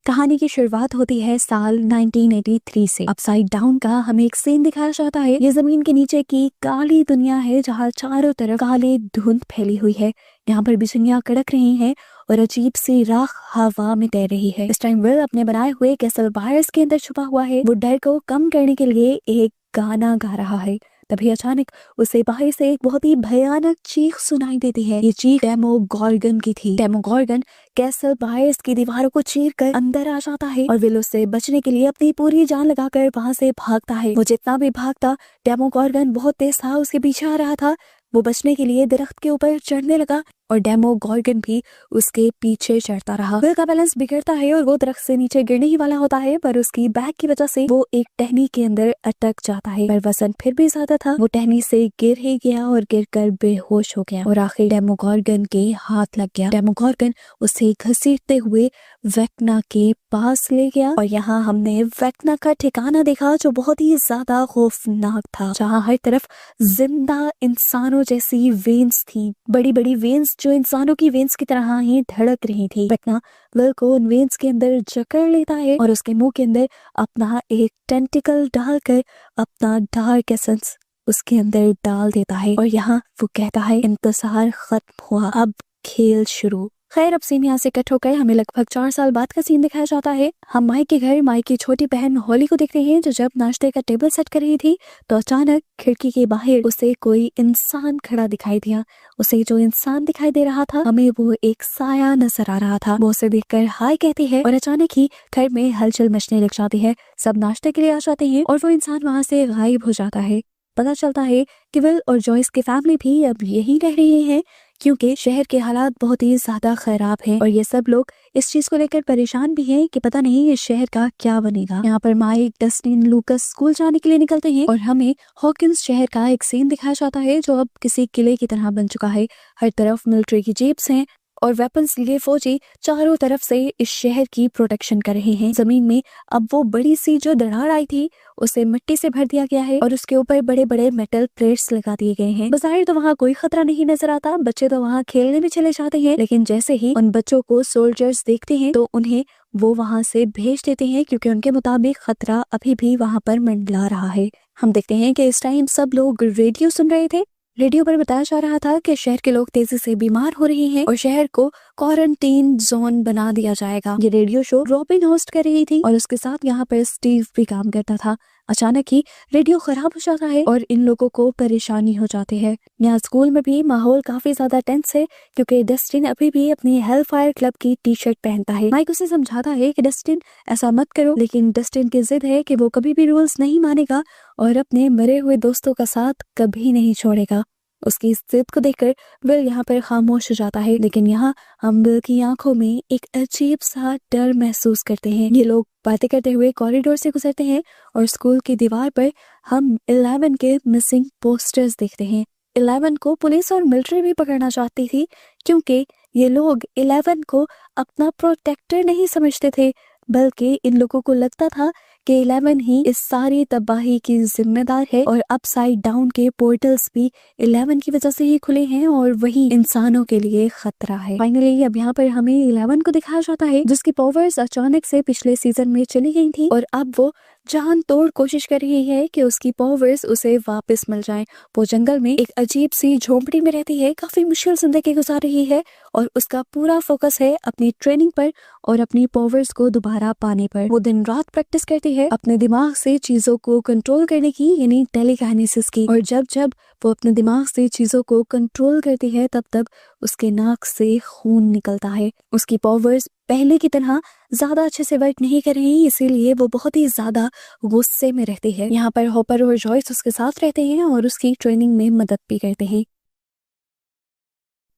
कहानी की शुरुआत होती है साल 1983 से। अपसाइड डाउन का हमें एक सीन दिखाया जाता है। ये जमीन के नीचे की काली दुनिया है जहाँ चारों तरफ काले धुंध फैली हुई है। यहाँ पर बिजलियां कड़क रही हैं और अजीब सी राख हवा में तैर रही है। इस टाइम विल अपने बनाए हुए कैसल वायरस के अंदर छुपा हुआ है। वो डर को कम करने के लिए एक गाना गा रहा है। तभी अचानक उसे बाहर से एक बहुत ही भयानक चीख सुनाई देती है। ये चीख डेमोगोर्गन की थी। डेमोगोर्गन कैसल वायरस की दीवारों को चीर कर अंदर आ जाता है और विल उससे बचने के लिए अपनी पूरी जान लगाकर वहां से भागता है। वो जितना भी भागता, डेमोगोर्गन बहुत तेज था, उसके पीछे आ रहा था। वो बचने के लिए दरख्त के ऊपर चढ़ने लगा और डेमोगोर्गन भी उसके पीछे चढ़ता रहा। विल का बैलेंस बिगड़ता है और वो दरख्त से नीचे गिरने ही वाला होता है, पर उसकी बैग की वजह से वो एक टहनी के अंदर अटक जाता है। पर वजन फिर भी ज्यादा था, वो टहनी से गिर ही गया और गिरकर बेहोश हो गया और आखिर डेमोगोर्गन के हाथ लग गया। डेमोगोर्गन उसे घसीटते हुए वेक्ना के पास ले गया और यहाँ हमने वेक्ना का ठिकाना देखा जो बहुत ही ज्यादा खौफनाक था, जहाँ हर तरफ जिंदा इंसानों जैसी वेन्स थी, बड़ी बड़ी वेन्स जो इंसानों की वेन्स की तरह ही धड़क रही थी। वेक्ना विल को उन वेन्स के अंदर जकड़ लेता है और उसके मुंह के अंदर अपना एक टेंटिकल डालकर अपना डार्क एसेंस उसके अंदर डाल देता है और यहाँ वो कहता है इंतजार खत्म हुआ, अब खेल शुरू। खैर, अब सीन यहाँ से कट होकर हमें लगभग 4 साल बाद का सीन दिखाया जाता है। हम माइक के घर माइक की छोटी बहन हॉली को देखते हैं जो जब नाश्ते का टेबल सेट कर रही थी तो अचानक खिड़की के बाहर उसे कोई इंसान खड़ा दिखाई दिया। उसे जो इंसान दिखाई दे रहा था, हमें वो एक साया नजर आ रहा था। वो उसे देखकर हाय कहती है और अचानक ही घर में हलचल मचने लग जाती है। सब नाश्ते के लिए आ जाते हैं और वो इंसान वहाँ से गायब हो जाता है। पता चलता है कि विल और जॉयस की फैमिली भी अब यहीं रह रही है क्योंकि शहर के हालात बहुत ही ज्यादा खराब हैं और ये सब लोग इस चीज को लेकर परेशान भी हैं कि पता नहीं इस शहर का क्या बनेगा। यहाँ पर माइक, डस्टिन, लूकस स्कूल जाने के लिए निकलते हैं और हमें हॉकिंस शहर का एक सीन दिखाया जाता है जो अब किसी किले की तरह बन चुका है। हर तरफ मिलिट्री की जीप्स हैं और वेपन्स लिए फौजी चारों तरफ से इस शहर की प्रोटेक्शन कर रहे हैं। जमीन में अब वो बड़ी सी जो दरार आई थी उसे मिट्टी से भर दिया गया है और उसके ऊपर बड़े बड़े मेटल प्लेट्स लगा दिए गए हैं। बाहर तो वहाँ कोई खतरा नहीं नजर आता, बच्चे तो वहाँ खेलने भी चले जाते हैं, लेकिन जैसे ही उन बच्चों को सोल्जर्स देखते हैं तो उन्हें वो वहाँ से भेज देते हैं क्योंकि उनके मुताबिक खतरा अभी भी वहाँ पर मंडला रहा है। हम देखते हैं कि इस टाइम सब लोग रेडियो सुन रहे थे। रेडियो पर बताया जा रहा था कि शहर के लोग तेजी से बीमार हो रहे हैं और शहर को क्वारंटीन जोन बना दिया जाएगा। ये रेडियो शो रॉबिन होस्ट कर रही थी और उसके साथ यहाँ पर स्टीव भी काम करता था। अचानक ही रेडियो खराब हो जाता है और इन लोगों को परेशानी हो जाती है। यहाँ स्कूल में भी माहौल काफी ज्यादा टेंस है क्योंकि डस्टिन अभी भी अपनी हेल फायर क्लब की टी शर्ट पहनता है। माइक उसे समझाता है कि डस्टिन ऐसा मत करो, लेकिन डस्टिन की जिद है कि वो कभी भी रूल्स नहीं मानेगा और अपने मरे हुए दोस्तों का साथ कभी नहीं छोड़ेगा। उसकी इस जिद को देखकर विल यहाँ पर खामोश हो जाता है, लेकिन यहाँ हम विल की आंखों में एक अजीब सा डर महसूस करते हैं। ये लोग बातें करते हुए कॉरिडोर से गुजरते हैं और स्कूल की दीवार पर हम 11 के मिसिंग पोस्टर्स देखते हैं। 11 को पुलिस और मिलिट्री भी पकड़ना चाहती थी क्योंकि ये लोग 11 को अपना प्रोटेक्टर नहीं समझते थे, बल्कि इन लोगों को लगता था कि 11 ही इस सारी तबाही की जिम्मेदार है और अपसाइड डाउन के पोर्टल्स भी 11 की वजह से ही खुले हैं और वही इंसानों के लिए खतरा है। फाइनली अब यहाँ पर हमें 11 को दिखाया जाता है जिसकी पावर्स अचानक से पिछले सीजन में चली गई थी और अब वो जान तोड़ कोशिश कर रही है कि उसकी पावर्स उसे वापस मिल जाएं। वो जंगल में एक अजीब सी झोंपड़ी में रहती है, काफी मुश्किल जिंदगी गुजार रही है और उसका पूरा फोकस है अपनी ट्रेनिंग पर और अपनी पावर्स को दोबारा पाने पर। वो दिन रात प्रैक्टिस करती है अपने दिमाग से चीजों को कंट्रोल करने की, यानी टेलीकाइनेसिस की। और जब जब वो अपने दिमाग से चीजों को कंट्रोल करती है तब तब उसके नाक से खून निकलता है। उसकी पावर्स पहले की तरह ज्यादा अच्छे से वर्क नहीं कर रही, इसीलिए वो बहुत ही ज्यादा गुस्से में रहती है। यहाँ पर हॉपर और जॉयस उसके साथ रहते हैं और उसकी ट्रेनिंग में मदद भी करते हैं।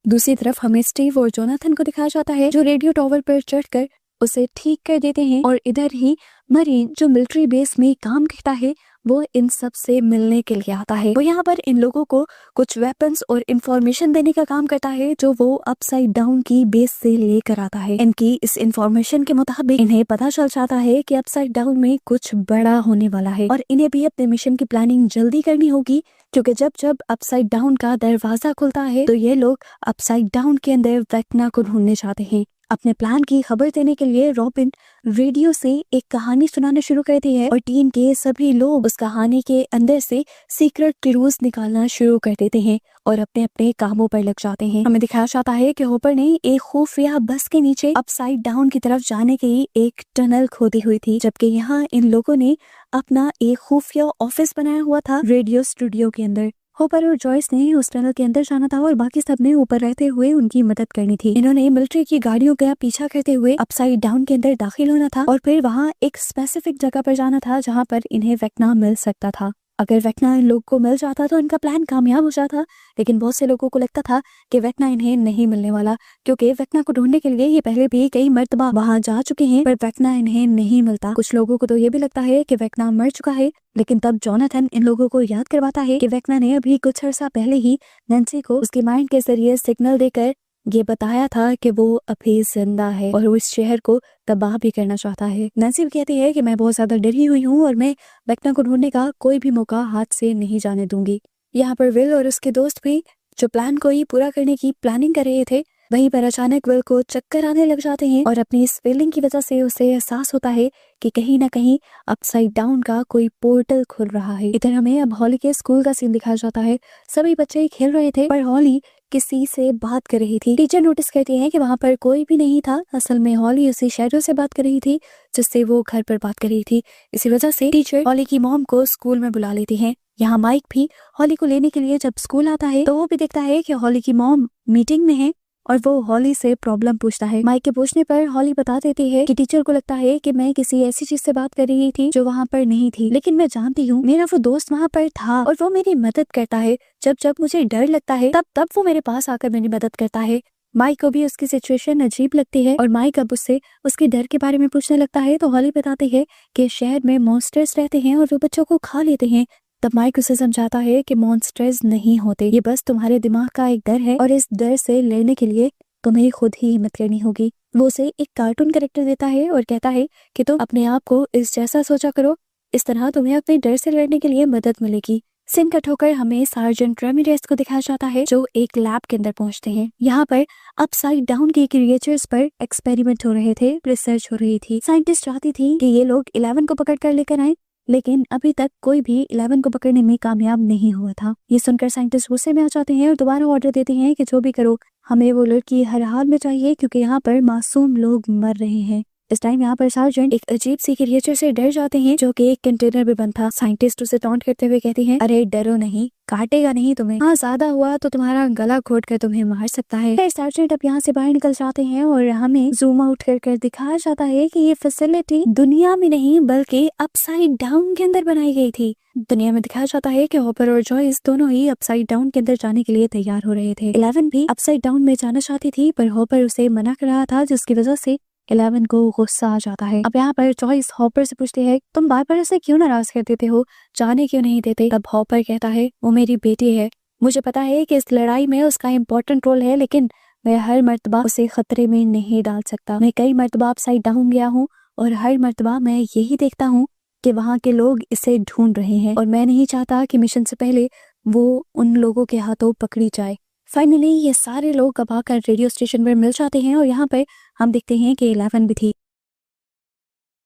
दूसरी तरफ हमें स्टीव और जोनाथन को दिखाया जाता है जो रेडियो टावर पर चढ़कर उसे ठीक कर देते हैं और इधर ही मरीन जो मिलिट्री बेस में काम करता है वो इन सब से मिलने के लिए आता है। वो यहाँ पर इन लोगों को कुछ वेपन्स और इंफॉर्मेशन देने का काम करता है जो वो अपसाइड डाउन की बेस से लेकर आता है। इनकी इस इंफॉर्मेशन के मुताबिक इन्हें पता चल जाता है कि अपसाइड डाउन में कुछ बड़ा होने वाला है और इन्हें भी अपने मिशन की प्लानिंग जल्दी करनी होगी क्योंकि जब जब अपसाइड डाउन का दरवाजा खुलता है तो ये लोग अपसाइड डाउन के अंदर वेक्ना को ढूंढने जाते हैं। अपने प्लान की खबर देने के लिए रॉबिन रेडियो से एक कहानी सुनाना शुरू करती है और टीम के सभी लोग उस कहानी के अंदर से सीक्रेट क्लूज निकालना शुरू कर देते हैं और अपने अपने कामों पर लग जाते हैं। हमें दिखाया जाता है कि हॉपर ने एक खुफिया बस के नीचे अपसाइड डाउन की तरफ जाने की एक टनल खोदी हुई थी, जबकि यहाँ इन लोगों ने अपना एक खुफिया ऑफिस बनाया हुआ था रेडियो स्टूडियो के अंदर। हॉपर और जॉयस ने उस टनल के अंदर जाना था और बाकी सब ने ऊपर रहते हुए उनकी मदद करनी थी। इन्होंने मिलिट्री की गाड़ियों का पीछा करते हुए अपसाइड डाउन के अंदर दाखिल होना था और फिर वहाँ एक स्पेसिफिक जगह पर जाना था जहाँ पर इन्हें वेक्ना मिल सकता था। अगर वेक्ना इन लोगों को मिल जाता तो इनका प्लान कामयाब हो जाता, लेकिन बहुत से लोगों को लगता था कि वेक्ना इन्हें नहीं मिलने वाला, क्योंकि वेक्ना को ढूंढने के लिए ये पहले भी कई मर्तबा वहां जा चुके हैं, पर वेक्ना इन्हें नहीं मिलता। कुछ लोगों को तो ये भी लगता है कि वेक्ना मर चुका है, लेकिन तब जोनाथन इन लोगों को याद करवाता है कि वेक्ना ने अभी कुछ अर्सा पहले ही नैन्सी को उसकी माइंड के जरिए सिग्नल देकर ये बताया था कि वो अभी जिंदा है और वो इस शहर को तबाह भी करना चाहता है। नैन्सी भी कहती है कि मैं बहुत ज्यादा डरी हुई हूँ और मैं वेक्ना को ढूंढने का कोई भी मौका हाथ से नहीं जाने दूंगी। यहाँ पर विल और उसके दोस्त भी जो प्लान को ही पूरा करने की प्लानिंग कर रहे थे, वहीं पर अचानक विल को चक्कर आने लग जाते हैं और अपनी इस फीलिंग की वजह से उसे एहसास होता है कि कहीं ना कहीं अपसाइड डाउन का कोई पोर्टल खुल रहा है। इधर हमें अब हॉली के स्कूल का सीन दिखाया जाता है। सभी बच्चे खेल रहे थे पर हॉली किसी से बात कर रही थी। टीचर नोटिस करती है कि वहाँ पर कोई भी नहीं था। असल में हॉली उसी शैडो से बात कर रही थी जिससे वो घर पर बात कर रही थी। इसी वजह से टीचर हॉली की मॉम को स्कूल में बुला लेती है। यहाँ माइक भी हॉली को लेने के लिए जब स्कूल आता है तो वो भी देखता है कि हॉली की मॉम मीटिंग में है और वो हॉली से प्रॉब्लम पूछता है। माइक के पूछने पर हॉली बता देती है कि टीचर को लगता है कि मैं किसी ऐसी चीज से बात कर रही थी जो वहाँ पर नहीं थी, लेकिन मैं जानती हूँ मेरा वो दोस्त वहाँ पर था और वो मेरी मदद करता है। जब जब मुझे डर लगता है तब वो मेरे पास आकर मेरी मदद करता है। माइक को भी उसकी सिचुएशन अजीब लगती है और माइक अब उससे उसके डर के बारे में पूछने लगता है तो हॉली बताती है कि शहर में मॉन्स्टर्स रहते हैं और वो बच्चों को खा लेते हैं। तब माइक उसे समझाता है कि मॉन्स्टर्स नहीं होते, ये बस तुम्हारे दिमाग का एक डर है और इस डर से लड़ने के लिए तुम्हें खुद ही हिम्मत करनी होगी। वो उसे एक कार्टून कैरेक्टर देता है और कहता है कि तुम अपने आप को इस जैसा सोचा करो, इस तरह तुम्हें अपने डर से लड़ने के लिए मदद मिलेगी। सीन कट होकर हमें सार्जेंट रेमिरेस को दिखाया जाता है जो एक लैब के अंदर पहुंचते हैं। यहाँ पर अपसाइड डाउन के क्रिएचर्स पर एक्सपेरिमेंट हो रहे थे, रिसर्च हो रही थी। साइंटिस्ट चाहती थी कि ये लोग 11 को पकड़ कर लेकर आए, लेकिन अभी तक कोई भी 11 को पकड़ने में कामयाब नहीं हुआ था। ये सुनकर साइंटिस्ट गुस्से में आ जाते हैं और दोबारा ऑर्डर देते हैं कि जो भी करो हमें वो लड़की हर हाल में चाहिए, क्योंकि यहाँ पर मासूम लोग मर रहे हैं। इस टाइम यहाँ पर सार्जेंट एक अजीब सी क्रिएचर से डर जाते हैं जो कि एक कंटेनर में बंद था। साइंटिस्ट उसे टॉन्ट करते हुए कहती हैं, अरे डरो नहीं, काटेगा नहीं तुम्हें, हाँ ज्यादा हुआ तो तुम्हारा गला घोट कर तुम्हें मार सकता है। फिर सार्जेंट अब यहाँ से बाहर निकल जाते हैं और हमें जूम आउट कर दिखाया जाता है कि ये फैसिलिटी दुनिया में नहीं बल्कि अपसाइड डाउन के अंदर बनाई गई थी। दुनिया में दिखाया जाता है कि हॉपर और जॉयस दोनों ही अपसाइड डाउन के अंदर जाने के लिए तैयार हो रहे थे। 11 भी अपसाइड डाउन में जाना चाहती थी पर हॉपर उसे मना कर रहा था, जिसकी वजह से 11 को गुस्सा आ जाता है। अब यहाँ पर जॉयस हॉपर से पूछती है, तुम बार बार उसे क्यों नाराज कर देते हो, जाने क्यों नहीं देते? तब हॉपर कहता है, वो मेरी बेटी है, मुझे पता है कि इस लड़ाई में उसका इम्पोर्टेंट रोल है, लेकिन मैं हर मर्तबा उसे खतरे में नहीं डाल सकता। मैं कई मर्तबा अपसाइड डाउन गया हूँ और हर मर्तबा मैं यही देखता हूँ कि वहाँ के लोग इसे ढूंढ रहे हैं और मैं नहीं चाहता कि मिशन से पहले वो उन लोगों के हाथों पकड़ी जाए। फाइनली ये सारे लोग अब आकर रेडियो स्टेशन पर मिल जाते हैं और यहाँ पर हम देखते हैं कि 11 भी थी।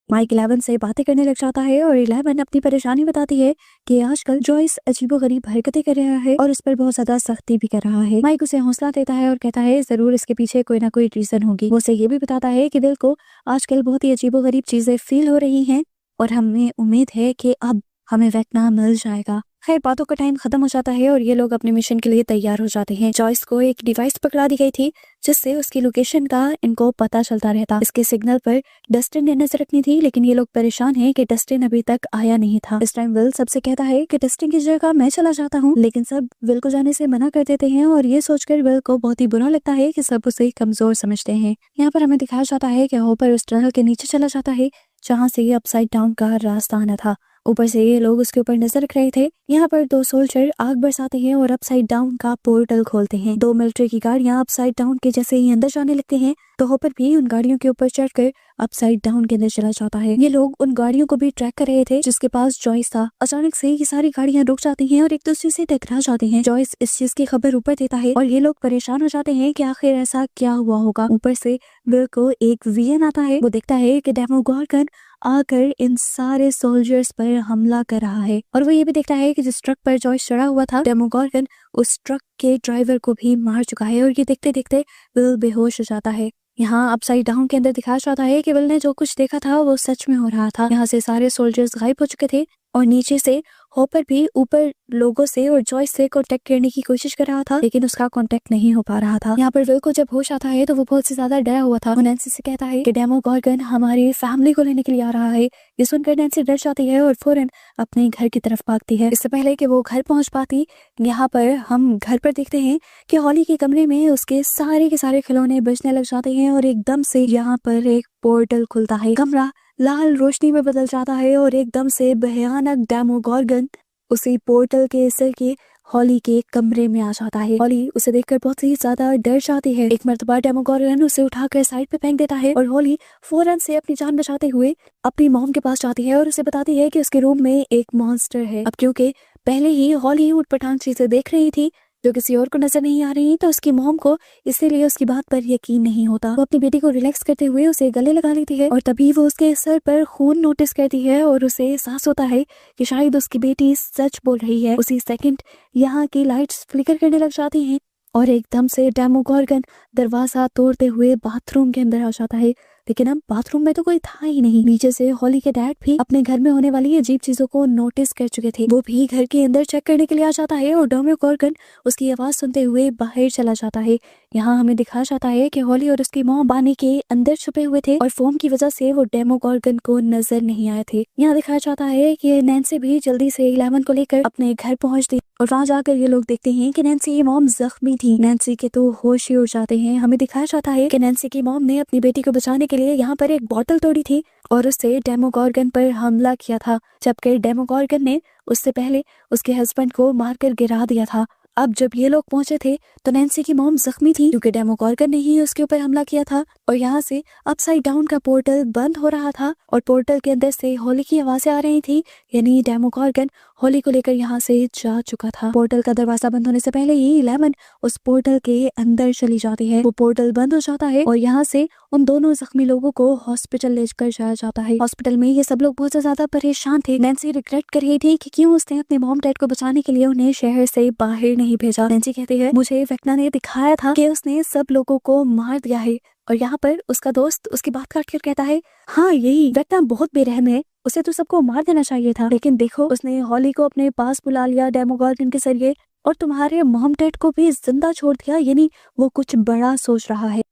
माइक 11 से बातें करने लग जाता है और 11 अपनी परेशानी बताती है कि आजकल जॉयस अजीबोगरीब हरकतें कर रहा है और उस पर बहुत ज्यादा सख्ती भी कर रहा है। माइक उसे हौसला देता है और कहता है जरूर इसके पीछे कोई ना कोई रीजन होगी। वो उसे ये भी बताता है कि दिल को आजकल बहुत ही अजीबोगरीब चीजें फील हो रही हैं और हमें उम्मीद है कि अब हमें वेक्ना मिल जाएगा। खैर बातों का टाइम खत्म हो जाता है और ये लोग अपने मिशन के लिए तैयार हो जाते हैं। जॉयस को एक डिवाइस पकड़ा दी गई थी जिससे उसकी लोकेशन का इनको पता चलता रहता। इसके सिग्नल पर डस्टिन ने नजर रखनी थी, लेकिन ये लोग परेशान हैं कि डस्टिन अभी तक आया नहीं था। इस टाइम विल सबसे कहता है कि डस्टिन की जगह मैं चला जाता हूँ, लेकिन सब विल को जाने से मना कर देते हैं और ये सोचकर विल को बहुत ही बुरा लगता है कि सब उसे कमजोर समझते हैं। यहाँ पर हमें दिखाया जाता है कि हॉपर उस टनल के नीचे चला जाता है जहाँ से ये अपसाइड डाउन का रास्ता आना था। ऊपर से ये लोग उसके ऊपर नजर रख रहे थे। यहाँ पर 2 सोल्जर आग बरसाते हैं और अपसाइड डाउन का पोर्टल खोलते हैं। 2 मिलिट्री की गाड़ियां अपसाइड डाउन के जैसे ही अंदर जाने लगते हैं तो हॉपर भी उन गाड़ियों के ऊपर चढ़कर अपसाइड डाउन के अंदर चला जाता है। ये लोग उन गाड़ियों को भी ट्रैक कर रहे थे जिसके पास जॉयस था। अचानक से ये सारी गाड़ियां रुक जाती हैं और एक दूसरे से टकरा जाती हैं। जॉयस इस चीज की खबर ऊपर देता है और ये लोग परेशान हो जाते हैं कि आखिर ऐसा क्या हुआ होगा। ऊपर से विल को एक वीएन आता है। वो देखता है कि डेमोगोर्गन आकर इन सारे सोल्जर्स पर हमला कर रहा है और वो ये भी देखता है कि जिस ट्रक पर जॉयस चढ़ा हुआ था, डेमोगोर्गन उस ट्रक के ड्राइवर को भी मार चुका है और ये देखते देखते विल बेहोश हो जाता है। यहाँ अपसाइड डाउन के अंदर दिखाया जाता है कि विल ने जो कुछ देखा था वो सच में हो रहा था। यहाँ से सारे सोल्जर्स गायब हो चुके थे और नीचे से हॉपर भी ऊपर लोगों से और जॉयस से कांटेक्ट करने की कोशिश कर रहा था, लेकिन उसका कांटेक्ट नहीं हो पा रहा था। यहाँ पर विल को जब होश आता है तो वो बहुत से ज्यादा डरा हुआ था। वो नैन्सी से कहता है कि डेमोगोर्गन हमारी फैमिली को लेने के लिए आ रहा है। ये सुनकर नैन्सी डर जाती है और फौरन अपने घर की तरफ भागती है। इससे पहले कि वो घर पहुंच पाती, यहाँ पर हम घर पर देखते हैं कि हॉली के कमरे में उसके सारे के सारे खिलौने बजने लग जाते हैं और एकदम से यहाँ पर एक पोर्टल खुलता है। कमरा लाल रोशनी में बदल जाता है और एकदम से भयानक डेमोगोर्गन उसी पोर्टल के असर के हॉली के कमरे में आ जाता है। हॉली उसे देखकर बहुत ही ज्यादा डर जाती है। एक मर्तबा डेमोगोर्गन उसे उठाकर साइड पे फेंक देता है और हॉली फौरन से अपनी जान बचाते हुए अपनी मॉम के पास जाती है और उसे बताती है कि उसके रूम में एक मॉन्स्टर है। अब क्योंकि पहले ही हॉली उटपटांग चीजें देख रही थी जो किसी और को नजर नहीं आ रही, तो उसकी मॉम को इसीलिए उसकी बात पर यकीन नहीं होता। वो अपनी बेटी को रिलैक्स करते हुए उसे गले लगा लेती है और तभी वो उसके सर पर खून नोटिस करती है और उसे एहसास होता है कि शायद उसकी बेटी सच बोल रही है। उसी सेकंड यहाँ की लाइट्स फ्लिकर करने लग जाती हैं और एकदम से डेमोगोर्गन दरवाजा तोड़ते हुए बाथरूम के अंदर आ जाता है। लेकिन अब बाथरूम में तो कोई था ही नहीं। नीचे से हॉली के डैड भी अपने घर में होने वाली अजीब चीजों को नोटिस कर चुके थे। वो भी घर के अंदर चेक करने के लिए आ जाता है और डेमोगोर्गन उसकी आवाज सुनते हुए बाहर चला जाता है। यहाँ हमें दिखाया जाता है कि हॉली और उसकी मॉम पानी के अंदर छुपे हुए थे और फोम की वजह से वो डेमोगोर्गन को नजर नहीं आए थे। यहाँ दिखाया जाता है कि नैन्सी भी जल्दी से 11 को लेकर अपने घर पहुंचती और वहाँ जाकर ये लोग देखते हैं कि नैन्सी की मॉम जख्मी थी। नैन्सी के तो होश ही उड़ जाते हैं। हमें दिखाया जाता है कि नैन्सी की मॉम ने अपनी बेटी को बचाने के लिए यहाँ पर एक बोतल तोड़ी थी और उससे डेमोगोर्गन पर हमला किया था, जबकि डेमोगोर्गन ने उससे पहले उसके हस्बैंड को मारकर गिरा दिया था। अब जब ये लोग पहुंचे थे तो नैन्सी की मॉम जख्मी थी क्योंकि डेमोगोर्गन ने ही उसके ऊपर हमला किया था और यहाँ से अपसाइड डाउन का पोर्टल बंद हो रहा था और पोर्टल के अंदर से हॉली की आवाजें आ रही थी, यानी डेमोगोर्गन हॉली को लेकर यहाँ से जा चुका था। पोर्टल का दरवाजा बंद होने से पहले ही 11 उस पोर्टल के अंदर चली जाती है। वो पोर्टल बंद हो जाता है और यहाँ से उन दोनों जख्मी लोगों को हॉस्पिटल लेकर जाया जाता है। हॉस्पिटल में ये सब लोग बहुत ज्यादा परेशान थे। नैन्सी रिग्रेट कर रही थी कि क्यों उसने अपने मॉम डैड को बचाने के लिए उन्हें शहर से बाहर नहीं भेजा। नैन्सी कहती है, मुझे वेक्ना ने दिखाया था कि उसने सब लोगों को मार दिया है। और यहाँ पर उसका दोस्त उसकी बात काट कर कहता है, हाँ यही वेक्ना बहुत बेरहम है, उसे तो सबको मार देना चाहिए था, लेकिन देखो उसने हॉली को अपने पास बुला लिया डेमोगोर्गन के जरिए और तुम्हारे मॉम डैड को भी जिंदा छोड़ दिया, यानी वो कुछ बड़ा सोच रहा है।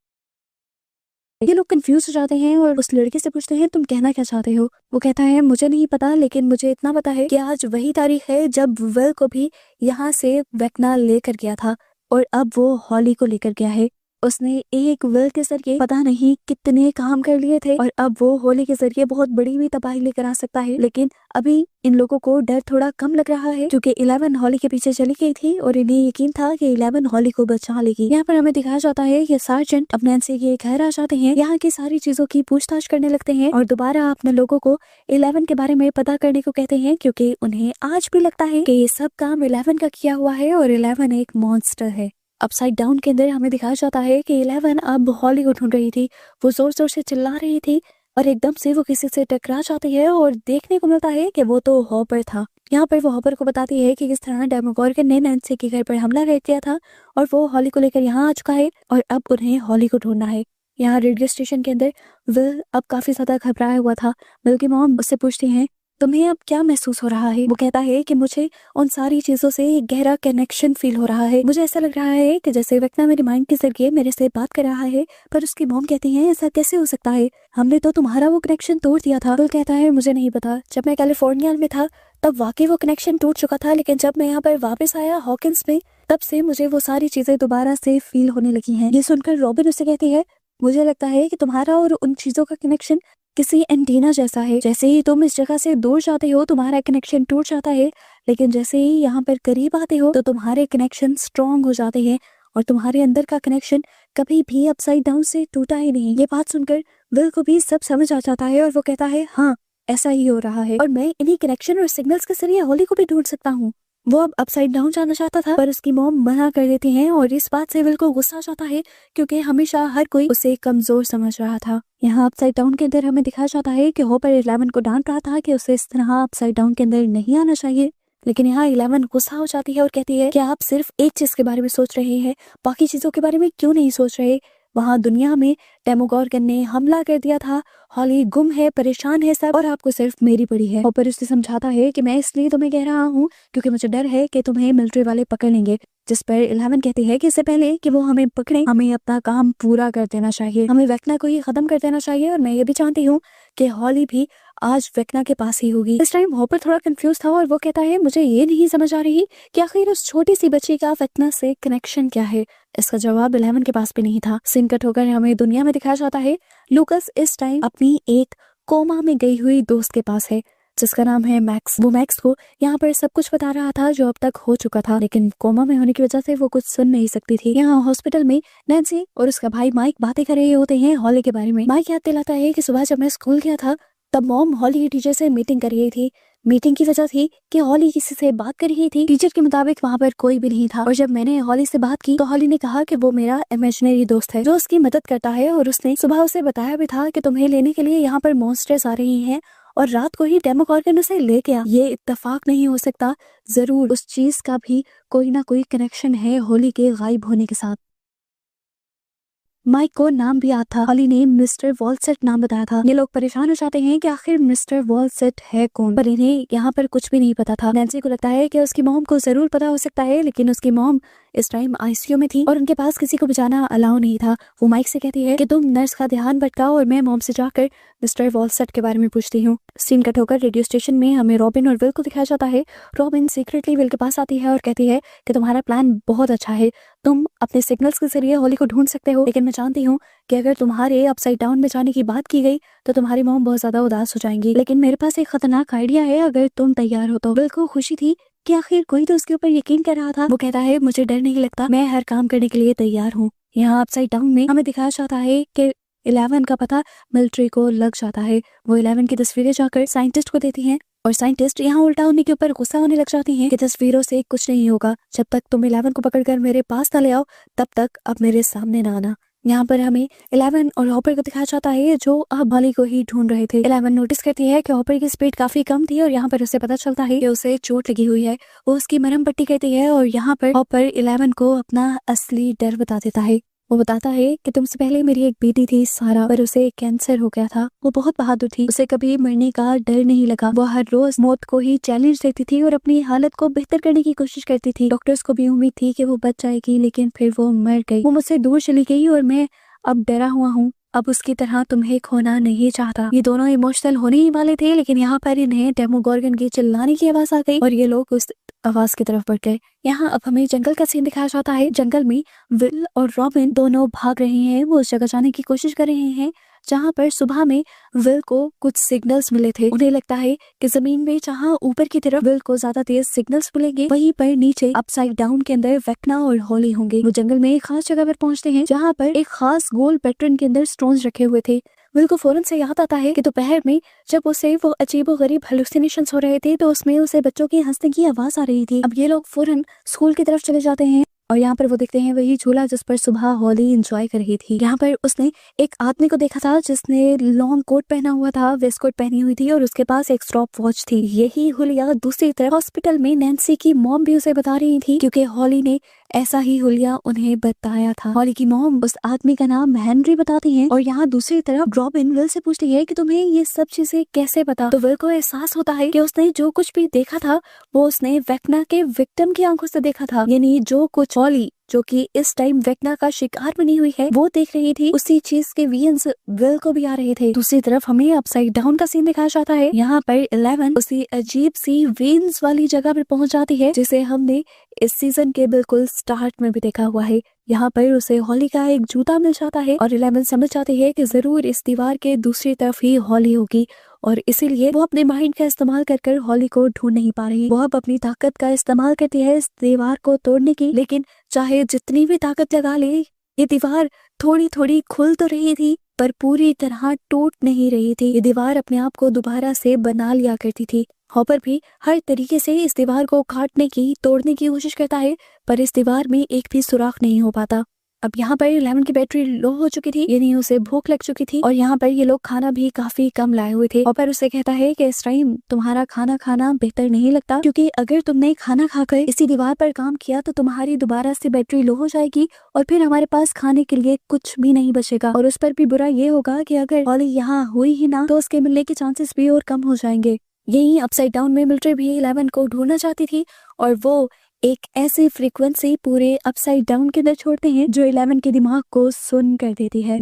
ये लोग कंफ्यूज हो जाते हैं और उस लड़के से पूछते हैं, तुम कहना क्या चाहते हो? वो कहता है, मुझे नहीं पता, लेकिन मुझे इतना पता है कि आज वही तारीख है जब विल को भी यहाँ से वेक्ना लेकर गया था और अब वो हॉली को लेकर गया है। उसने एक विल के जरिए पता नहीं कितने काम कर लिए थे और अब वो हॉली के जरिए बहुत बड़ी भी तबाही लेकर आ सकता है। लेकिन अभी इन लोगों को डर थोड़ा कम लग रहा है क्योंकि 11 हॉली के पीछे चली गई थी और इन्हें यकीन था कि 11 हॉली को बचा लेगी। यहाँ पर हमें दिखाया जाता है कि सार्जेंट अब नैन्सी के घर आ जाते हैं, यहाँ की सारी चीजों की पूछताछ करने लगते हैं और दोबारा अपने लोगों को 11 के बारे में पता करने को कहते हैं क्योंकि उन्हें आज भी लगता है कि ये सब काम 11 का किया हुआ है और 11 एक मॉन्स्टर है। अपसाइड डाउन के अंदर हमें दिखाया जाता है कि 11 अब हॉली को ढूंढ रही थी। वो जोर जोर से चिल्ला रही थी और एकदम से वो किसी से टकरा जाती है और देखने को मिलता है कि वो तो हॉपर था। यहाँ पर वो हॉपर को बताती है कि किस तरह डेमोगोर्गन ने नैन्सी के घर पर हमला कर दिया था और वो हॉली को लेकर यहाँ आ चुका है और अब उन्हें हॉली को ढूंढना है। यहाँ रेडियो स्टेशन के अंदर विल अब काफी ज्यादा घबराया हुआ था। विल की मॉम उससे पूछती है, तुम्हें अब क्या महसूस हो रहा है? वो कहता है कि मुझे उन सारी चीजों से एक गहरा कनेक्शन फील हो रहा है। मुझे ऐसा लग रहा है कि जैसे वेक्ना मेरे माइंड के जरिए मेरे से बात कर रहा है। पर उसकी मॉम कहती है, ऐसा कैसे हो सकता है? हमने तो तुम्हारा वो कनेक्शन तोड़ दिया था। वो कहता है, मुझे नहीं पता, जब मैं कैलिफोर्निया में था तब वाकई वो कनेक्शन टूट चुका था, लेकिन जब मैं यहाँ पर वापस आया हॉकिंस में तब से मुझे वो सारी चीजें दोबारा से फील होने लगी हैं। ये सुनकर रॉबिन उससे कहती है, मुझे लगता है कि तुम्हारा और उन चीजों का कनेक्शन किसी एंटीना जैसा है। जैसे ही तुम इस जगह से दूर जाते हो तुम्हारा कनेक्शन टूट जाता है, लेकिन जैसे ही यहाँ पर करीब आते हो तो तुम्हारे कनेक्शन स्ट्रॉन्ग हो जाते हैं और तुम्हारे अंदर का कनेक्शन कभी भी अपसाइड डाउन से टूटा ही नहीं। ये बात सुनकर विल को भी सब समझ आ जाता है और वो कहता है हाँ ऐसा ही हो रहा है और मैं इन्हीं कनेक्शन और सिग्नल्स के जरिए हॉली को भी ढूंढ सकता हूँ। वो अब अपसाइड डाउन जाना चाहता था पर उसकी मॉम मना कर देती है और इस बात से विल को गुस्सा आ जाता है क्योंकि हमेशा हर कोई उसे कमजोर समझ रहा था। यहाँ अपसाइड डाउन के अंदर हमें दिखाया जाता है कि हॉपर 11 को डांट रहा था कि उसे इस तरह अपसाइड डाउन के अंदर नहीं आना चाहिए, लेकिन यहाँ 11 गुस्सा हो जाती है और कहती है कि आप सिर्फ एक चीज के बारे में सोच रहे हैं, बाकी चीजों के बारे में क्यों नहीं सोच रहे। वहाँ दुनिया में डेमोगोर्गन ने हमला कर दिया था, हॉली गुम है, परेशान है सब और आपको सिर्फ मेरी पड़ी है। हॉपर उसे समझाता है कि मैं इसलिए तुम्हें कह रहा हूँ क्योंकि मुझे डर है कि तुम्हें मिलिट्री वाले पकड़ लेंगे। जिस पर 11 कहती है कि इससे पहले कि वो हमें पकड़े हमें अपना काम पूरा कर देना चाहिए, हमें वेक्ना को ही खत्म कर देना चाहिए और मैं ये भी जानती हूँ कि हॉली भी आज वेक्ना के पास ही होगी। इस टाइम हॉपर थोड़ा कंफ्यूज था और वो कहता है मुझे ये नहीं समझ आ रही कि आखिर उस छोटी सी बच्ची का वेक्ना से कनेक्शन क्या है। इसका जवाब 11 के पास भी नहीं था। सीन कट होकर हमें दुनिया में दिखाया जाता है लूकस इस टाइम अपनी एक कोमा में गई हुई दोस्त के पास है जिसका नाम है मैक्स। वो मैक्स को यहाँ पर सब कुछ बता रहा था जो अब तक हो चुका था, लेकिन कोमा में होने की वजह से वो कुछ सुन नहीं सकती थी। यहाँ हॉस्पिटल में नैन्सी और उसका भाई माइक बातें कर रहे होते हैं हॉली के बारे में। माइक याद दिलाता है कि सुबह जब मैं स्कूल गया था तब मॉम हॉली की टीचर से मीटिंग कर रही थी। मीटिंग की वजह थी कि हॉली किसी से बात कर रही थी। टीचर के मुताबिक वहाँ पर कोई भी नहीं था और जब मैंने हॉली से बात की तो हॉली ने कहा कि वो मेरा इमेजिनरी दोस्त है जो उसकी मदद करता है और उसने सुबह उसे बताया भी था कि तुम्हें लेने के लिए यहाँ पर मॉन्स्टर्स आ रही हैं और रात को ही डेमोगोर्गन उसे ले गया। ये इत्तेफाक नहीं हो सकता, जरूर उस चीज का भी कोई ना कोई कनेक्शन है हॉली के गायब होने के साथ। माइक को नाम भी याद था, हॉली ने मिस्टर वॉलसेट नाम बताया था। ये लोग परेशान हो जाते हैं कि आखिर मिस्टर वॉलसेट है कौन, पर इन्हें यहाँ पर कुछ भी नहीं पता था। नैन्सी को लगता है कि उसकी मॉम को जरूर पता हो सकता है, लेकिन उसकी मॉम इस टाइम आईसीयू में थी और उनके पास किसी को बचाना अलाउ नहीं था। वो माइक से कहती है कि तुम नर्स का ध्यान भटकाओ और मैं मॉम से जाकर मिस्टर वॉलसेट के बारे में पूछती हूँ। सीन कट होकर रेडियो स्टेशन में हमें रॉबिन और विल को दिखाया जाता है। रॉबिन सीक्रेटली विल के पास आती है और कहती है कि तुम्हारा प्लान बहुत अच्छा है, तुम अपने सिग्नल्स के जरिए हॉली को ढूंढ सकते हो, लेकिन मैं जानती हूँ कि अगर तुम्हारे अपसाइड डाउन में जाने की बात की गई तो तुम्हारी मॉम बहुत ज्यादा उदास हो जाएंगी, लेकिन मेरे पास एक खतरनाक आइडिया है अगर तुम तैयार हो तो। विल को खुशी थी कि आखिर कोई तो उसके ऊपर यकीन कर रहा था। वो कहता है मुझे डर नहीं लगता, मैं हर काम करने के लिए तैयार हूँ। यहाँ अपसाइड डाउन में हमें दिखाया जाता है कि 11 का पता मिलिट्री को लग जाता है। वो 11 की तस्वीरें जाकर साइंटिस्ट को देती हैं और साइंटिस्ट यहाँ उल्टा होने के ऊपर गुस्सा होने लग जाती हैं कि तस्वीरों से कुछ नहीं होगा, जब तक तुम 11 को पकड़कर मेरे पास ना ले आओ तब तक अब मेरे सामने ना आना। यहाँ पर हमें 11 और हॉपर को दिखाया जाता है जो अब हॉली को ही ढूंढ रहे थे। 11 नोटिस करती है कि हॉपर की स्पीड काफी कम थी और यहाँ पर उसे पता चलता है कि उसे चोट लगी हुई है। वो उसकी मरहम पट्टी करती है और यहाँ पर हॉपर 11 को अपना असली डर बता देता है। वो बताता है कि तुमसे पहले मेरी एक बेटी थी सारा, पर उसे कैंसर हो गया था। वो बहुत बहादुर थी, उसे कभी मरने का डर नहीं लगा। वो हर रोज मौत को ही चैलेंज देती थी और अपनी हालत को बेहतर करने की कोशिश करती थी। डॉक्टर्स को भी उम्मीद थी कि वो बच जाएगी, लेकिन फिर वो मर गई। वो मुझसे दूर चली गई और मैं अब डरा हुआ हूँ, अब उसकी तरह तुम्हें खोना नहीं चाहता। ये दोनों इमोशनल होने ही वाले थे, लेकिन यहाँ पर इन्हें डेमोगोर्गन की चिल्लाने की आवाज आ गई और ये लोग उस आवाज की तरफ बढ़ गए। यहाँ अब हमें जंगल का सीन दिखाया जाता है। जंगल में विल और रॉबिन दोनों भाग रहे हैं। वो उस जगह जाने की कोशिश कर रहे हैं जहाँ पर सुबह में विल को कुछ सिग्नल्स मिले थे। उन्हें लगता है कि जमीन में जहाँ ऊपर की तरफ विल को ज्यादा तेज सिग्नल्स मिलेंगे, वहीं पर नीचे अपसाइड डाउन के अंदर वेक्ना और हॉली होंगे। वो जंगल में एक खास जगह पर पहुंचते हैं जहाँ पर एक खास गोल पैटर्न के अंदर स्टोन्स रखे हुए थे। विल को फौरन से याद आता है कि दोपहर में जब उसे वो अजीबोगरीब हेलुसिनेशंस हो रहे थे तो उसमें उसे बच्चों की हंसने की आवाज आ रही थी। अब ये लोग फौरन स्कूल की तरफ चले जाते हैं और यहाँ पर वो देखते हैं वही झूला जिस पर सुबह हॉली एंजॉय कर रही थी। यहाँ पर उसने एक आदमी को देखा था जिसने लॉन्ग कोट पहना हुआ था, वेस्ट कोट पहनी हुई थी और उसके पास एक स्टॉप वॉच थी। यही हुलिया दूसरी तरफ हॉस्पिटल में नैन्सी की मॉम भी उसे बता रही थी, क्योंकि हॉली ने ऐसा ही हुलिया उन्हें बताया था। हॉली की मॉम उस आदमी का नाम हेनरी बताती है और यहाँ दूसरी तरफ रॉबिन विल से पूछती है कि तुम्हें ये सब चीजें कैसे पता। तो विल को एहसास होता है कि उसने जो कुछ भी देखा था वो उसने वेक्ना के विक्टिम की आंखों से देखा था, यानी जो कुछ हॉली जो कि इस टाइम वेक्ना का शिकार बनी हुई है वो देख रही थी, उसी चीज के विजन्स विल को भी आ रहे थे। दूसरी तरफ हमें अपसाइड डाउन का सीन दिखाया जाता है। यहाँ पर 11 उसी अजीब सी वेन्स वाली जगह पर पहुंच जाती है जिसे हमने इस सीजन के बिल्कुल स्टार्ट में भी देखा हुआ है। यहाँ पर उसे हॉली का एक जूता मिल जाता है और 11 समझ जाती है कि जरूर इस दीवार के दूसरी तरफ ही हॉली होगी और इसीलिए वो अपने माइंड का इस्तेमाल कर हॉली को ढूंढ नहीं पा रही। वो अब अपनी ताकत का इस्तेमाल करती है इस दीवार को तोड़ने की, लेकिन चाहे जितनी भी ताकत लगा ले, ये दीवार थोड़ी थोड़ी खुल तो रही थी पर पूरी तरह टूट नहीं रही थी। ये दीवार अपने आप को दोबारा से बना लिया करती थी। हॉपर भी हर तरीके से इस दीवार को काटने की, तोड़ने की कोशिश करता है, पर इस दीवार में एक भी सुराख नहीं हो पाता। अब यहाँ पर 11 की बैटरी लो हो चुकी थी, यानी उसे भूख लग चुकी थी और यहाँ पर ये लोग खाना भी काफी कम लाए हुए थे। हॉपर उसे कहता है कि इस टाइम तुम्हारा खाना खाना बेहतर नहीं लगता, क्योंकि अगर तुमने खाना खाकर इसी दीवार पर काम किया तो तुम्हारी दोबारा से बैटरी लो हो जाएगी और फिर हमारे पास खाने के लिए कुछ भी नहीं बचेगा। और उस पर भी बुरा ये होगा कि अगर हॉली यहाँ हुई ही ना तो उसके मिलने के चांसेस भी और कम हो जाएंगे। यही अपसाइड डाउन में मिलिट्री भी 11 को ढूंढना चाहती थी और वो एक ऐसी फ्रीक्वेंसी पूरे अपसाइड डाउन के अंदर छोड़ते हैं जो 11 के दिमाग को सुन कर देती है।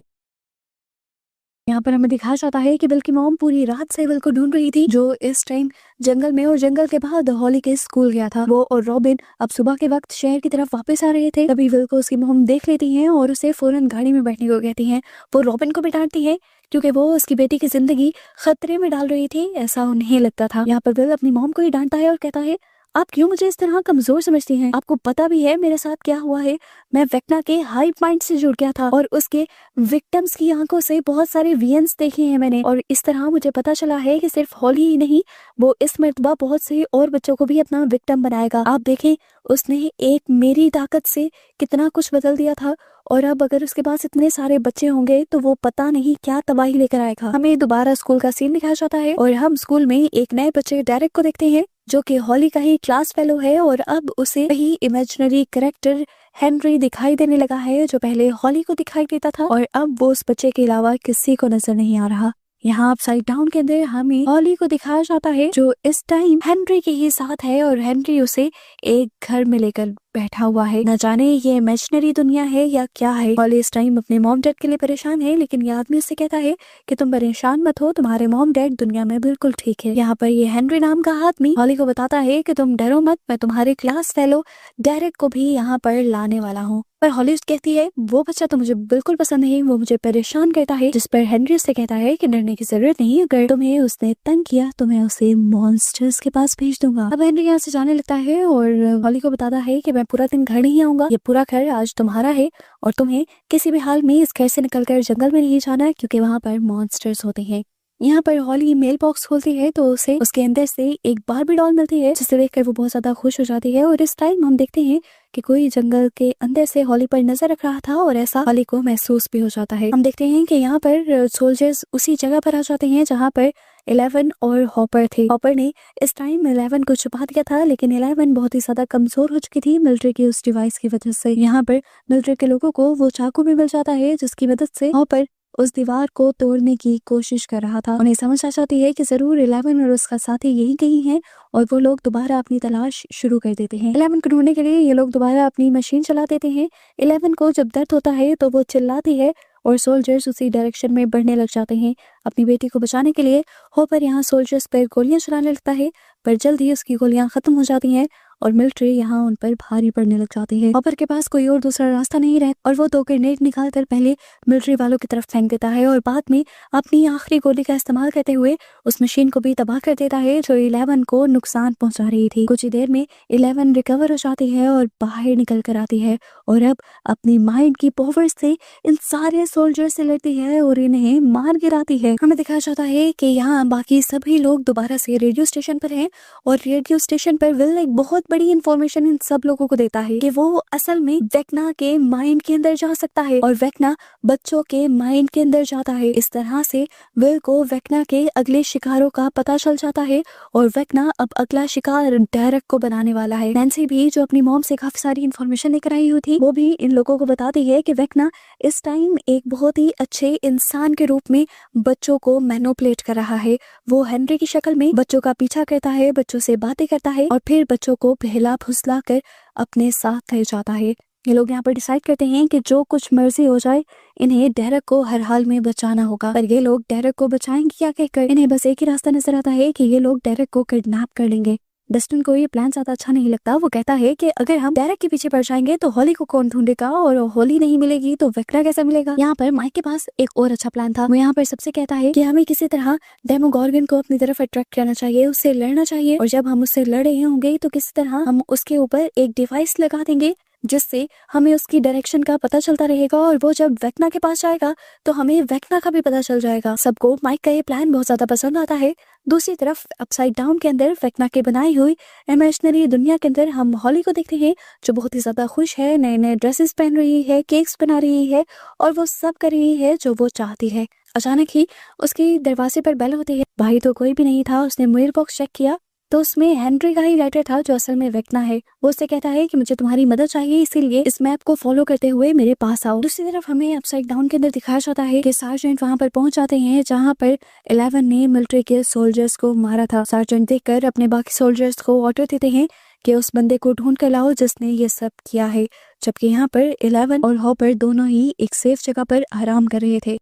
यहाँ पर हमें दिखाया जाता है कि विल की मॉम पूरी रात से विल को ढूंढ रही थी, जो इस टाइम जंगल में और जंगल के बाद हॉली के स्कूल गया था। वो और रॉबिन अब सुबह के वक्त शहर की तरफ वापस आ रहे थे। तभी विल को उसकी मॉम देख लेती हैं और उसे फौरन गाड़ी में बैठने को कहती हैं। वो रॉबिन को भी डांटती है क्योंकि वो उसकी बेटी की जिंदगी खतरे में डाल रही थी, ऐसा उन्हें लगता था। यहाँ पर विल अपनी मॉम को ही डांटता है और कहता है, आप क्यों मुझे इस तरह कमजोर समझती हैं? आपको पता भी है मेरे साथ क्या हुआ है। मैं वेक्ना के हाइव माइंड से जुड़ गया था और उसके विक्टिम्स की आंखों से बहुत सारे वियंस देखे हैं मैंने, और इस तरह मुझे पता चला है कि सिर्फ हॉली ही नहीं, वो इस मर्तबा बहुत से और बच्चों को भी अपना विक्टिम बनाएगा। आप देखें उसने एक मेरी ताकत से कितना कुछ बदल दिया था, और अब अगर उसके पास इतने सारे बच्चे होंगे तो वो पता नहीं क्या तबाही लेकर आएगा। हमें दोबारा स्कूल का सीन दिखाया जाता है और हम स्कूल में एक नए बच्चे डेरेक को देखते हैं जो कि हॉली का ही क्लास फेलो है, और अब उसे वही इमेजिनरी कैरेक्टर हेनरी दिखाई देने लगा है जो पहले हॉली को दिखाई देता था, और अब वो उस बच्चे के अलावा किसी को नजर नहीं आ रहा। यहाँ अपसाइड डाउन के अंदर हमें हॉली को दिखाया जाता है जो इस टाइम हेनरी के ही साथ है और हेनरी उसे एक घर में लेकर बैठा हुआ है। न जाने ये इमेजिनरी दुनिया है या क्या है। हॉली इस टाइम अपने मॉम डैड के लिए परेशान है, लेकिन ये आदमी उससे कहता है कि तुम परेशान मत हो, तुम्हारे मॉम डैड दुनिया में बिल्कुल ठीक है। यहाँ पर ये हेनरी नाम का आदमी हॉली को बताता है कि तुम डरो मत, मैं तुम्हारे क्लास फेलो डेरेक को भी यहाँ पर लाने वाला हूँ। पर हॉली कहती है वो बच्चा तो मुझे बिल्कुल पसंद नहीं, वो मुझे परेशान करता है। जिस पर हेनरी से कहता है कि डरने की जरूरत नहीं, अगर तुम्हें उसने तंग किया तो मैं उसे मॉन्स्टर्स के पास भेज दूंगा। अब हेनरी यहाँ से जाने लगता है और हॉली को बताता है कि मैं पूरा दिन घर नहीं आऊंगा, ये पूरा घर आज तुम्हारा है और तुम्हें किसी भी हाल में इस घर से निकलकर जंगल में नहीं जाना क्योंकि वहाँ पर मॉन्स्टर्स होते हैं। यहाँ पर हॉली मेल बॉक्स खोलती है तो उसे उसके अंदर से एक बारबी डॉल मिलती है जिसे देखकर वो बहुत ज्यादा खुश हो जाती है, और इस टाइम हम देखते हैं कि कोई जंगल के अंदर से हॉली पर नजर रख रहा था और ऐसा हॉली को महसूस भी हो जाता है। हम देखते हैं कि यहाँ पर सोल्जर्स उसी जगह पर आ जाते हैं जहाँ पर 11 और हॉपर थे। हॉपर ने इस टाइम 11 को छुपा दिया था, लेकिन 11 बहुत ही ज्यादा कमजोर हो चुकी थी मिलिट्री की उस डिवाइस की वजह से। यहाँ पर मिलिट्री के लोगों को वो चाकू भी मिल जाता है जिसकी मदद से हॉपर उस दीवार को तोड़ने की कोशिश कर रहा था। उन्हें समझ आ जाती है कि जरूर 11 और उसका साथी यही कहीं है, और वो लोग दोबारा अपनी तलाश शुरू कर देते हैं। 11 को ढूंढने के लिए ये लोग दोबारा अपनी मशीन चला देते हैं। 11 को जब दर्द होता है तो वो चिल्लाती है और सोल्जर्स उसी डायरेक्शन में बढ़ने लग जाते हैं अपनी बेटी को बचाने के लिए। हॉपर यहाँ सोल्जर्स पर गोलियां चलाने लगता है, पर जल्द ही उसकी गोलियां खत्म हो जाती हैं और मिलिट्री यहाँ उन पर भारी पड़ने लग जाती है। हॉपर के पास कोई और दूसरा रास्ता नहीं रहता और वो 2 ग्रेनेड निकालकर पहले मिलिट्री वालों की तरफ फेंक देता है और बाद में अपनी आखिरी गोली का इस्तेमाल करते हुए उस मशीन को भी तबाह कर देता है जो 11 को नुकसान पहुंचा रही थी। कुछ ही देर में 11 रिकवर हो जाती है और बाहर निकल कर आती है और अब अपनी माइंड की पावर से इन सारे सोल्जर से लड़ती है और इन्हें मार गिराती है। हमें दिखाया जाता है कि यहाँ बाकी सभी लोग दोबारा से रेडियो स्टेशन पर हैं और रेडियो स्टेशन पर विल एक बहुत बड़ी इंफॉर्मेशन इन सब लोगों को देता है कि वो असल में वेक्ना के माइंड के अंदर जा सकता है और वेक्ना बच्चों के माइंड के अंदर जाता है। इस तरह से विल को वेक्ना के अगले शिकारों का पता चल जाता है और वेक्ना अब अगला शिकार डेरेक को बनाने वाला है। नैन्सी भी जो अपनी मॉम से काफी सारी इंफॉर्मेशन लेकर आई हुई थी वो भी इन लोगों को बताती है कि वेक्ना इस टाइम एक बहुत ही अच्छे इंसान के रूप में बच्चों को मैनिपुलेट कर रहा है। वो हेनरी की शक्ल में बच्चों का पीछा करता है, बच्चों से बातें करता है और फिर बच्चों को बहला फुसला कर अपने साथ ले जाता है। ये लोग यहाँ पर डिसाइड करते हैं कि जो कुछ मर्जी हो जाए इन्हें डेरेक को हर हाल में बचाना होगा, पर ये लोग डेरेक को बचाएंगे क्या कहकर इन्हें बस एक ही रास्ता नजर आता है कि ये लोग डेरेक को किडनैप कर लेंगे। डस्टिन को ये प्लान ज्यादा अच्छा नहीं लगता। वो कहता है कि अगर हम डेरेक के पीछे पड़ जाएंगे तो हॉली को कौन ढूंढेगा, और हॉली नहीं मिलेगी तो वेक्ना कैसे मिलेगा। यहाँ पर माइक के पास एक और अच्छा प्लान था। वो यहाँ पर सबसे कहता है कि हमें किसी तरह डेमोगोर्गन को अपनी तरफ अट्रैक्ट करना चाहिए, उससे लड़ना चाहिए, और जब हम उससे लड़ रहे होंगे तो किसी तरह हम उसके ऊपर एक डिवाइस लगा देंगे जिससे हमें उसकी डायरेक्शन का पता चलता रहेगा, और वो जब वेक्ना के पास जाएगा तो हमें वेक्ना का भी पता चल जाएगा। सबको माइक का ये प्लान बहुत ज्यादा पसंद आता है। दूसरी तरफ अपसाइड डाउन के अंदर वेक्ना की बनाई हुई इमेजिनरी दुनिया के अंदर हम हॉली को देखते हैं, जो बहुत ही ज्यादा खुश है, नए नए ड्रेसेस पहन रही है, केक्स बना रही है, और वो सब कर रही है जो वो चाहती है। अचानक ही उसके दरवाजे पर बेल होती है। भाई तो कोई भी नहीं था। उसने मेल बॉक्स चेक किया तो उसमें हेनरी का ही लेटर था, जो असल में वेक्ना है। वो उससे कहता है कि मुझे तुम्हारी मदद चाहिए, इसीलिए इस मैप को फॉलो करते हुए मेरे पास आओ। दूसरी तरफ हमें अपसाइड डाउन के अंदर दिखाया जाता है कि सार्जेंट वहां पर पहुंच जाते हैं जहां पर 11 ने मिलिट्री के सोल्जर्स को मारा था। सार्जेंट देखकर अपने बाकी सोल्जर्स को ऑर्डर देते हैं कि उस बंदे को ढूंढ कर लाओ जिसने ये सब किया है, जबकि यहाँ पर 11 और हॉपर दोनों ही एक सेफ जगह पर आराम कर रहे थे।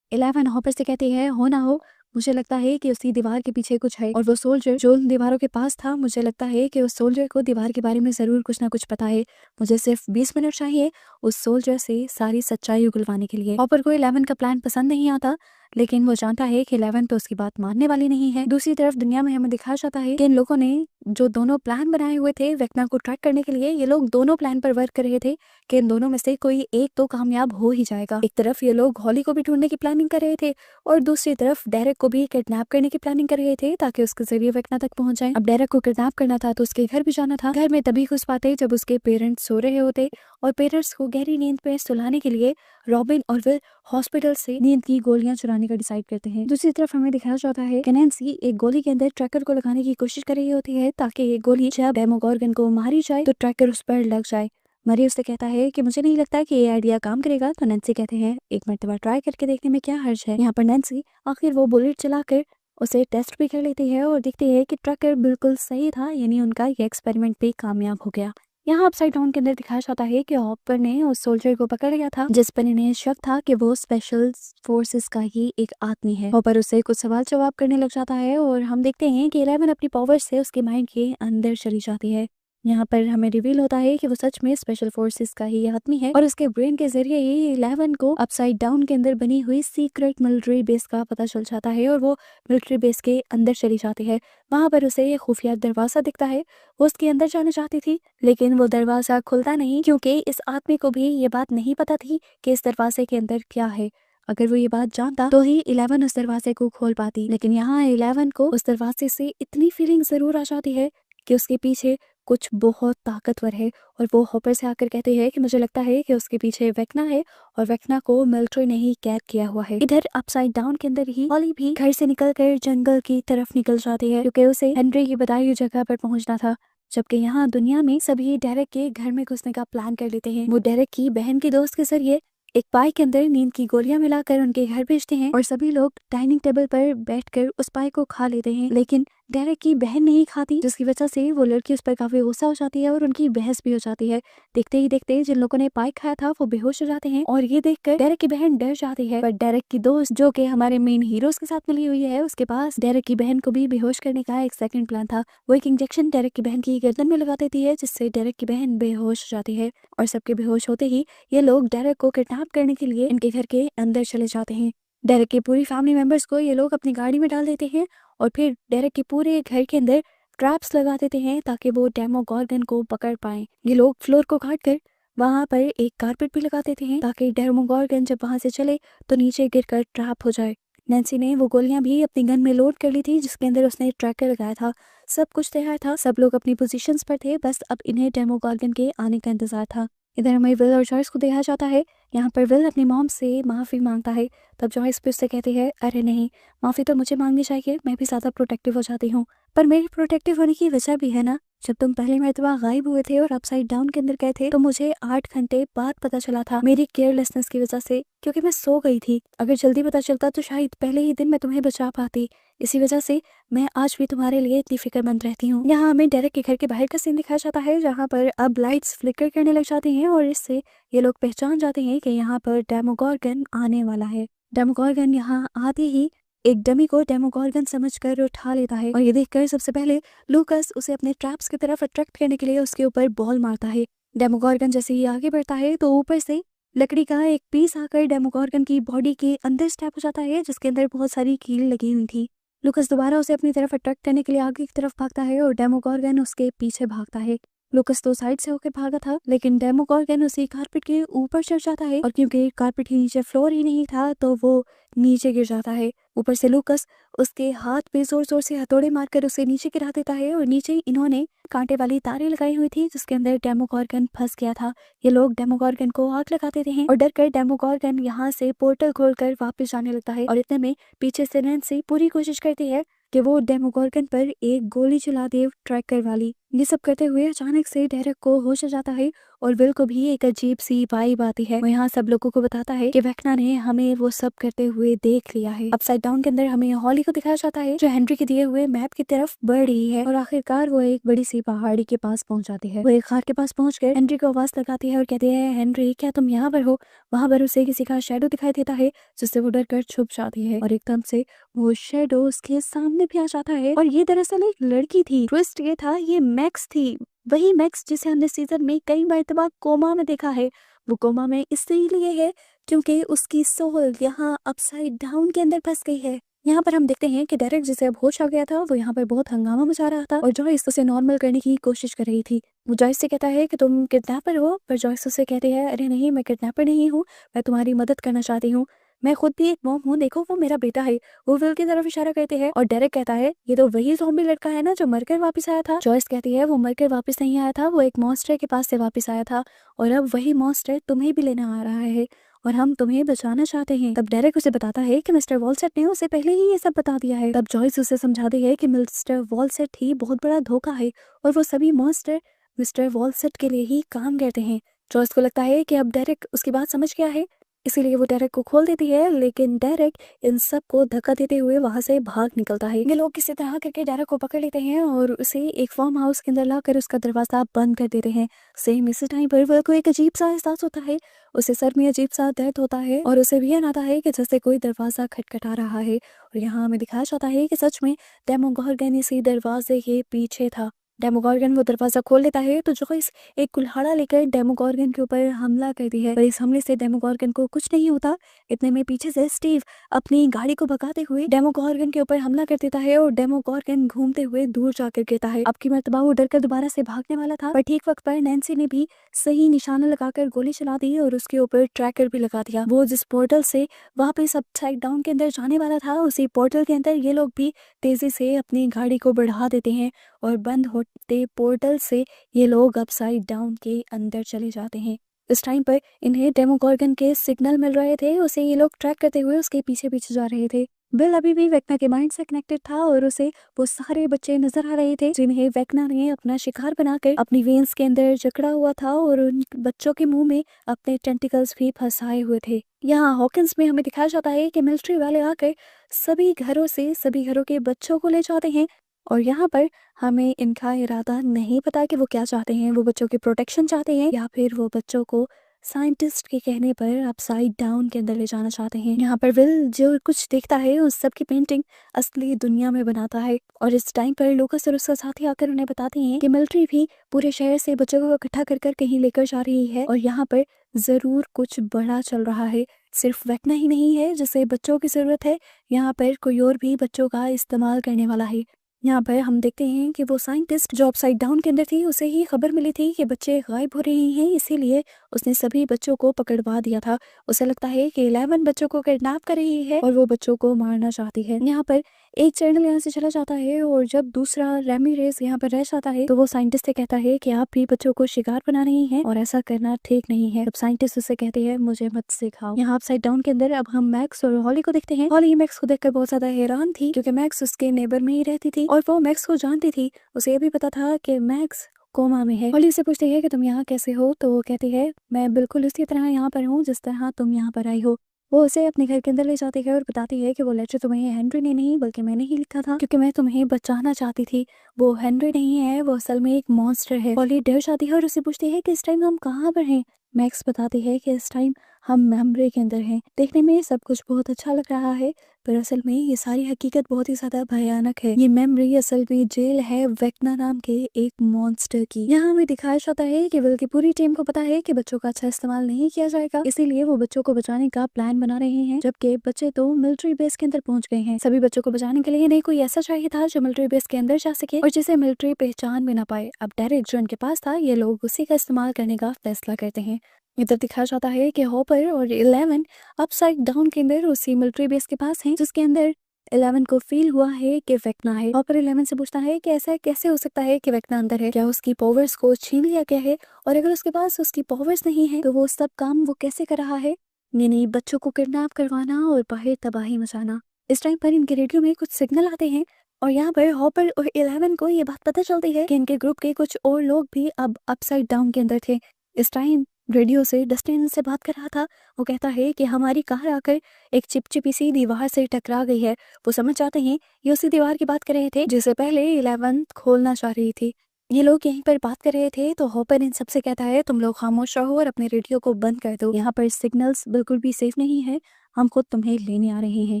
11 हॉपर से कहती है, हो ना हो, मुझे लगता है कि उसी दीवार के पीछे कुछ है। और वो सोल्जर जो उन दीवारों के पास था, मुझे लगता है कि उस सोल्जर को दीवार के बारे में जरूर कुछ ना कुछ पता है। मुझे सिर्फ 20 मिनट चाहिए उस सोल्जर से सारी सच्चाई उगलवाने के लिए। हॉपर को 11 का प्लान पसंद नहीं आता, लेकिन वो जानता है कि 11 तो उसकी बात मानने वाली नहीं है। दूसरी तरफ दुनिया में हमें दिखाया जाता है कि इन लोगों ने जो दोनों प्लान बनाए हुए थे वेक्ना को ट्रैक करने के लिए, ये लोग दोनों प्लान पर वर्क कर रहे थे कि इन दोनों में से कोई एक तो कामयाब हो ही जाएगा। एक तरफ ये लोग हॉली को भी ढूंढने की प्लानिंग कर रहे थे, और दूसरी तरफ डेरेक को भी किडनैप करने की प्लानिंग कर रहे थे ताकि उसके जरिए वेक्ना तक पहुंच जाए। अब डेरेक को किडनैप करना था तो उसके घर भी जाना था। घर में तभी घुस पाते जब उसके पेरेंट्स सो रहे होते, और पेरेंट्स को गहरी नींद में सुलाने के लिए रॉबिन और विल हॉस्पिटल से नींद की गोलियां चुराने का डिसाइड करते हैं। दूसरी तरफ हमें दिखाया जाता है कि नैन्सी एक गोली के अंदर ट्रैकर को लगाने की कोशिश कर रही होती है ताकि ये गोली जब डेमोगोर्गन को मारी जाए तो ट्रैकर उस पर लग जाए। मरी उससे कहता है कि मुझे नहीं लगता कि ये आइडिया काम करेगा, तो नैन्सी कहते हैं एक मरतबा ट्राई करके देखने में क्या हर्ज है। यहाँ पर नैन्सी आखिर वो बुलेट चलाकर उसे टेस्ट भी कर लेती है और देखती है कि ट्रैकर बिल्कुल सही था, यानी उनका ये एक्सपेरिमेंट भी कामयाब हो गया। यहाँ अपसाइड डाउन के अंदर दिखाया जाता है कि हॉपर ने उस सोल्जर को पकड़ लिया था जिस पर इन्हें शक था कि वो स्पेशल फोर्सेस का ही एक आदमी है। हॉपर उससे कुछ सवाल जवाब करने लग जाता है और हम देखते हैं कि 11 अपनी पावर से उसके माइंड के अंदर चली जाती है। यहाँ पर हमें रिवील होता है कि वो सच में स्पेशल फोर्सेस का ही आदमी है, और उसके ब्रेन के जरिए ही 11 को अपसाइड डाउन के अंदर बनी हुई सीक्रेट मिलिट्री बेस का पता चल जाता है, और वो मिलिट्री बेस के अंदर चली जाती है। वहां पर उसे एक खुफिया दरवाजा दिखता है। वो उसके अंदर जाना चाहती थी, लेकिन वो दरवाजा खुलता नहीं, क्योंकि इस आदमी को भी ये बात नहीं पता थी कि इस दरवाजे के अंदर क्या है। अगर वो ये बात जानता तो ही 11 उस दरवाजे को खोल पाती, लेकिन यहाँ 11 को उस दरवाजे से इतनी फीलिंग जरूर आ जाती है कि उसके पीछे कुछ बहुत ताकतवर है, और वो हॉपर से आकर कहते हैं कि मुझे लगता है कि उसके पीछे वेक्ना है, और वेक्ना को मिलिट्री ने ही कैद किया हुआ है। इधर अपसाइड डाउन के अंदर ही हॉली भी घर से निकलकर जंगल की तरफ निकल जाती है, क्योंकि उसे हेनरी की बताई हुई जगह पर पहुंचना था। जबकि यहाँ दुनिया में सभी डेरेक के घर में घुसने का प्लान कर लेते हैं। वो डेरेक की बहन की दोस्त के जरिए एक पाई के अंदर नींद की गोलियां मिलाकर उनके घर भेजते हैं, और सभी लोग डाइनिंग टेबल पर बैठकर उस पाई को खा लेते हैं, लेकिन डेरेक की बहन नहीं खाती, जिसकी वजह से वो लड़की उस पर काफी गुस्सा हो जाती है और उनकी बहस भी हो जाती है। देखते ही देखते जिन लोगों ने पाई खाया था वो बेहोश हो जाते हैं, और ये देखकर डेरेक की बहन डर जाती है। पर डेरेक की दोस्त जो कि हमारे मेन हीरोज के साथ मिली हुई है, उसके पास डेरेक की बहन को भी बेहोश करने का एक सेकंड प्लान था। वो एक इंजेक्शन डेरेक की बहन की गर्दन में लगा देती है, जिससे डेरेक की बहन बेहोश हो जाती है, और सबके बेहोश होते ही ये लोग डेरेक को किडनैप करने के लिए इनके घर के अंदर चले जाते हैं। डेरेक के पूरी फैमिली मेंबर्स को ये लोग अपनी गाड़ी में डाल देते हैं, और फिर डेरेक के पूरे घर के अंदर ट्रैप्स लगा देते हैं ताकि वो डेमोगोर्गन को पकड़ पाए। ये लोग फ्लोर को काट कर वहां पर एक कारपेट भी लगा देते हैं ताकि डेमोगोर्गन जब वहां से चले तो नीचे गिरकर ट्रैप हो जाए। नैन्सी ने वो गोलियां भी अपनी गन में लोड कर ली थी जिसके अंदर उसने ट्रैकर लगाया था। सब कुछ तैयार था, सब लोग अपनी पोजीशंस पर थे, बस अब इन्हें डेमोगोर्गन के आने का इंतजार था। इधर हमें विल और जॉयस को देखा जाता है। यहाँ पर विल अपनी मॉम से माफी मांगता है, तब जॉयस भी उससे कहती है, अरे नहीं, माफी तो मुझे मांगनी चाहिए, मैं भी ज्यादा प्रोटेक्टिव हो जाती हूँ। पर मेरी प्रोटेक्टिव होने की वजह भी है ना, जब तुम पहली मरतबा गायब हुए थे और अपसाइड डाउन के अंदर गए थे तो मुझे 8 घंटे बाद पता चला था, मेरी केयरलेसनेस की वजह से, क्योंकि मैं सो गई थी। अगर जल्दी पता चलता तो शायद पहले ही दिन मैं तुम्हें बचा पाती। इसी वजह से मैं आज भी तुम्हारे लिए इतनी फिक्रमंद रहती हूँ। यहाँ हमें डेरेक के घर के बाहर का सीन दिखाया जाता है, जहाँ पर अब लाइट्स फ्लिकर करने लग जाती हैं, और इससे ये लोग पहचान जाते हैं कि यहाँ पर डेमोगोर्गन आने वाला है। डेमोगोर्गन यहाँ आते ही एक डमी को डेमोगोर्गन समझकर उठा लेता है और ये देखकर सबसे पहले लूकस उसे अपने ट्रैप्स की तरफ अट्रैक्ट करने के लिए उसके ऊपर बॉल मारता है। डेमोगोर्गन जैसे ही आगे बढ़ता है तो ऊपर से लकड़ी का एक पीस आकर डेमोगोर्गन की बॉडी के अंदर स्टैप हो जाता है, जिसके अंदर बहुत सारी कील लगी हुई थी। लूकस दोबारा उसे अपनी तरफ अट्रैक्ट करने के लिए आगे की तरफ भागता है और डेमोगोर्गन उसके पीछे भागता है। लूकस तो साइड से होकर भागा था, लेकिन डेमोगोर्गन उसी कारपेट के ऊपर चढ़ जाता है और क्योंकि कारपेट के नीचे फ्लोर ही नहीं था तो वो नीचे गिर जाता है। ऊपर से लूकस उसके हाथ पे जोर जोर से हथौड़े मारकर उसे नीचे गिरा देता है और नीचे इन्होंने कांटे वाली तारें लगाई हुई थी जिसके अंदर डेमोगोर्गन फंस गया था। ये लोग डेमोगोर्गन को आग लगा देते हैं और डरकर डेमोगोर्गन यहाँ से पोर्टल खोलकर वापस जाने लगता है और इतने में पीछे से नैन्सी पूरी कोशिश करती है कि वो डेमोगोर्गन पर एक गोली चला दे ट्रैकर वाली। ये सब करते हुए अचानक से डेरेक को होश आ जाता है और विल को भी एक अजीब सी वाइब आती है। वो यहाँ सब लोगों को बताता है कि वेक्ना ने हमें वो सब करते हुए देख लिया है। अपसाइड डाउन के अंदर हमें हॉली को दिखाया जाता है जो हेनरी के दिए हुए मैप की तरफ बढ़ रही है और आखिरकार वो एक बड़ी सी पहाड़ी के पास पहुंच जाती है। वो एक खार के पास पहुंचकर हेनरी को आवाज लगाती है और कहती है, हेनरी क्या तुम यहाँ पर हो? वहां पर उसे किसी का शेडो दिखाई देता है जिससे वो डर कर छुप जाती है और एकदम से वो शेडो उसके सामने भी आ जाता है और ये दरअसल एक लड़की थी। ट्विस्ट ये था, ये मैक्स थी, वही मैक्स जिसे हमने सीजन में कई मरतबा कोमा में देखा है। वो कोमा में इसलिए है क्योंकि उसकी सोल यहाँ अपसाइड डाउन के अंदर फंस गई है। यहाँ पर हम देखते हैं कि डेरेक जिसे अब होश आ गया था वो यहाँ पर बहुत हंगामा मचा रहा था और जॉयस उसे नॉर्मल करने की कोशिश कर रही थी। वो जॉयस से कहता है कि तुम किडनैपर हो, पर जॉयस उसे कहती है, अरे नहीं मैं किडनैपर नहीं हूँ, मैं तुम्हारी मदद करना चाहती हूँ, मैं खुद भी एक मॉम हूँ, देखो वो मेरा बेटा है। वो विल की तरफ इशारा करते हैं और डेरेक कहता है, ये तो वही ज़ॉम्बी लड़का है ना जो मरकर वापस आया था। जॉयस कहती है, वो मरकर वापस नहीं आया था, वो एक मॉन्स्टर के पास से वापस आया था और अब वही मॉन्स्टर तुम्हें भी लेने आ रहा है और हम तुम्हें बचाना चाहते हैं। तब डेरेक उसे बताता है कि मिस्टर वॉलसेट ने उसे पहले ही ये सब बता दिया है। तब जॉयस उसे समझाती है कि मिस्टर वॉलसेट ही बहुत बड़ा धोखा है और वो सभी मॉन्स्टर मिस्टर वॉलसेट के लिए ही काम करते हैं। जॉयस को लगता है कि अब डेरेक उसकी बात समझ गया है, इसीलिए वो डेरेक को खोल देती है, लेकिन डेरेक इन सब को धक्का देते हुए वहां से भाग निकलता है। ये लोग किसी तरह करके डेरेक को पकड़ लेते हैं और उसे एक फार्म हाउस के अंदर लाकर उसका दरवाजा बंद कर देते हैं। सेम इसी टाइम पर विल को एक अजीब सा एहसास होता है, उसे सर में अजीब सा दर्द होता है और उसे भी आता है कि जैसे कोई दरवाजा खटखटा रहा है और यहाँ हमें दिखाया जाता है कि सच में डेमोगोर्गन इसी दरवाजे के पीछे था। डेमोगोर्गन वो दरवाजा खोल लेता है तो जॉयस एक कुल्हाड़ा लेकर डेमोगोर्गन के ऊपर हमला करती है, पर इस हमले से डेमोगोर्गन को कुछ नहीं होता। इतने में पीछे से स्टीव अपनी गाड़ी को भगाते हुए डेमोगोर्गन के ऊपर हमला कर देता है और डेमोगोर्गन घूमते हुए दूर जाकर गिरता है। अब की मर्तबा वो डरकर दोबारा से भागने वाला था, पर ठीक वक्त पर नैन्सी ने भी सही निशाना लगाकर गोली चला दी और उसके ऊपर ट्रैकर भी लगा दिया। वो जिस पोर्टल से वापस अपसाइड डाउन के अंदर जाने वाला था, उसी पोर्टल के अंदर ये लोग भी तेजी से अपनी गाड़ी को बढ़ा देते हैं और बंद होते पोर्टल से ये लोग अपसाइड डाउन के अंदर चले जाते हैं। इस टाइम पर इन्हें डेमोगोर्गन के सिग्नल मिल रहे थे, उसे ये लोग ट्रैक करते हुए उसके पीछे पीछे जा रहे थे। बिल अभी भी वेक्ना के माइंड से कनेक्टेड था और उसे वो सारे बच्चे नजर आ रहे थे जिन्हें वेक्ना ने अपना शिकार बनाकर अपनी वेन्स के अंदर जकड़ा हुआ था और उन बच्चों के मुंह में अपने टेंटिकल्स भी फंसाए हुए थे। यहाँ हॉकिंस में हमें दिखाया जाता है कि मिलिट्री वाले आकर सभी घरों से सभी घरों के बच्चों को ले जाते हैं और यहाँ पर हमें इनका इरादा नहीं पता कि वो क्या चाहते हैं। वो बच्चों की प्रोटेक्शन चाहते हैं या फिर वो बच्चों को साइंटिस्ट के कहने पर अपसाइड डाउन के अंदर ले जाना चाहते हैं। यहाँ पर विल जो कुछ देखता है उस सब की पेंटिंग असली दुनिया में बनाता है और इस टाइम पर लूकस और उसका साथी आकर उन्हें बताते हैं कि मिलिट्री भी पूरे शहर से बच्चों को इकट्ठा कर कहीं लेकर जा रही है और यहाँ पर जरूर कुछ बड़ा चल रहा है। सिर्फ वेक्ना ही नहीं है जिसे बच्चों की जरूरत है, यहाँ पर कोई और भी बच्चों का इस्तेमाल करने वाला है। यहाँ पर हम देखते हैं कि वो साइंटिस्ट जो अपसाइड डाउन के अंदर थी उसे ही खबर मिली थी कि बच्चे गायब हो रहे हैं, इसीलिए उसने सभी बच्चों को पकड़वा दिया था। उसे लगता है कि 11 बच्चों को किडनैप कर रही है और वो बच्चों को मारना चाहती है। यहाँ पर एक चैनल यहाँ से चला जाता है और जब दूसरा रेमिरेज यहाँ पर रह जाता है तो वो साइंटिस्ट से कहता है कि आप भी बच्चों को शिकार बना रही हैं और ऐसा करना ठीक नहीं है। अब साइंटिस्ट उससे कहते हैं मुझे मत सिखाओ। यहाँ अपसाइड डाउन के अंदर अब हम मैक्स और हॉली को देखते हैं। हॉली मैक्स को देखकर बहुत ज्यादा हैरान थी क्योंकि मैक्स उसके नेबर में ही रहती थी और वो मैक्स को जानती थी। उसे ये भी पता था कि मैक्स कोमा में है। हॉली से पूछती है कि तुम यहाँ कैसे हो, तो वो कहती है मैं बिल्कुल उसी तरह यहाँ पर हूँ जिस तरह तुम यहाँ पर आई हो। वो उसे अपने घर के अंदर ले जाती है और बताती है कि वो लेटर तुम्हें हेनरी ने नहीं बल्कि मैंने ही लिखा था क्योंकि मैं तुम्हें बचाना चाहती थी। वो हेनरी नहीं है, वो असल में एक मॉन्स्टर है। हॉली डर जाती है और उसे पूछती है कि इस टाइम हम कहाँ पर हैं। मैक्स बताती है कि इस टाइम हम मेमोरी के अंदर हैं। देखने में सब कुछ बहुत अच्छा लग रहा है, पर असल में ये सारी हकीकत बहुत ही ज्यादा भयानक है। ये मेमोरी असल में जेल है वेक्ना नाम के एक मॉन्स्टर की। यहाँ हमें दिखाया जाता है कि विल की पूरी टीम को पता है कि बच्चों का अच्छा इस्तेमाल नहीं किया जाएगा, इसीलिए वो बच्चों को बचाने का प्लान बना रहे हैं, जबकि बच्चे तो मिलिट्री बेस के अंदर पहुंच गए हैं। सभी बच्चों को बचाने के लिए नहीं कोई ऐसा चाहिए था जो मिलिट्री बेस के अंदर जा सके और जिसे मिलिट्री पहचान भी ना पाए। अब डायरेक्ट जो इनके पास था, ये लोग उसी का इस्तेमाल करने का फैसला करते हैं। इधर दिखाया जाता है कि हॉपर और 11 अपसाइड डाउन के अंदर उसी मिलिट्री बेस के पास हैं, जिसके अंदर 11 को फील हुआ है कि वेक्ना है। हॉपर 11 से पूछता है कि ऐसा कैसे हो सकता है कि वेक्ना अंदर है, क्या उसकी पावर्स को छीन लिया गया है, और अगर उसके पास उसकी पावर्स नहीं है तो वो सब काम वो कैसे कर रहा है, यानी बच्चों को किडनैप करवाना और बाहर तबाही मचाना। इस टाइम पर इनके रेडियो में कुछ सिग्नल आते हैं और यहाँ पर हॉपर और 11 को ये बात पता चलती है कि इनके ग्रुप के कुछ और लोग भी अब अपसाइड डाउन के अंदर थे। इस टाइम रेडियो से डस्टिन से बात कर रहा था। वो कहता है कि हमारी कार आकर एक चिपचिपी सी दीवार से टकरा गई है। वो समझ जाते हैं ये उसी दीवार की बात कर रहे थे जिसे पहले 11 खोलना चाह रही थी। ये लोग यहीं पर बात कर रहे थे तो हॉपर इन सबसे कहता है तुम लोग खामोश रहो और अपने रेडियो को बंद कर दो, यहाँ पर सिग्नल्स बिल्कुल भी सेफ नहीं है, हम खुद तुम्हें लेने आ रहे हैं।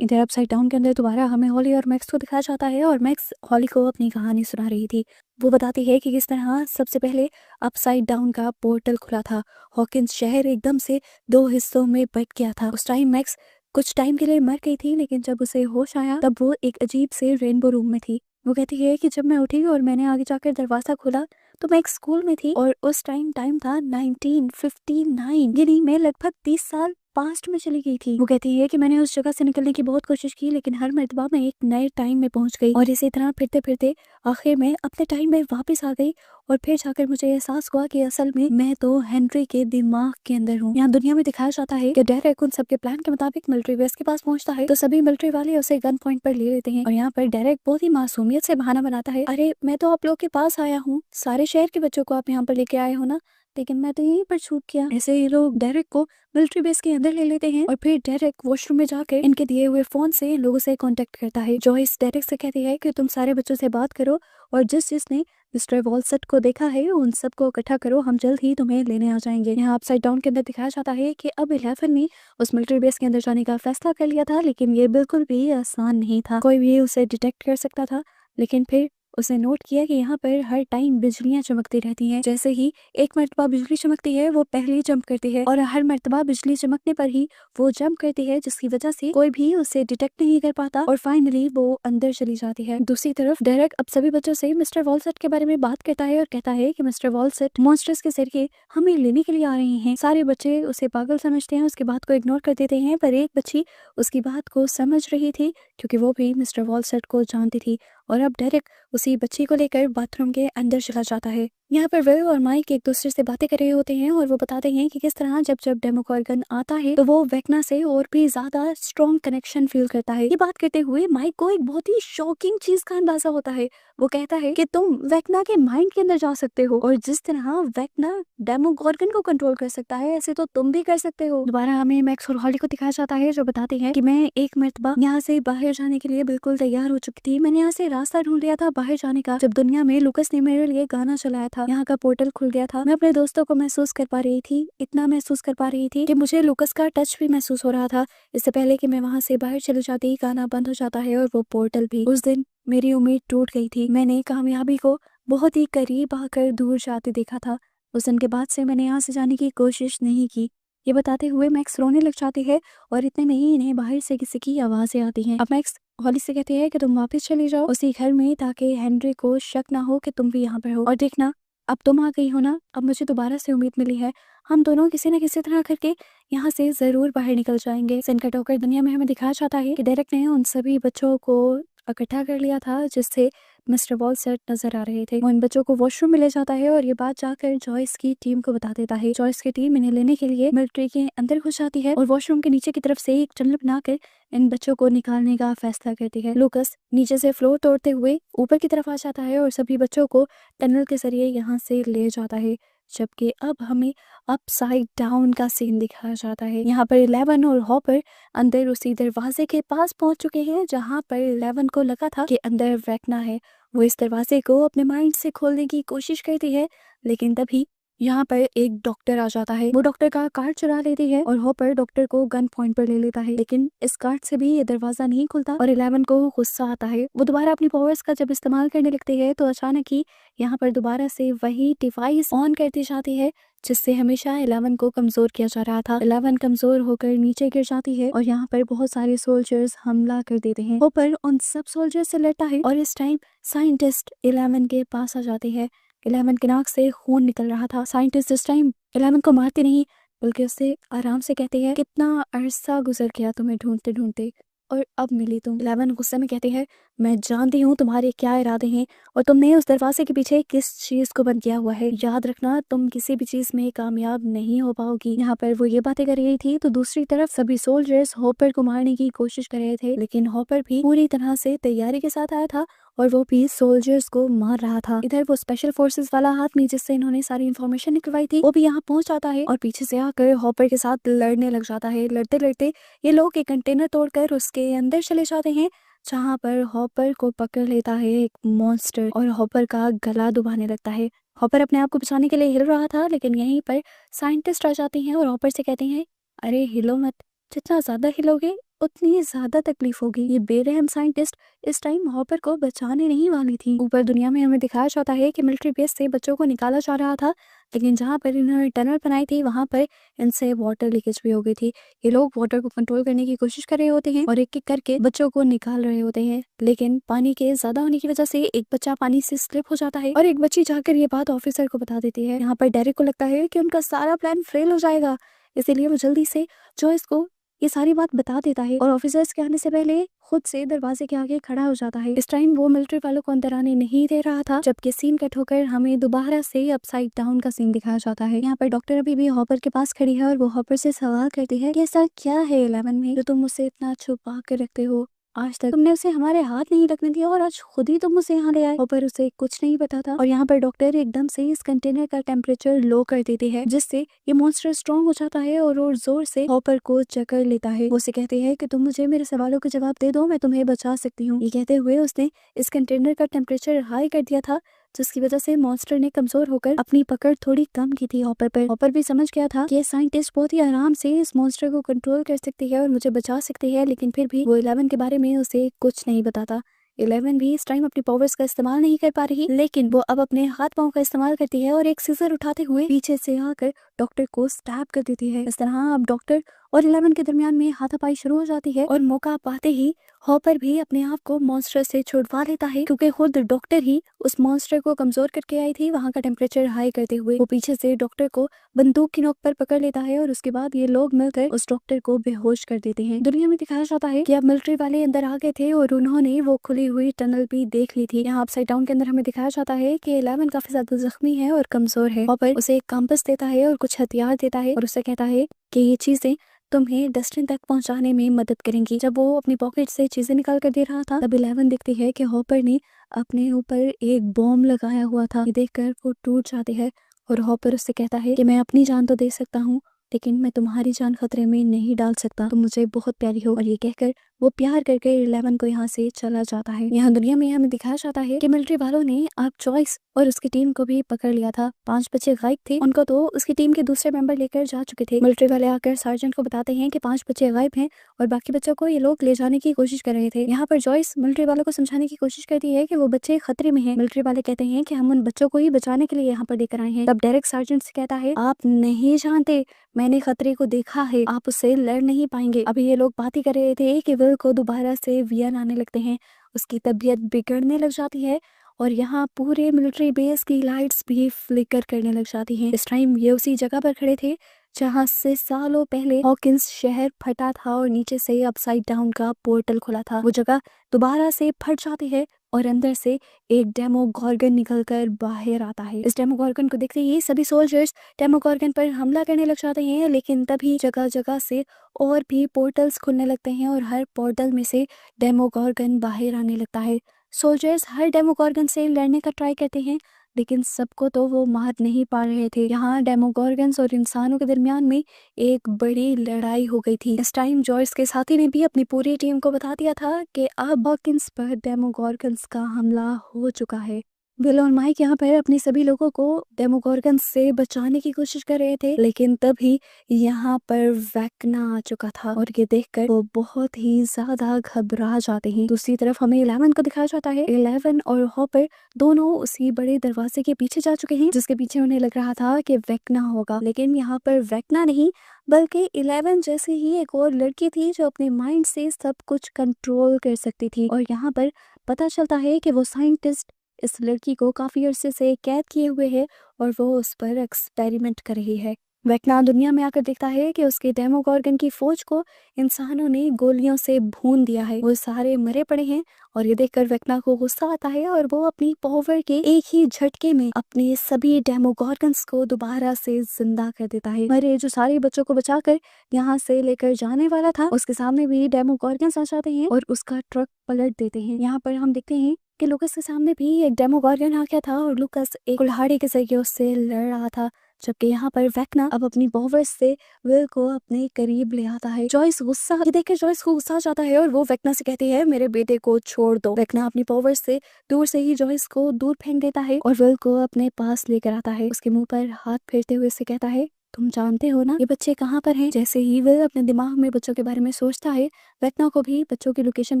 इधर अपसाइड डाउन के अंदर दोबारा हमें हॉली और मैक्स को दिखाया जाता है और मैक्स हॉली को अपनी कहानी सुना रही थी। वो बताती है कि किस तरह सबसे पहले अपसाइड डाउन का पोर्टल खुला था, हॉकिंस शहर एकदम से 2 हिस्सों में बट गया था। उस टाइम मैक्स कुछ टाइम के लिए मर गई थी, लेकिन जब उसे होश आया तब वो एक अजीब से रेनबो रूम में थी। वो कहती है कि जब मैं उठी और मैंने आगे जाकर दरवाजा खोला तो मैं एक स्कूल में थी और उस टाइम था 1959, यानी मैं लगभग 30 साल पास्ट में चली गई थी। वो कहती है कि मैंने उस जगह से निकलने की बहुत कोशिश की, लेकिन हर मर्तबा मैं एक नए टाइम में पहुंच गई और इसी तरह फिरते फिरते आखिर में अपने टाइम में वापस आ गई और फिर जाकर मुझे एहसास हुआ कि असल में मैं तो हेनरी के दिमाग के अंदर हूँ। यहाँ दुनिया में दिखाया जाता है कि डेरेक उन सबके प्लान के मुताबिक मिलिट्री बेस के पास पहुंचता है तो सभी मिलिट्री वाले उसे गन पॉइंट पर ले लेते हैं और यहाँ पर डेरेक बहुत ही मासूमियत से बहाना बनाता है, अरे मैं तो आप लोग के पास आया हूँ, सारे शहर के बच्चों को आप यहाँ पर लेके आए हो ना, लेकिन मैं तो यहीं पर छूट गया। ऐसे ये लोग डेरेक को मिलिट्री बेस के अंदर ले लेते हैं और फिर डेरेक वॉशरूम में जाकर इनके दिए हुए फोन से इन लोगों से कांटेक्ट करता है। जॉइस डेरेक से कहती है कि तुम सारे बच्चों से बात करो और जिसने मिस्टर वॉलसेट को देखा है उन सबको इकट्ठा करो, हम जल्द ही तुम्हें लेने आ जाएंगे। यहाँ अपसाइड डाउन के अंदर दिखाया जाता है कि अब 11 ने उस मिलिट्री बेस के अंदर जाने का फैसला कर लिया था, लेकिन ये बिल्कुल भी आसान नहीं था। कोई भी उसे डिटेक्ट कर सकता था, लेकिन फिर उसने नोट किया कि यहाँ पर हर टाइम बिजलियां चमकती रहती हैं। जैसे ही एक मर्तबा बिजली चमकती है वो पहले जंप करती है और हर मर्तबा बिजली चमकने पर ही वो जंप करती है, जिसकी वजह से कोई भी उसे डिटेक्ट नहीं कर पाता और फाइनली वो अंदर चली जाती है। दूसरी तरफ डेरेक अब सभी बच्चों से मिस्टर वॉलसेट के बारे में बात करता है और कहता है कि मिस्टर वॉलसेट मॉन्स्टर्स के जरिए हमें लेने के लिए आ रहे हैं। सारे बच्चे उसे पागल समझते हैं, उसकी बात को इग्नोर कर देते हैं, पर एक बच्ची उसकी बात को समझ रही थी क्योंकि वो भी मिस्टर वॉलसेट को जानती थी और अब डेरेक उसी बच्ची को लेकर बाथरूम के अंदर चला जाता है। यहाँ पर विल और माइक एक दूसरे से बातें कर रहे होते हैं और वो बताते हैं कि किस तरह जब जब डेमोगॉर्गन आता है तो वो वेक्ना से और भी ज्यादा स्ट्रॉन्ग कनेक्शन फील करता है। ये बात करते हुए माइक को एक बहुत ही शॉकिंग चीज का अंदाजा होता है। वो कहता है कि तुम वेक्ना के माइंड के अंदर जा सकते हो और जिस तरह वेक्ना डेमोगॉर्गन को कंट्रोल कर सकता है ऐसे तो तुम भी कर सकते हो। दोबारा हमें मैक्स और हॉली को दिखाया जाता है जो बताते हैं कि मैं एक मर्तबा यहाँ से बाहर जाने के लिए बिल्कुल तैयार हो चुकी थी। मैंने यहाँ से रास्ता ढूंढ लिया था बाहर जाने का। जब दुनिया में लुकस ने मेरे लिए गाना चलाया था, यहाँ का पोर्टल खुल गया था। मैं अपने दोस्तों को महसूस कर पा रही थी, इतना महसूस कर पा रही थी कि मुझे लुकस का टच भी महसूस हो रहा था। इससे पहले कि मैं वहां से बाहर चली जाती गाना बंद हो जाता है और वो पोर्टल भी। उस दिन मेरी उम्मीद टूट गई थी। मैंने कामयाबी को बहुत ही करीब आकर दूर जाते देखा था। उस दिन के बाद से मैंने यहाँ से जाने की कोशिश नहीं की। ये बताते हुए मैक्स रोने लग जाती है और इतने में ही इन्हें बाहर से किसी की आवाजें आती हैं। अब मैक्स हॉली से कहती है कि तुम वापस चली जाओ उसी घर में ताकि हेनरी को शक ना हो कि तुम भी यहाँ पर हो, और देखना अब तुम आ गई हो ना, अब मुझे दोबारा से उम्मीद मिली है, हम दोनों किसी न किसी तरह करके यहाँ से जरूर बाहर निकल जाएंगे। संकट होकर दुनिया में हमें दिखाया जाता है कि डेरेक ने उन सभी बच्चों को इकट्ठा कर लिया था जिससे मिस्टर वॉलसेट नजर आ रहे थे। वो इन बच्चों को वॉशरूम में ले जाता है और ये बात जाकर जॉयस की टीम को बता देता है। जॉयस की टीम इन्हें लेने के लिए मिलिट्री के अंदर घुस जाती है और वॉशरूम के नीचे की तरफ से एक टनल बनाकर इन बच्चों को निकालने का फैसला करती है। लूकस नीचे से फ्लोर तोड़ते हुए ऊपर की तरफ आ जाता है और सभी बच्चों को टनल के जरिए यहाँ से ले जाता है, जबकि अब हमें अपसाइड डाउन का सीन दिखाया जाता है। यहाँ पर 11 और हॉपर अंदर उसी दरवाजे के पास पहुंच चुके हैं जहाँ पर 11 को लगा था कि अंदर वेक्ना है। वो इस दरवाजे को अपने माइंड से खोलने की कोशिश करती है, लेकिन तभी यहाँ पर एक डॉक्टर आ जाता है। वो डॉक्टर का कार्ड चुरा लेती है और हॉपर डॉक्टर को गन पॉइंट पर ले लेता है, लेकिन इस कार्ड से भी ये दरवाजा नहीं खुलता और 11 को गुस्सा आता है। वो दोबारा अपनी पावर्स का जब इस्तेमाल करने लगती है तो अचानक ही यहाँ पर दोबारा से वही डिवाइस ऑन करती जाती है जिससे हमेशा 11 को कमजोर किया जा रहा था। 11 कमजोर होकर नीचे गिर जाती है और यहाँ पर बहुत सारे सोल्जर्स हमला कर देते हैं। हॉपर उन सब सोल्जर्स से लड़ता है और इस टाइम साइंटिस्ट 11 के पास आ जाते हैं। 11 के नाक से खून निकल रहा था। साइंटिस्ट इस टाइम 11 को मारते नहीं बल्कि उससे आराम से कहते हैं, कितना अरसा गुजर गया तुम्हें ढूंढते ढूंढते और अब मिली तुम। 11 गुस्से में कहते हैं, मैं जानती हूँ तुम्हारे क्या इरादे हैं और तुमने उस दरवाजे के पीछे किस चीज को बंद किया हुआ है। याद रखना तुम किसी भी चीज में कामयाब नहीं हो पाओगी। यहाँ पर वो ये बातें कर रही थी तो दूसरी तरफ सभी सोल्जर्स हॉपर को मारने की कोशिश कर रहे थे, लेकिन हॉपर भी पूरी तरह से तैयारी के साथ आया था और वो भी सोल्जर्स को मार रहा था। इधर वो स्पेशल फोर्सेस वाला आदमी जिससे इन्होंने सारी इन्फॉर्मेशन निकलवाई थी वो भी यहाँ पहुंच जाता है और पीछे से आकर हॉपर के साथ लड़ने लग जाता है। लड़ते लड़ते ये लोग एक कंटेनर तोड़कर उसके अंदर चले जाते हैं जहाँ पर हॉपर को पकड़ लेता है एक मॉन्स्टर और हॉपर का गला दबाने लगता है। हॉपर अपने आप को बचाने के लिए हिल रहा था, लेकिन यहीं पर साइंटिस्ट आ जाते हैं और हॉपर से कहते हैं, अरे हिलो मत, जितना ज्यादा हिलोगे उतनी ज्यादा तकलीफ होगी। ये बेरहम साइंटिस्ट इस टाइम हॉपर को बचाने नहीं वाली थी। ऊपर दुनिया में हमें दिखाया जाता है कि मिलिट्री बेस से बच्चों को निकाला जा रहा था, लेकिन जहाँ पर इन्होंने टनल बनाई थी वहां पर इनसे वाटर लीकेज भी हो गई थी। ये लोग वाटर को कंट्रोल करने की कोशिश कर रहे होते हैं और एक एक करके बच्चों को निकाल रहे होते हैं, लेकिन पानी के ज्यादा होने की वजह से एक बच्चा पानी से स्लिप हो जाता है और एक बच्ची जाकर ये बात ऑफिसर को बता देती है। यहाँ पर डेरिक को लगता है कि उनका सारा प्लान फेल हो जाएगा, इसीलिए वो जल्दी से जॉयस को ये सारी बात बता देता है और ऑफिसर्स के आने से पहले खुद से दरवाजे के आगे खड़ा हो जाता है। इस टाइम वो मिलिट्री वालों को अंदर आने नहीं दे रहा था, जबकि सीन कट होकर हमें दोबारा से अपसाइड डाउन का सीन दिखाया जाता है। यहाँ पर डॉक्टर अभी भी हॉपर के पास खड़ी है और वो हॉपर से सवाल करती है कि ऐसा क्या है 11 में जो तुम मुझसे इतना छुपा कर रखते हो। आज तक तुमने उसे हमारे हाथ नहीं लगने दिया और आज खुद ही तुम उसे यहाँ ले आए। हॉपर उसे कुछ नहीं पता था और यहाँ पर डॉक्टर एकदम से इस कंटेनर का टेम्परेचर लो कर देती है, जिससे ये मॉन्स्टर स्ट्रॉन्ग हो जाता है और जोर से हॉपर को जकड़ लेता है। वो उसे कहते हैं कि तुम मुझे मेरे सवालों के जवाब दे दो, मैं तुम्हें बचा सकती हूँ। ये कहते हुए उसने इस कंटेनर का टेम्परेचर हाई कर दिया था, जिसकी वजह से मॉन्स्टर ने कमजोर होकर अपनी पकड़ थोड़ी कम की थी हॉपर पर। हॉपर भी समझ गया था कि साइंटिस्ट बहुत ही आराम से इस मॉन्स्टर को कंट्रोल कर सकती है और मुझे बचा सकती है, लेकिन फिर भी वो 11 के बारे में उसे कुछ नहीं बताता। 11 भी इस टाइम अपनी पावर्स का इस्तेमाल नहीं कर पा रही, लेकिन वो अब अपने हाथ पांव का इस्तेमाल करती है और एक सीजर उठाते हुए पीछे से आकर डॉक्टर को स्टैब कर देती है। इस तरह अब डॉक्टर और 11 के दरमियान में हाथापाई शुरू हो जाती है और मौका पाते ही हॉपर भी अपने आप को मॉन्स्टर से छुड़वा लेता है, क्योंकि खुद डॉक्टर ही उस मॉन्स्टर को कमजोर करके आई थी वहां का टेम्परेचर हाई करते हुए। वो पीछे से डॉक्टर को बंदूक की नोक पर पकड़ लेता है और उसके बाद ये लोग मिलकर उस डॉक्टर को बेहोश कर देते हैं। दुनिया में दिखाया जाता है कि अब मिलिट्री वाले अंदर आ गए थे और उन्होंने वो खुली हुई टनल भी देख ली थी। यहाँ अपसाइड डाउन के अंदर हमें दिखाया जाता है कि 11 काफी ज्यादा जख्मी है और कमजोर है। हॉपर उसे एक कंपास देता है और कुछ हथियार देता है और उसे कहता है कि ये चीजें तुम्हें डस्टिन तक पहुंचाने में मदद करेंगी। जब वो अपनी पॉकेट से चीजें निकाल कर दे रहा था तब 11 देखती है कि हॉपर ने अपने ऊपर एक बॉम्ब लगाया हुआ था। ये देखकर वो टूट जाती है और हॉपर उससे कहता है कि मैं अपनी जान तो दे सकता हूँ, लेकिन मैं तुम्हारी जान खतरे में नहीं डाल सकता, तुम मुझे बहुत प्यारी हो। और ये कहकर वो प्यार करके 11 को यहाँ से चला जाता है। यहाँ दुनिया में हमें दिखाया जाता है कि मिलिट्री वालों ने अब जॉयस और उसकी टीम को भी पकड़ लिया था। 5 बच्चे गायब थे, उनको तो उसकी टीम के दूसरे मेंबर लेकर जा चुके थे। मिलिट्री वाले आकर सार्जेंट को बताते हैं कि 5 बच्चे गायब हैं और बाकी बच्चों को ये लोग ले जाने की कोशिश कर रहे थे। यहाँ पर जॉयस मिलिट्री वालों को समझाने की कोशिश करती है कि वो बच्चे खतरे में हैं। मिलिट्री वाले कहते हैं कि हम उन बच्चों को ही बचाने के लिए यहाँ पर लेकर आए हैं। तब डेरेक सार्जेंट से कहता है, आप नहीं जानते, मैंने खतरे को देखा है, आप उससे लड़ नहीं पाएंगे। अभी ये लोग बात ही कर रहे थे कि विल को दोबारा से वियन आने लगते हैं, उसकी तबीयत बिगड़ने लग जाती है और यहाँ पूरे मिलिट्री बेस की लाइट्स भी फ्लिकर करने लग जाती हैं। इस टाइम ये उसी जगह पर खड़े थे जहाँ से सालों पहले हॉकिंस शहर फटा था और नीचे से अपसाइड डाउन का पोर्टल खुला था। वो जगह दोबारा से फट जाती है और अंदर से एक डेमोगॉर्गन निकलकर बाहर आता है। इस डेमोगॉर्गन को देखते ही सभी सोल्जर्स डेमोगॉर्गन पर हमला करने लग जाते हैं, लेकिन तभी जगह जगह से और भी पोर्टल्स खुलने लगते हैं और हर पोर्टल में से डेमोगॉर्गन बाहर आने लगता है। सोल्जर्स हर डेमोगॉर्गन से लड़ने का ट्राई करते हैं, लेकिन सबको तो वो मार नहीं पा रहे थे। यहाँ डेमोगॉर्गन्स और इंसानों के दरमियान में एक बड़ी लड़ाई हो गई थी। इस टाइम जॉयस के साथी ने भी अपनी पूरी टीम को बता दिया था कि अब हॉकिंस पर डेमोगॉर्गन्स का हमला हो चुका है। विल और माइक यहाँ पर अपने सभी लोगों को डेमोगोर्गन से बचाने की कोशिश कर रहे थे, लेकिन तभी यहाँ पर वेक्ना आ चुका था और ये देखकर वो बहुत ही ज्यादा घबरा जाते हैं। दूसरी तरफ हमें 11 को दिखाया जाता है। 11 और हॉपर दोनों उसी बड़े दरवाजे के पीछे जा चुके हैं, जिसके पीछे उन्हें लग रहा था कि वेक्ना होगा, लेकिन यहाँ पर वेक्ना नहीं बल्कि 11 जैसे ही एक और लड़की थी जो अपने माइंड से सब कुछ कंट्रोल कर सकती थी। और यहाँ पर पता चलता है कि वो साइंटिस्ट इस लड़की को काफी अरसे से कैद किए हुए है और वो उस पर एक्सपेरिमेंट कर रही है। वेक्ना दुनिया में आकर देखता है कि उसके डेमोगोर्गन की फौज को इंसानों ने गोलियों से भून दिया है, वो सारे मरे पड़े हैं। और ये देखकर वेक्ना को गुस्सा आता है और वो अपनी पावर के एक ही झटके में अपने सभी डेमोगोर्गन्स को दोबारा से जिंदा कर देता है। मरे जो सारे बच्चों को बचाकर यहाँ से लेकर जाने वाला था, उसके सामने भी डेमोगोर्गन्स आ जाते हैं और उसका ट्रक पलट देते हैं। यहाँ पर हम देखते हैं कि लुकस के सामने भी एक डेमोगोर्गन आ गया था और लुकस एक कुल्हाड़ी के जरिए उससे लड़ रहा था, जबकि यहाँ पर वेक्ना अब अपनी पावर्स से विल को अपने करीब ले आता है। जॉयस गुस्सा ये देखकर जॉयस को गुस्सा आ जाता है और वो वेक्ना से कहती है मेरे बेटे को छोड़ दो। वेक्ना अपनी पावर्स से दूर से ही जॉयस को दूर फेंक देता है और विल को अपने पास लेकर आता है। उसके मुंह पर हाथ फेरते हुए से कहता है तुम जानते हो ना ये बच्चे कहाँ पर हैं। जैसे ही विल अपने दिमाग में बच्चों के बारे में सोचता है, वेक्ना को भी बच्चों की लोकेशन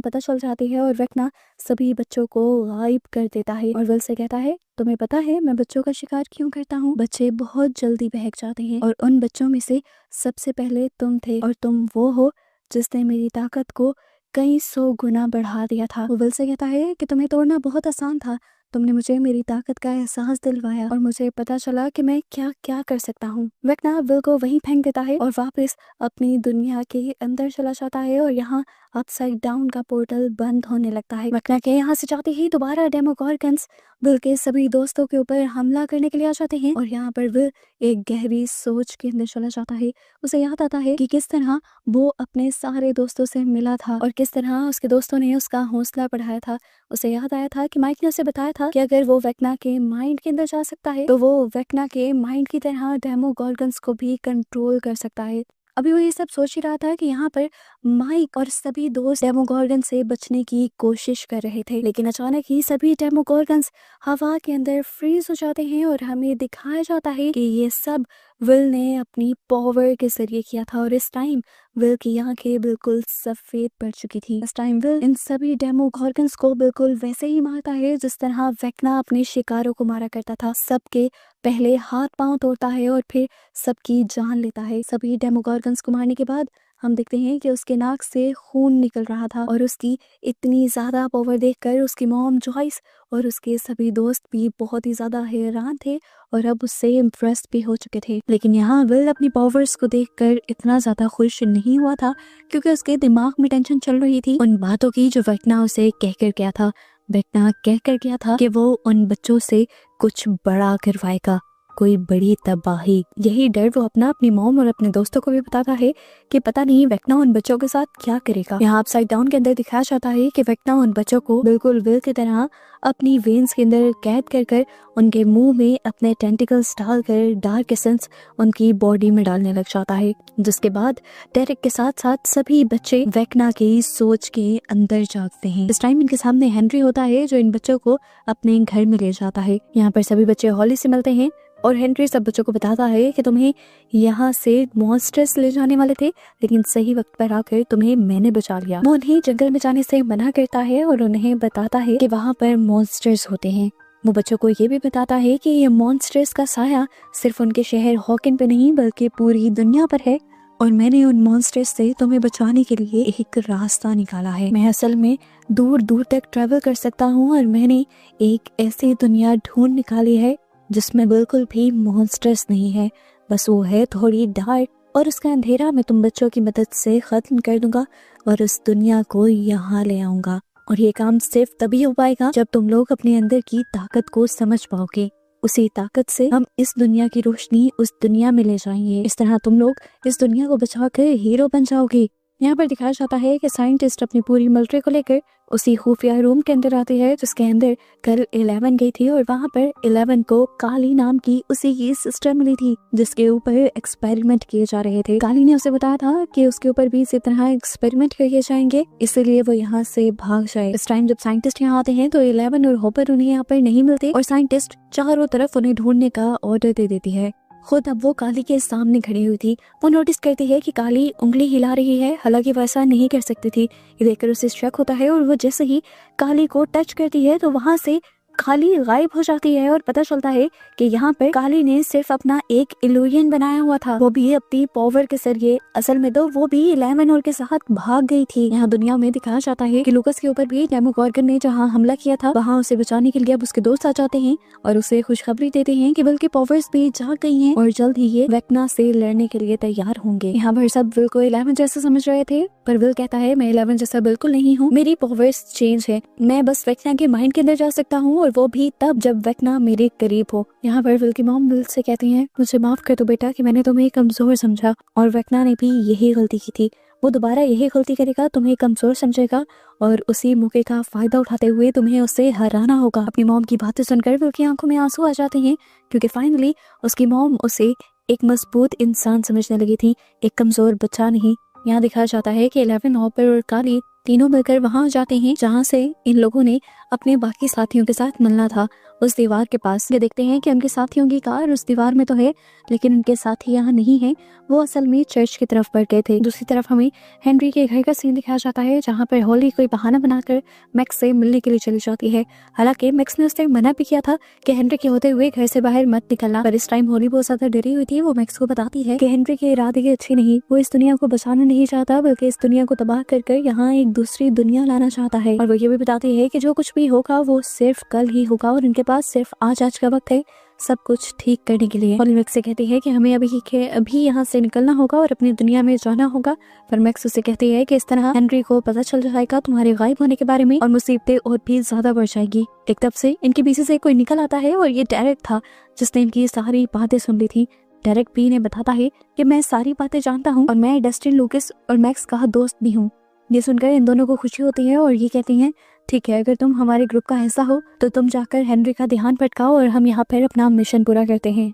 पता चल जाती है और वेक्ना सभी बच्चों को गायब कर देता है और विल से कहता है तुम्हें पता है मैं बच्चों का शिकार क्यों करता हूँ। बच्चे बहुत जल्दी बहक जाते हैं और उन बच्चों में से सबसे पहले तुम थे और तुम वो हो जिसने मेरी ताकत को कई 100 गुना बढ़ा दिया था। वो विल से कहता है कि तुम्हें तोड़ना बहुत आसान था, तुमने मुझे मेरी ताकत का एहसास दिलवाया और मुझे पता चला कि मैं क्या क्या कर सकता हूँ। वेक्ना विल को वहीं फेंक देता है और वापस अपनी दुनिया के अंदर चला जाता है और यहाँ अपसाइड डाउन का पोर्टल बंद होने लगता है। वेक्ना के यहाँ से जाते ही दोबारा डेमोगोर्गन्स विल के सभी दोस्तों के ऊपर हमला करने के लिए आ जाते हैं और यहाँ पर विल एक गहरी सोच के अंदर चला जाता है। उसे याद आता है कि किस तरह वो अपने सारे दोस्तों से मिला था और किस तरह उसके दोस्तों ने उसका हौसला बढ़ाया था। उसे याद आया था कि माइक ने उसे बताया था कि अगर वो वेक्ना के माइंड के अंदर जा सकता है तो वो वेक्ना के माइंड की तरह डेमोगोर्गन्स को भी कंट्रोल कर सकता है। अभी वो ये सब सोच ही रहा था कि यहाँ पर माइक और सभी दोस्त डेमोगोर्गन से बचने की कोशिश कर रहे थे, लेकिन अचानक ही सभी डेमोगोर्गन्स हवा के अंदर फ्रीज हो जाते हैं और हमें दिखाया जाता है कि ये सब विल ने अपनी पावर के जरिए किया था। और इस टाइम विल की आंखें बिल्कुल सफेद पड़ चुकी थी। इस टाइम विल इन सभी डेमोगोर्गन्स को बिल्कुल वैसे ही मारता है जिस तरह वेक्ना अपने शिकारों को मारा करता था। सबके पहले हाथ पांव तोड़ता है और फिर सबकी जान लेता है। सभी डेमोगोर्गन्स को मारने के बाद हम देखते हैं कि उसके नाक से खून निकल रहा था और उसकी इतनी ज्यादा पावर देखकर उसकी मॉम जॉयस और उसके सभी दोस्त भी बहुत ही ज्यादा हैरान थे और अब उससे इम्प्रेस्ड भी हो चुके थे। लेकिन यहाँ विल अपनी पावर्स को देखकर इतना ज्यादा खुश नहीं हुआ था क्योंकि उसके दिमाग में टेंशन चल रही थी उन बातों की जो वेक्ना उसे कहकर गया था। वेक्ना कहकर गया था कि वो उन बच्चों से कुछ बड़ा करवाएगा, कोई बड़ी तबाही। यही डर वो अपनी मॉम और अपने दोस्तों को भी बताता है कि पता नहीं वेक्ना उन बच्चों के साथ क्या करेगा। यहाँ अपसाइड डाउन के अंदर दिखाया जाता है कि वेक्ना उन बच्चों को बिल्कुल विल की तरह अपनी वेन्स के अंदर कैद कर कर उनके मुंह में अपने टेंटिकल्स डालकर डार्क एसेंस उनकी बॉडी में डालने लग जाता है, जिसके बाद डेरिक के साथ साथ सभी बच्चे वेक्ना की सोच के अंदर जागते हैं। इस टाइम इनके सामने हेनरी होता है जो इन बच्चों को अपने घर में ले जाता है। यहाँ पर सभी बच्चे हॉली से मिलते हैं और हेनरी सब बच्चों को बताता है कि तुम्हें यहाँ से मॉन्स्टर्स ले जाने वाले थे, लेकिन सही वक्त पर आकर तुम्हें मैंने बचा लिया। वो उन्हें जंगल में जाने से मना करता है और उन्हें बताता है कि वहाँ पर मॉन्स्टर्स होते हैं। वो बच्चों को ये भी बताता है कि ये मॉन्स्टर्स का साया सिर्फ उनके शहर हॉकिन पे नहीं बल्कि पूरी दुनिया पर है और मैंने उन मॉन्स्टर्स से तुम्हें बचाने के लिए एक रास्ता निकाला है। मैं असल में दूर दूर तक ट्रेवल कर सकता हूँ और मैंने एक ऐसी दुनिया ढूंढ निकाली है जिसमें बिल्कुल भी मॉन्स्टर्स नहीं है, बस वो है थोड़ी डार्क और उसका अंधेरा मैं तुम बच्चों की मदद से खत्म कर दूंगा और उस दुनिया को यहाँ ले आऊंगा। और ये काम सिर्फ तभी हो पाएगा जब तुम लोग अपने अंदर की ताकत को समझ पाओगे। उसी ताकत से हम इस दुनिया की रोशनी उस दुनिया में ले जाएंगे। इस तरह तुम लोग इस दुनिया को बचाकर हीरो बन जाओगे। यहाँ पर दिखाया जाता है कि साइंटिस्ट अपनी पूरी मिलिट्री को लेकर उसी खुफिया रूम के अंदर आती है जिसके अंदर कल 11 गई थी, और वहाँ पर 11 को काली नाम की उसी की सिस्टर मिली थी जिसके ऊपर एक्सपेरिमेंट किए जा रहे थे। काली ने उसे बताया था कि उसके ऊपर भी इसी तरह एक्सपेरिमेंट किए जाएंगे, इसलिए वो यहाँ से भाग जाए। इस टाइम जब साइंटिस्ट यहाँ आते हैं तो 11 और हॉपर उन्हें यहाँ पर नहीं मिलते और साइंटिस्ट चारों तरफ उन्हें ढूंढने का ऑर्डर दे देती है। खुद अब वो काली के सामने खड़ी हुई थी। वो नोटिस करती है कि काली उंगली हिला रही है, हालांकि वो ऐसा नहीं कर सकती थी। ये देखकर उसे शक होता है और वो जैसे ही काली को टच करती है तो वहां से काली गायब हो जाती है और पता चलता है कि यहाँ पर काली ने सिर्फ अपना एक इल्यूजन बनाया हुआ था, वो भी अपनी पावर के जरिए। असल में तो वो भी 11 के साथ भाग गई थी। यहाँ दुनिया में दिखाया जाता है कि लूकस के ऊपर भी डेमोगॉर्गन ने जहाँ हमला किया था वहाँ उसे बचाने के लिए अब उसके दोस्त आ जाते हैं और उसे खुशखबरी देते हैं कि विल की पावर्स भी जाग गई हैं और जल्द ही ये वेक्ना से लड़ने के लिए तैयार होंगे। यहाँ पर सब विल को 11 जैसा समझ रहे थे, पर विल कहता है मैं 11 जैसा बिल्कुल नहीं हूँ, मेरी पावर्स चेंज है, मैं बस वेक्ना के माइंड के अंदर जा सकता हूँ और वो भी तब जब वेक्ना मेरे करीब हो। यहाँ पर विल की मॉम विल से कहती हैं मुझे माफ कर दो बेटा कि मैंने तुम्हें कमजोर समझा, और वेक्ना ने भी यही गलती की थी, वो दोबारा यही गलती करेगा, तुम्हें कमजोर समझेगा और उसी मौके का फायदा उठाते हुए तुम्हें उससे हराना होगा। अपनी मॉम की बातें सुनकर विल की आंखों में आंसू आ जाते हैं क्योंकि फाइनली उसकी मॉम उसे एक मजबूत इंसान समझने लगी थी, एक कमजोर बच्चा नहीं। यहाँ दिखाया जाता है कि 11 हॉपर और काली तीनों मिलकर वहां जाते हैं जहां से इन लोगों ने अपने बाकी साथियों के साथ मिलना था, उस दीवार के पास। ये देखते हैं कि उनके साथियों की कार उस दीवार में तो है लेकिन उनके साथी यहाँ नहीं है, वो असल में चर्च की तरफ बढ़ गए थे। दूसरी तरफ हमें हेनरी के घर का सीन दिखाया जाता है जहाँ पर हॉली कोई बहाना बनाकर मैक्स से मिलने के लिए चली जाती है। हालांकि मैक्स ने उससे मना भी किया था कि हेनरी के होते हुए घर से बाहर मत निकलना, पर इस टाइम हॉली बहुत ज्यादा डरी हुई थी। वो मैक्स को बताती है कि हेनरी के इरादे अच्छे नहीं, वो इस दुनिया को बचाना नहीं चाहता बल्कि इस दुनिया को तबाह कर यहाँ एक दूसरी दुनिया लाना चाहता है। और वो ये भी बताती है कि जो कुछ भी होगा वो सिर्फ कल ही होगा और उनके पास सिर्फ आज का वक्त है सब कुछ ठीक करने के लिए। हॉली मैक्स से कहती है कि हमें अभी यहाँ से निकलना होगा और अपनी दुनिया में जाना होगा, पर मैक्स उसे कहती है कि इस तरह हेनरी को पता चल जाएगा तुम्हारे गायब होने के बारे में और मुसीबतें और भी ज्यादा बढ़ जाएगी। एक तब से इनके पीछे से कोई निकल आता है और ये डेरेक था जिसने इनकी सारी बातें सुन ली थी। डेरेक पी ने बताता है कि मैं सारी बातें जानता हूँ और मैं डस्टिन लूकस और मैक्स का दोस्त भी हूँ। ये सुनकर इन दोनों को खुशी होती है और ये कहती हैं ठीक है, अगर तुम हमारे ग्रुप का हिस्सा हो तो तुम जाकर हेनरी का ध्यान भटकाओ और हम यहाँ पर अपना मिशन पूरा करते हैं।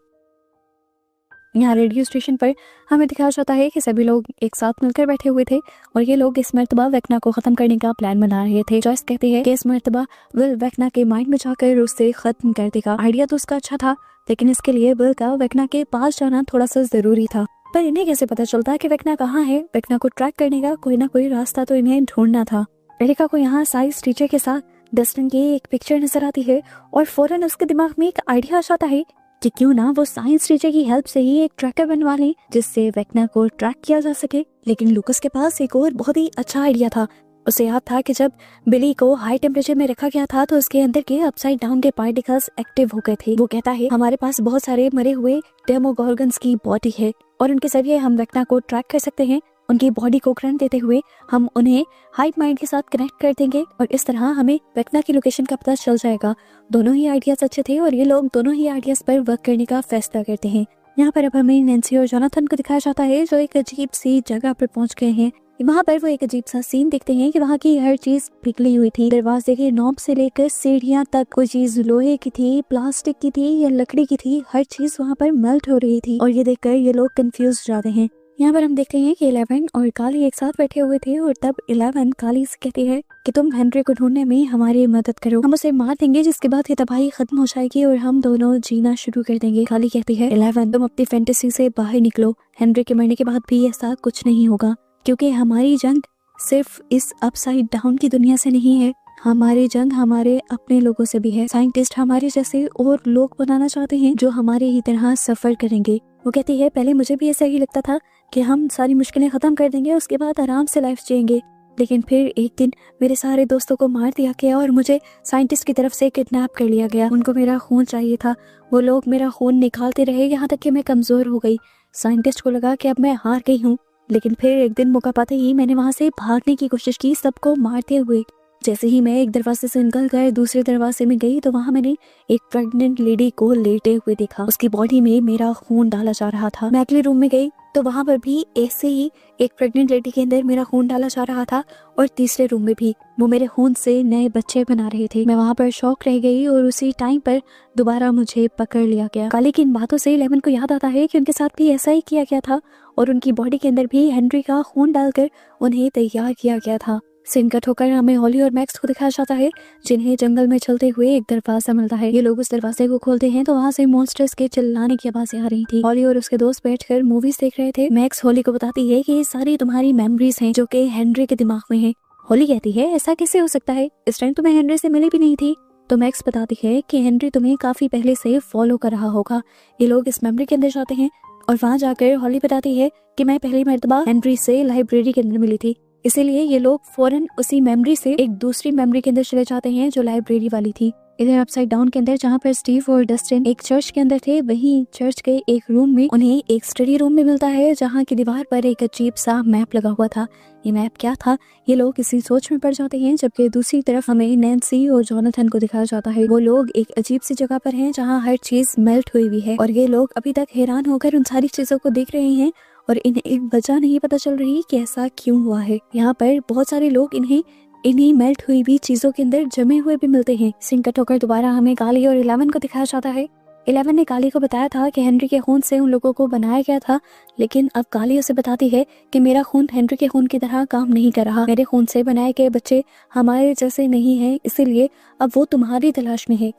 यहाँ रेडियो स्टेशन पर हमें दिखाया जाता है कि सभी लोग एक साथ मिलकर बैठे हुए थे और ये लोग इस मर्तबा वेक्ना को खत्म करने का प्लान बना रहे थे। जॉयस कहते हैं कि इस मर्तबा विल वेक्ना के माइंड में जाकर उससे खत्म कर देगा। आइडिया तो उसका अच्छा था लेकिन इसके लिए विल का वेक्ना के पास जाना थोड़ा सा जरूरी था। पर इन्हें कैसे पता चलता कि वेक्ना कहाँ है? वेक्ना को ट्रैक करने का कोई ना कोई रास्ता तो इन्हें ढूंढना था। एरिका को यहाँ साइंस टीचर के साथ डस्टिन की एक पिक्चर नजर आती है और फौरन उसके दिमाग में एक आइडिया आ जाता है कि क्यों ना वो साइंस टीचर की हेल्प से ही एक ट्रैकर बनवा लें जिससे वेक्ना को ट्रैक किया जा सके। लेकिन लूकस के पास एक और बहुत ही अच्छा आइडिया था। उसे याद था कि जब बिली को हाई टेम्परेचर में रखा गया था तो उसके अंदर के अपसाइड डाउन के पार्टिकल्स एक्टिव हो गए थे। वो कहता है हमारे पास बहुत सारे मरे हुए डेमोगॉर्गन्स की बॉडी है और उनके जरिए हम वेक्ना को ट्रैक कर सकते हैं। उनकी बॉडी को करंट देते हुए हम उन्हें हाइव माइंड के साथ कनेक्ट कर देंगे और इस तरह हमें वेक्ना की लोकेशन का पता चल जाएगा। दोनों ही आइडियाज अच्छे थे और ये लोग दोनों ही आइडियाज पर वर्क करने का फैसला करते हैं। यहाँ पर अब हमें नैन्सी और जोनाथन को दिखाया जाता है जो एक अजीब सी जगह पर पहुंच गए हैं। वहाँ पर वो एक अजीब सा सीन देखते हैं कि वहाँ की हर चीज पिघली हुई थी। दरवाजे के नॉब से लेकर सीढ़ियाँ तक कोई चीज लोहे की थी, प्लास्टिक की थी या लकड़ी की थी, हर चीज वहाँ पर मेल्ट हो रही थी और ये देखकर ये लोग कंफ्यूज जाते हैं। यहाँ पर हम देखते हैं कि 11 और काली एक साथ बैठे हुए थे और तब 11 काली से कहती है कि तुम हेनरी को ढूंढने में हमारी मदद करो, हम उसे मार देंगे जिसके बाद ये तबाही खत्म हो जाएगी और हम दोनों जीना शुरू कर देंगे। काली कहती है 11 तुम अपनी फैंटेसी से बाहर निकलो, हेनरी के मरने के बाद भी ऐसा कुछ नहीं होगा क्योंकि हमारी जंग सिर्फ इस अपसाइड डाउन की दुनिया से नहीं है, हमारी जंग हमारे अपने लोगों से भी है। साइंटिस्ट हमारे जैसे और लोग बनाना चाहते हैं जो हमारे ही तरह सफर करेंगे। वो कहती है पहले मुझे भी ऐसा ही लगता था कि हम सारी मुश्किलें खत्म कर देंगे उसके बाद आराम से लाइफ जिएंगे, लेकिन फिर एक दिन मेरे सारे दोस्तों को मार दिया गया और मुझे साइंटिस्ट की तरफ से किडनैप कर लिया गया। उनको मेरा खून चाहिए था, वो लोग मेरा खून निकालते रहे यहाँ तक कि मैं कमजोर हो गई। साइंटिस्ट को लगा कि अब मैं हार गई हूँ, लेकिन फिर एक दिन मौका पाते ही मैंने वहाँ से भागने की कोशिश की सबको मारते हुए। जैसे ही मैं एक दरवाजे से निकल कर दूसरे दरवाजे में गई तो वहाँ मैंने एक प्रेग्नेंट लेडी को लेटे हुए देखा, उसकी बॉडी में मेरा खून डाला जा रहा था। मैं अगले रूम में गई तो वहाँ पर भी ऐसे ही एक प्रेग्नेंट लेडी के अंदर मेरा खून डाला जा रहा था और तीसरे रूम में भी वो मेरे खून से नए बच्चे बना रहे थे। मैं वहाँ पर शॉक रह गई और उसी टाइम पर दोबारा मुझे पकड़ लिया गया। काली की इन बातों से इलेवन को याद आता है कि उनके साथ भी ऐसा ही किया गया था और उनकी बॉडी के अंदर भी हेनरी का खून डालकर उन्हें तैयार किया गया था। सीन कट होकर हमें हॉली और मैक्स को दिखाया जाता है जिन्हें जंगल में चलते हुए एक दरवाजा मिलता है। ये लोग उस दरवाजे को खोलते हैं तो वहाँ से मॉन्स्टर्स के चिल्लाने की आवाजें आ रही थी। हॉली और उसके दोस्त बैठकर मूवीज देख रहे थे। मैक्स हॉली को बताती है कि ये सारी तुम्हारी मेमोरीज हैं जो कि हेनरी के दिमाग में है। हॉली कहती है ऐसा कैसे हो सकता है, इस टाइम तो मैं हेनरी से मिली भी नहीं थी। तो मैक्स बताती है कि हेनरी तुम्हें काफी पहले से फॉलो कर रहा होगा। ये लोग इस मेमोरी के अंदर जाते हैं और वहाँ जाकर हॉली बताती है कि मैं पहली मर्तबा हेनरी से लाइब्रेरी के अंदर मिली थी, इसीलिए ये लोग फौरन उसी मेमोरी से एक दूसरी मेमोरी के अंदर चले जाते हैं जो लाइब्रेरी वाली थी। इधर अपसाइड डाउन के अंदर जहाँ पर स्टीव और डस्टिन एक चर्च के अंदर थे, वहीं चर्च के एक रूम में उन्हें एक स्टडी रूम में मिलता है जहाँ की दीवार पर एक अजीब सा मैप लगा हुआ था। ये मैप क्या था, ये लोग किसी सोच में पड़ जाते हैं, जबकि दूसरी तरफ हमें नैन्सी और जोनाथन को दिखाया जाता है। वो लोग एक अजीब सी जगह पर हैं जहाँ हर चीज मेल्ट हुई हुई है और ये लोग अभी तक हैरान होकर उन सारी चीजों को देख रहे हैं और इन्हें एक वजह नहीं पता चल रही कि ऐसा क्यों हुआ है। यहाँ पर बहुत सारे लोग इन्हीं मेल्ट हुई भी चीजों के अंदर जमे हुए भी मिलते हैं। सीन कट होकर दोबारा हमें काली और इलेवन को दिखाया जाता है। इलेवन ने काली को बताया था कि हेनरी के खून से उन लोगों को बनाया गया था, लेकिन अब काली उसे बताती है कि मेरा खून हेनरी के खून की तरह काम नहीं कर रहा। मेरे खून से बनाए गए बच्चे हमारे जैसे नहीं हैं, इसीलिए अब वो तुम्हारी तलाश में है।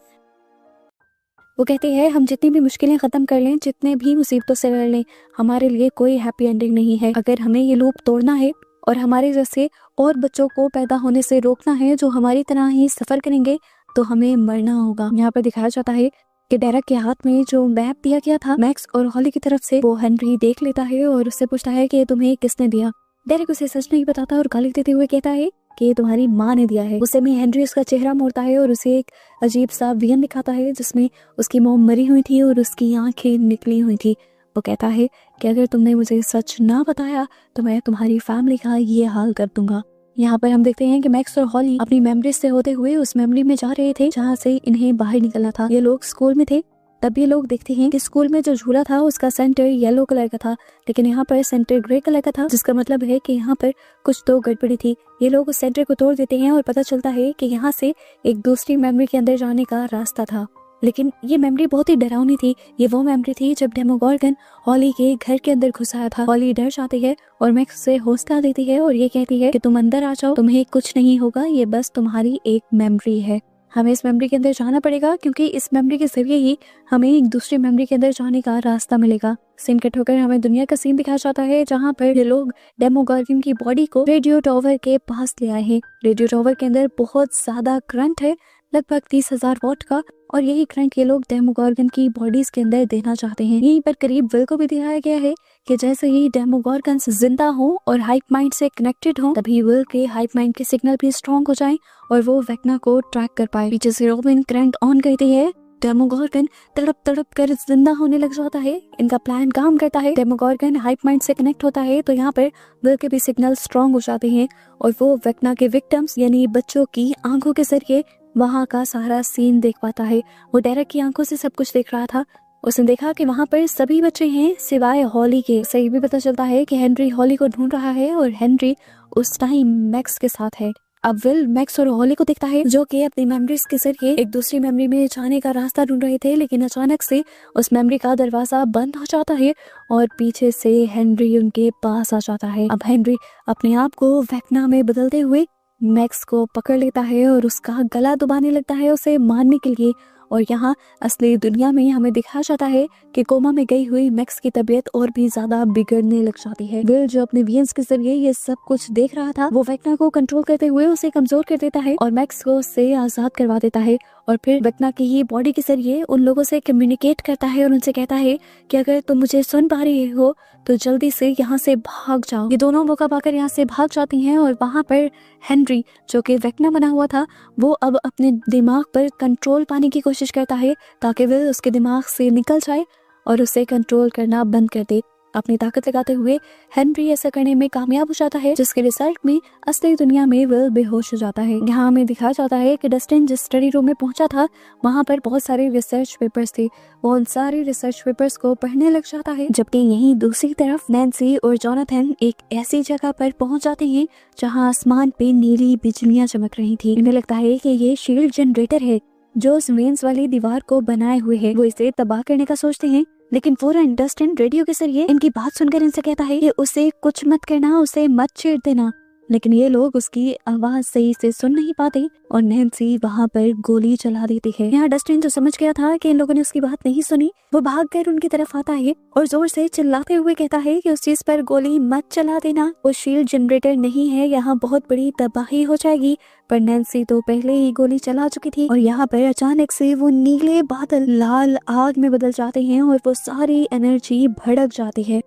वो कहती है हम जितनी भी मुश्किलें खत्म कर लें, जितने भी मुसीबतों से लड़ लें, हमारे लिए कोई हैप्पी एंडिंग नहीं है। अगर हमें ये लूप तोड़ना है और हमारे जैसे और बच्चों को पैदा होने से रोकना है जो हमारी तरह ही सफर करेंगे, तो हमें मरना होगा। यहाँ पर दिखाया जाता है कि डेरेक के हाथ में जो मैप दिया गया था मैक्स और हॉली की तरफ से, वो हेनरी देख लेता है और उससे पूछता है कि तुम्हें किसने दिया। डेरेक उसे सच नहीं बताता और गाली देते हुए कहता है कि ये तुम्हारी माँ ने दिया है। उस समय हेनरी उसका चेहरा मोड़ता है और उसे एक अजीब सा विजन दिखाता है जिसमें उसकी मॉम मरी हुई थी और उसकी आंखें निकली हुई थी। वो कहता है कि अगर तुमने मुझे सच ना बताया तो मैं तुम्हारी फैमिली का ये हाल कर दूंगा। यहाँ पर हम देखते हैं कि मैक्स और हॉली अपनी मेमोरीज से होते हुए उस मेमोरी में जा रहे थे जहाँ से इन्हें बाहर निकलना था। ये लोग स्कूल में थे। तब ये लोग देखते हैं कि स्कूल में जो झूला था उसका सेंटर येलो कलर का था, लेकिन यहाँ पर सेंटर ग्रे कलर का था, जिसका मतलब है कि यहाँ पर कुछ तो गड़बड़ी थी। ये लोग उस सेंटर को तोड़ देते हैं और पता चलता है कि यहाँ से एक दूसरी मेमोरी के अंदर जाने का रास्ता था, लेकिन ये मेमोरी बहुत ही डरावनी थी। ये वो मेमोरी थी जब डेमोगोर्गन हॉली के घर के अंदर घुस आया था। हॉली डर जाती है और मैक्स उसे हौसला देती है और ये कहती है कि तुम अंदर आ जाओ, तुम्हें कुछ नहीं होगा, ये बस तुम्हारी एक मेमोरी है। हमें इस मेमोरी के अंदर जाना पड़ेगा क्योंकि इस मेमोरी के जरिए ही हमें एक दूसरी मेमोरी के अंदर जाने का रास्ता मिलेगा। सीन कट होकर हमें दुनिया का सीन दिखाया जाता है जहाँ पर ये लोग डेमोगोर्गन की बॉडी को रेडियो टावर के पास ले आए हैं। रेडियो टावर के अंदर बहुत ज्यादा करंट है, लगभग 30,000 वॉट का, और यही करंट ये लोग डेमोगोर्गन की बॉडीज के अंदर देना चाहते हैं। यहीं पर करीब विल को भी दिखाया गया है कि जैसे ही डेमोगोर्गन जिंदा हो और हाइप माइंड से कनेक्टेड हो, तभी विल के हाइप माइंड के सिग्नल भी स्ट्रॉन्ग हो जाए और वो वेक्ना को ट्रैक कर पाए। पीछे से रोबिन करंट ऑन करती है। डेमोगोर्गन तड़प तड़प कर जिंदा होने लग जाता है। इनका प्लान काम करता है। डेमोगोर्गन हाइप माइंड से कनेक्ट होता है तो यहाँ पर विल के भी सिग्नल स्ट्रॉन्ग हो जाते हैं और वो वेक्ना के विक्टिम्स यानी बच्चों की आंखों के जरिए वहाँ का सारा सीन देख पाता है। वो डेरेक की आंखों से सब कुछ देख रहा था। उसने देखा कि वहाँ पर सभी बच्चे हैं सिवाय हॉली के। सही भी पता चलता है कि हेनरी हॉली को ढूंढ रहा है और हेनरी उस टाइम मैक्स के साथ है। अब विल मैक्स और हॉली को देखता है जो कि अपनी मेमोरीज के जरिए एक दूसरी मेमोरी में जाने का रास्ता ढूंढ रहे थे, लेकिन अचानक से उस मेमोरी का दरवाजा बंद हो जाता है और पीछे से हेनरी उनके पास आ जाता है। अब हेनरी अपने आप को वेक्ना में बदलते हुए मैक्स को पकड़ लेता है और उसका गला दबाने लगता है उसे मारने के लिए। और यहाँ असली दुनिया में हमें दिखाया जाता है कि कोमा में गई हुई मैक्स की तबीयत और भी ज्यादा बिगड़ने लग जाती है। विल जो अपने विजन्स के जरिए ये सब कुछ देख रहा था, वो वेक्ना को कंट्रोल करते हुए उसे कमजोर कर देता है और मैक्स को उससे आजाद करवा देता है और फिर वेक्ना की ही बॉडी के जरिए उन लोगों से कम्युनिकेट करता है और उनसे कहता है कि अगर तुम मुझे सुन पा रहे हो तो जल्दी से यहाँ से भाग जाओ। ये दोनों मौका पाकर यहाँ से भाग जाती हैं और वहाँ पर हेनरी जो कि वेक्ना बना हुआ था, वो अब अपने दिमाग पर कंट्रोल पाने की कोशिश करता है ताकि विल उसके दिमाग से निकल जाए और उसे कंट्रोल करना बंद कर दे। अपनी ताकत लगाते हुए हेनरी ऐसा करने में कामयाब हो जाता है, जिसके रिजल्ट में असली दुनिया में विल बेहोश हो जाता है। यहाँ हमें दिखाया जाता है कि डस्टिन जिस स्टडी रूम में पहुंचा था वहाँ पर बहुत सारे रिसर्च पेपर्स थे। वो उन सारे रिसर्च पेपर्स को पढ़ने लग जाता है, जबकि यहीं दूसरी तरफ नैन्सी और जोनाथन एक ऐसी जगह पर पहुंच जाते हैं जहाँ आसमान पे नीली बिजलियां चमक रही थी। इन्हें लगता है कि ये शील्ड जनरेटर है जो उस वेन्स वाली दीवार को बनाए हुए है। वो इसे तबाह करने का सोचते हैं, लेकिन फौरन डस्टिन रेडियो के जरिए इनकी बात सुनकर इनसे कहता है कि उसे कुछ मत करना, उसे मत छेड़ देना। लेकिन ये लोग उसकी आवाज सही से सुन नहीं पाते और नैन्सी वहाँ पर गोली चला देती है। यहाँ डस्टिन जो समझ गया था कि इन लोगों ने उसकी बात नहीं सुनी, वो भागकर उनकी तरफ आता है और जोर से चिल्लाते हुए कहता है कि उस चीज पर गोली मत चला देना, वो शील्ड जनरेटर नहीं है, यहाँ बहुत बड़ी तबाही हो जाएगी। पर नैन्सी तो पहले ही गोली चला चुकी थी और यहाँ पर अचानक से वो नीले बादल लाल आग में बदल जाते हैं और वो सारी एनर्जी भड़क जाती है।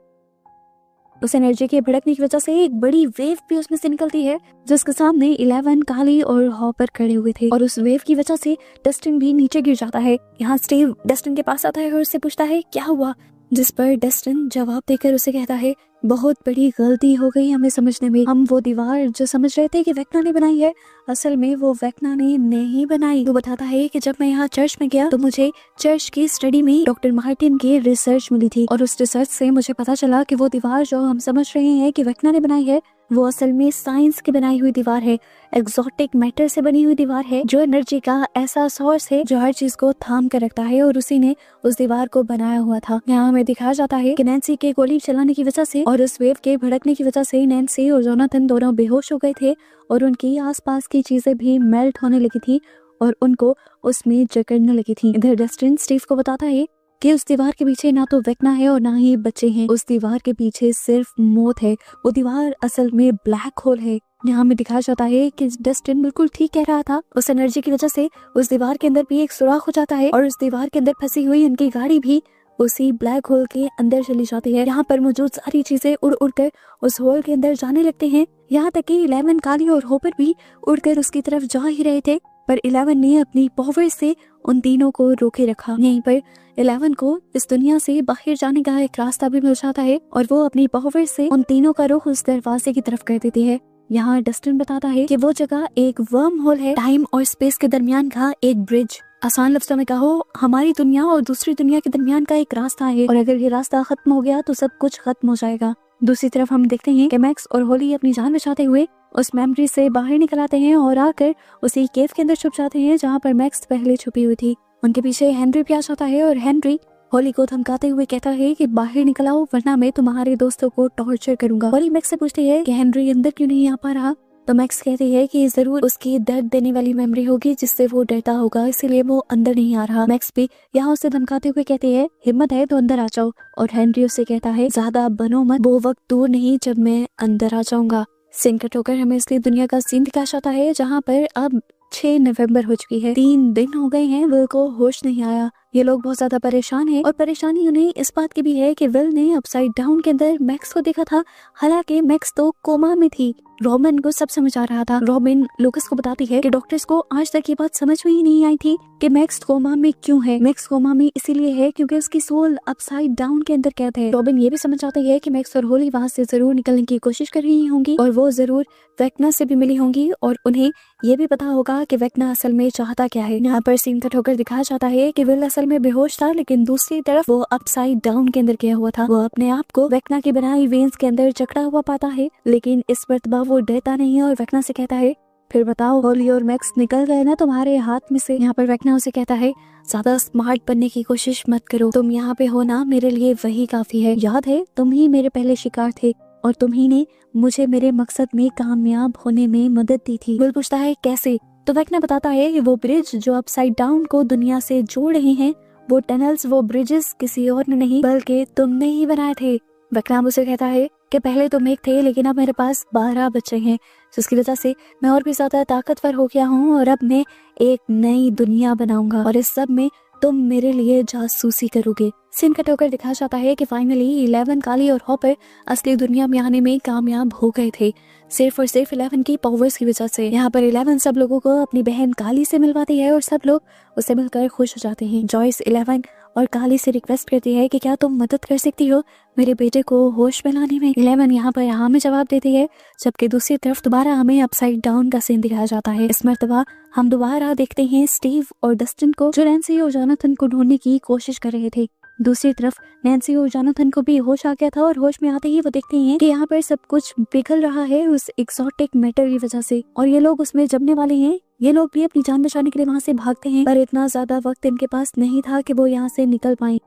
उस एनर्जी के भड़कने की वजह से एक बड़ी वेव भी उसमें से निकलती है, जिसके सामने 11, काली और हॉपर खड़े हुए थे और उस वेव की वजह से डस्टिन भी नीचे गिर जाता है। यहाँ स्टीव डस्टिन के पास आता है और उससे पूछता है क्या हुआ, जिस पर डस्टिन जवाब देकर उसे कहता है बहुत बड़ी गलती हो गई हमें समझने में। हम वो दीवार जो समझ रहे थे कि वेक्ना ने बनाई है, असल में वो वेक्ना ने नहीं बनाई। वो बताता है कि जब मैं यहाँ चर्च में गया तो मुझे चर्च की स्टडी में डॉक्टर मार्टिन की रिसर्च मिली थी और उस रिसर्च से मुझे पता चला कि वो दीवार जो हम समझ रहे हैं कि वेक्ना ने बनाई है, वो असल में साइंस की बनाई हुई दीवार है, एक्सोटिक मैटर से बनी हुई दीवार है, जो एनर्जी का ऐसा सोर्स है जो हर चीज को थाम कर रखता है और उसी ने उस दीवार को बनाया हुआ था। यहाँ हमें दिखाया जाता है कि नैन्सी के गोली चलाने की वजह से और उस वेव के भड़कने की वजह से नैन्सी और जोनाथन दोनों बेहोश हो गए थे और उनकी आसपास की चीजें भी मेल्ट होने लगी थी और उनको उसमें जकड़ने लगी थी। इधर डस्टिन स्टीव को बताता है कि उस दीवार के पीछे ना तो वेक्ना है और ना ही बच्चे हैं, उस दीवार के पीछे सिर्फ मौत है। वो दीवार असल में ब्लैक होल है। यहाँ हमें दिखाया जाता है कि डस्टिन बिल्कुल ठीक कह रहा था। उस एनर्जी की वजह से उस दीवार के अंदर भी एक सुराख हो जाता है और उस दीवार के अंदर फंसी हुई उनकी गाड़ी भी उसी ब्लैक होल के अंदर चली जाती है। यहाँ पर मौजूद सारी चीजें उड़ उड़कर उस होल के अंदर जाने लगते हैं। यहाँ तक कि 11, काली और होपर भी उड़कर उसकी तरफ जा ही रहे थे, पर 11 ने अपनी पावर से उन तीनों को रोके रखा। यहीं पर 11 को इस दुनिया से बाहर जाने का एक रास्ता भी मिल जाता है और वो अपनी पावर से उन तीनों का रुख उस दरवाजे की तरफ कर देती है। यहाँ डस्टिन बताता है कि वो जगह एक वर्म होल है, टाइम और स्पेस के दरमियान का एक ब्रिज। आसान लफ्जों में कहो, हमारी दुनिया और दूसरी दुनिया के दरमियान का एक रास्ता है और अगर ये रास्ता खत्म हो गया तो सब कुछ खत्म हो जाएगा। दूसरी तरफ हम देखते हैं कि मैक्स और होली अपनी जान बचाते हुए उस मेमोरी से बाहर निकल आते हैं और आकर उसी केव के अंदर छुप जाते हैं जहाँ पर मैक्स पहले छुपी हुई थी। उनके पीछे हेनरी भी आ जाता है और हेनरी होली को धमकाते हुए कहता है कि बाहर निकल आओ वरना मैं तुम्हारे दोस्तों को टॉर्चर करूंगा। होली मैक्स से पूछती है कि हेनरी अंदर क्यों नहीं आ पा रहा, तो मैक्स कहती है कि जरूर उसकी दर्द देने वाली मेमोरी होगी जिससे वो डरता होगा, इसीलिए वो अंदर नहीं आ रहा। मैक्स भी यहाँ उसे धमकाते हुए कहती है हिम्मत है तो अंदर आ जाओ और हेनरी उससे कहता है ज्यादा बनो मत, वो वक्त दूर नहीं जब मैं अंदर आ जाऊंगा। सीन कट होकर हमें इसलिए दुनिया का सीन दिखाया जाता है जहाँ पर अब 6 नवंबर हो चुकी है, 3 दिन हो गए हैं, विल को होश नहीं आया। ये लोग बहुत ज्यादा परेशान हैं और परेशानी उन्हें इस बात की भी है कि विल ने अपसाइड डाउन के अंदर मैक्स को देखा था, हालांकि मैक्स तो कोमा में थी। रॉबिन को सब समझ आ रहा था। रॉबिन लूकस को बताती है कि डॉक्टर्स को आज तक ये बात समझ में ही नहीं आई थी कि मैक्स कोमा में क्यों है। मैक्स कोमा में इसीलिए है क्योंकि उसकी सोल अपसाइड डाउन के अंदर कैद है। रॉबिन ये भी समझ आती है कि मैक्स और होली वहाँ से जरूर निकलने की कोशिश कर रही होंगी और वो जरूर वेक्ना से भी मिली होंगी और उन्हें ये भी पता होगा कि वेक्ना असल में चाहता क्या है। यहाँ पर सीन कट होकर दिखाया जाता है कि विल असल में बेहोश था, लेकिन दूसरी तरफ वो अपसाइड डाउन के अंदर किया हुआ था। वो अपने आप को वेक्ना की बनाई वेन्स के अंदर जकड़ा हुआ पाता है, लेकिन इस मर्तबा वो डरता नहीं है और वेक्ना से कहता है फिर बताओ होली और मैक्स निकल गए ना तुम्हारे हाथ में से। यहाँ पर वेक्ना उसे कहता है ज्यादा स्मार्ट बनने की कोशिश मत करो, तुम यहाँ पे हो ना, मेरे लिए वही काफी है। याद है तुम ही मेरे पहले शिकार थे और तुम ही ने मुझे मेरे मकसद में कामयाब होने में मदद दी थी। विल पूछता है कैसे, तो वेक्ना बताता है कि वो ब्रिज जो अपसाइड डाउन को दुनिया से जोड़ रहे हैं, वो टनल्स, वो ब्रिजेस किसी और ने नहीं बल्कि तुमने ही बनाए थे। वेक्ना उसे कहता है कि पहले तुम एक थे लेकिन अब मेरे पास 12 बच्चे हैं, जिसकी वजह से मैं और भी ज्यादा ताकतवर हो गया हूँ और अब मैं एक नई दुनिया बनाऊंगा और इस सब में तुम मेरे लिए जासूसी करोगे। सीन कट होकर दिखाया जाता है कि फाइनली 11, काली और हॉपर असली दुनिया में आने में कामयाब हो गए थे, सिर्फ और सिर्फ 11 की पावर्स की वजह से। यहाँ पर 11 सब लोगों को अपनी बहन काली से मिलवाती है और सब लोग उससे मिलकर खुश हो जाते हैं। जॉयस 11 और काली से रिक्वेस्ट करती है कि क्या तुम मदद कर सकती हो मेरे बेटे को होश में लाने में। 11 यहाँ पर हाँ में जवाब देती है, जबकि दूसरी तरफ दोबारा हमें अपसाइड डाउन का सीन दिखाया जाता है। इस मर्तबा हम दोबारा देखते हैं स्टीव और डस्टिन को, जो नैन्सी और जोनाथन को ढूंढने की कोशिश कर रहे थे। दूसरी तरफ नैन्सी और जोनाथन को भी होश आ गया था और होश में आते ही वो देखते हैं कि यहाँ पर सब कुछ पिघल रहा है उस एक्सोटिक मैटर की वजह से, और ये लोग उसमें जमने वाले हैं। ये लोग भी अपनी जान बचाने के लिए वहाँ से भागते हैं, पर इतना ज्यादा वक्त इनके पास नहीं था कि वो यहाँ से निकल पाए।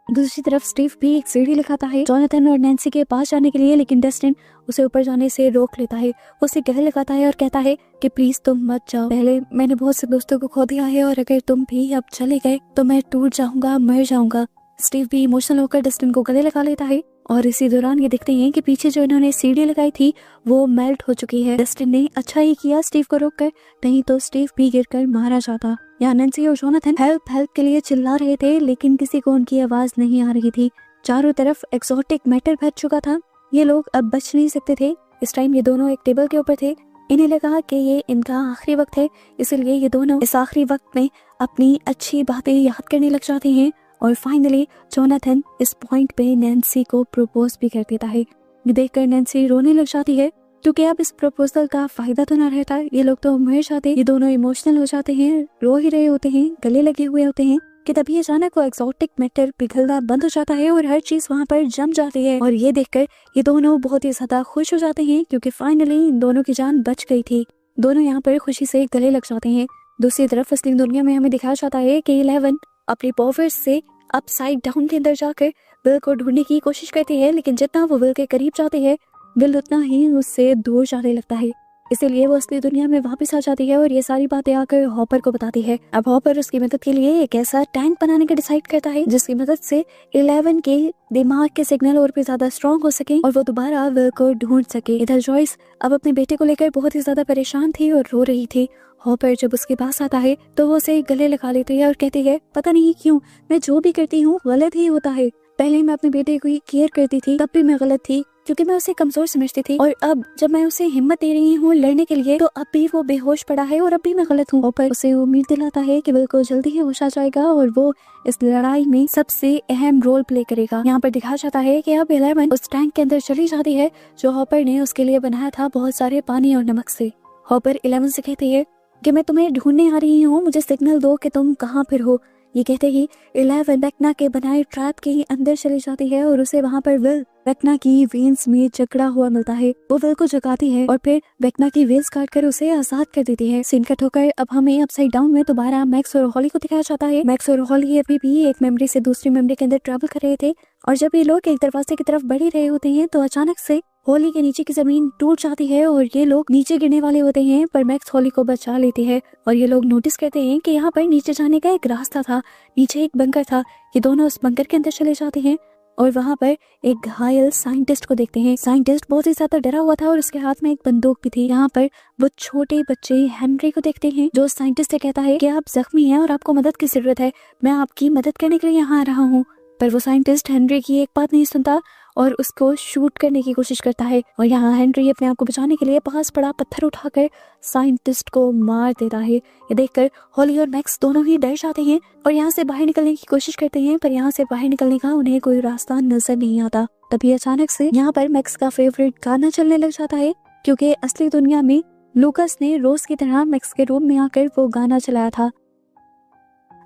दूसरी तरफ स्टीव भी एक सीढ़ी लगाता है जोनाथन और नैन्सी के पास जाने के लिए, लेकिन डस्टिन उसे ऊपर जाने से रोक लेता है। वो उसे गले लगाता है और कहता है कि प्लीज तुम मत जाओ, पहले मैंने बहुत से दोस्तों को खो दिया है और अगर तुम भी अब चले गए तो मैं टूट जाऊंगा, मर जाऊंगा। स्टीव भी इमोशनल होकर डस्टिन को गले लगा लेता है और इसी दौरान ये देखते हैं कि पीछे जो इन्होंने सीढ़ी लगाई थी वो मेल्ट हो चुकी है। डस्टिन ने अच्छा ही किया स्टीव को रोककर, नहीं तो स्टीव भी गिरकर मारा जाता। यहाँ नैन्सी और जोनाथन हेल्प के लिए चिल्ला रहे थे, लेकिन किसी को उनकी आवाज नहीं आ रही थी। चारों तरफ एक्सोटिक मैटर भर चुका था, ये लोग अब बच नहीं सकते थे। इस टाइम ये दोनों एक टेबल के ऊपर थे। इन्हें लगा कि ये इनका आखिरी वक्त है, इसलिए ये दोनों इस आखिरी वक्त में अपनी अच्छी बातें याद करने लग जाते हैं। और फाइनली जोनाथन इस पॉइंट पे नैन्सी को प्रपोज भी कर देता है। ये देखकर नैन्सी रोने लग जाती है, क्योंकि अब इस प्रपोजल का फायदा तो ना रहता, ये लोग तो मर जाते। ये दोनों इमोशनल हो जाते हैं, रो ही रहे होते हैं, गले लगे हुए होते हैं कि तभी अचानक वो एक्सोटिक मैटर पिघलना बंद हो जाता है और हर चीज वहाँ पर जम जाती है। और ये देखकर ये दोनों बहुत ही ज्यादा खुश हो जाते हैं, क्योंकि फाइनली इन दोनों की जान बच गई थी। दोनों यहाँ पर खुशी से गले लग जाते हैं। दूसरी तरफ असली दुनिया में हमें दिखाया जाता है कि 11 अपनी पावर्स से अपसाइड डाउन के अंदर जाकर विल को ढूंढने की कोशिश करती है, लेकिन जितना वो विल के करीब जाती है विल उतना ही उससे दूर जाने लगता है। इसीलिए वो असली दुनिया में वापस आ जाती है और ये सारी बातें आकर हॉपर को बताती है। अब हॉपर उसकी मदद के लिए एक ऐसा टैंक बनाने का डिसाइड करता है जिसकी मदद से 11 के दिमाग के सिग्नल और भी ज्यादा स्ट्रॉन्ग हो सके और वो दोबारा विल को ढूंढ सके। इधर जॉयस अब अपने बेटे को लेकर बहुत ही ज्यादा परेशान थी और रो रही थी। हॉपर जब उसके पास आता है तो वो उसे गले लगा लेती है और कहती है, पता नहीं क्यों मैं जो भी करती हूँ गलत ही होता है। पहले मैं अपने बेटे की केयर करती थी, तब भी मैं गलत थी, क्योंकि मैं उसे कमजोर समझती थी, और अब जब मैं उसे हिम्मत दे रही हूँ लड़ने के लिए तो अब भी वो बेहोश पड़ा है और अब भी मैं गलत हूँ। पर उसे उम्मीद दिलाता है कि विल को जल्दी ही होश आ जाएगा और वो इस लड़ाई में सबसे अहम रोल प्ले करेगा। यहाँ पर दिखाया जाता है कि अब 11 उस टैंक के अंदर चली जाती है जो हॉपर ने उसके लिए बनाया था बहुत सारे पानी और नमक से। हॉपर 11 से कहती है कि मैं तुम्हें ढूंढने आ रही हूँ, मुझे सिग्नल दो कि तुम कहाँ पर हो। ये कहते ही 11 वेक्ना के बनाए ट्रैप के अंदर चली जाती है और उसे वहाँ पर विल वेक्ना की वेन्स में जकड़ा हुआ मिलता है। वो विल को जगाती है और फिर वेक्ना की वेन्स काट कर उसे आजाद कर देती है। सीन कट होकर अब हमें अपसाइड डाउन में दोबारा मैक्स और हॉली को दिखाया जाता है। मैक्स और हॉली अभी भी एक मेमोरी से दूसरी मेमोरी के अंदर ट्रैवल कर रहे थे, और जब ये लोग एक दरवाजे की तरफ बढ़ ही रहे होते हैं तो अचानक से हॉली के नीचे की जमीन टूट जाती है और ये लोग नीचे गिरने वाले होते हैं, पर मैक्स हॉली को बचा लेती है। और ये लोग नोटिस करते हैं कि यहाँ पर नीचे जाने का एक रास्ता था, नीचे एक बंकर था। ये दोनों उस बंकर के अंदर चले जाते हैं और वहाँ पर एक घायल साइंटिस्ट को देखते हैं। साइंटिस्ट बहुत ही ज्यादा डरा हुआ था और उसके हाथ में एक बंदूक भी थी। यहाँ पर वो छोटे बच्चे हेनरी को देखते हैं जो साइंटिस्ट से कहता है कि आप जख्मी हैं और आपको मदद की जरूरत है, मैं आपकी मदद करने के लिए यहाँ आ रहा हूँ। पर वो साइंटिस्ट हेनरी की एक बात नहीं सुनता और उसको शूट करने की कोशिश करता है, और यहाँ हेनरी अपने आप को बचाने के लिए पास पड़ा पत्थर उठाकर साइंटिस्ट को मार देता है। ये देखकर हॉली और मैक्स दोनों ही डर जाते हैं और यहाँ से बाहर निकलने की कोशिश करते हैं, पर यहाँ से बाहर निकलने का उन्हें कोई रास्ता नजर नहीं आता। तभी अचानक से यहाँ पर मैक्स का फेवरेट गाना चलने लग जाता है, क्योंकि असली दुनिया में लूकस ने रोज की तरह मैक्स के रूम में आकर वो गाना चलाया था।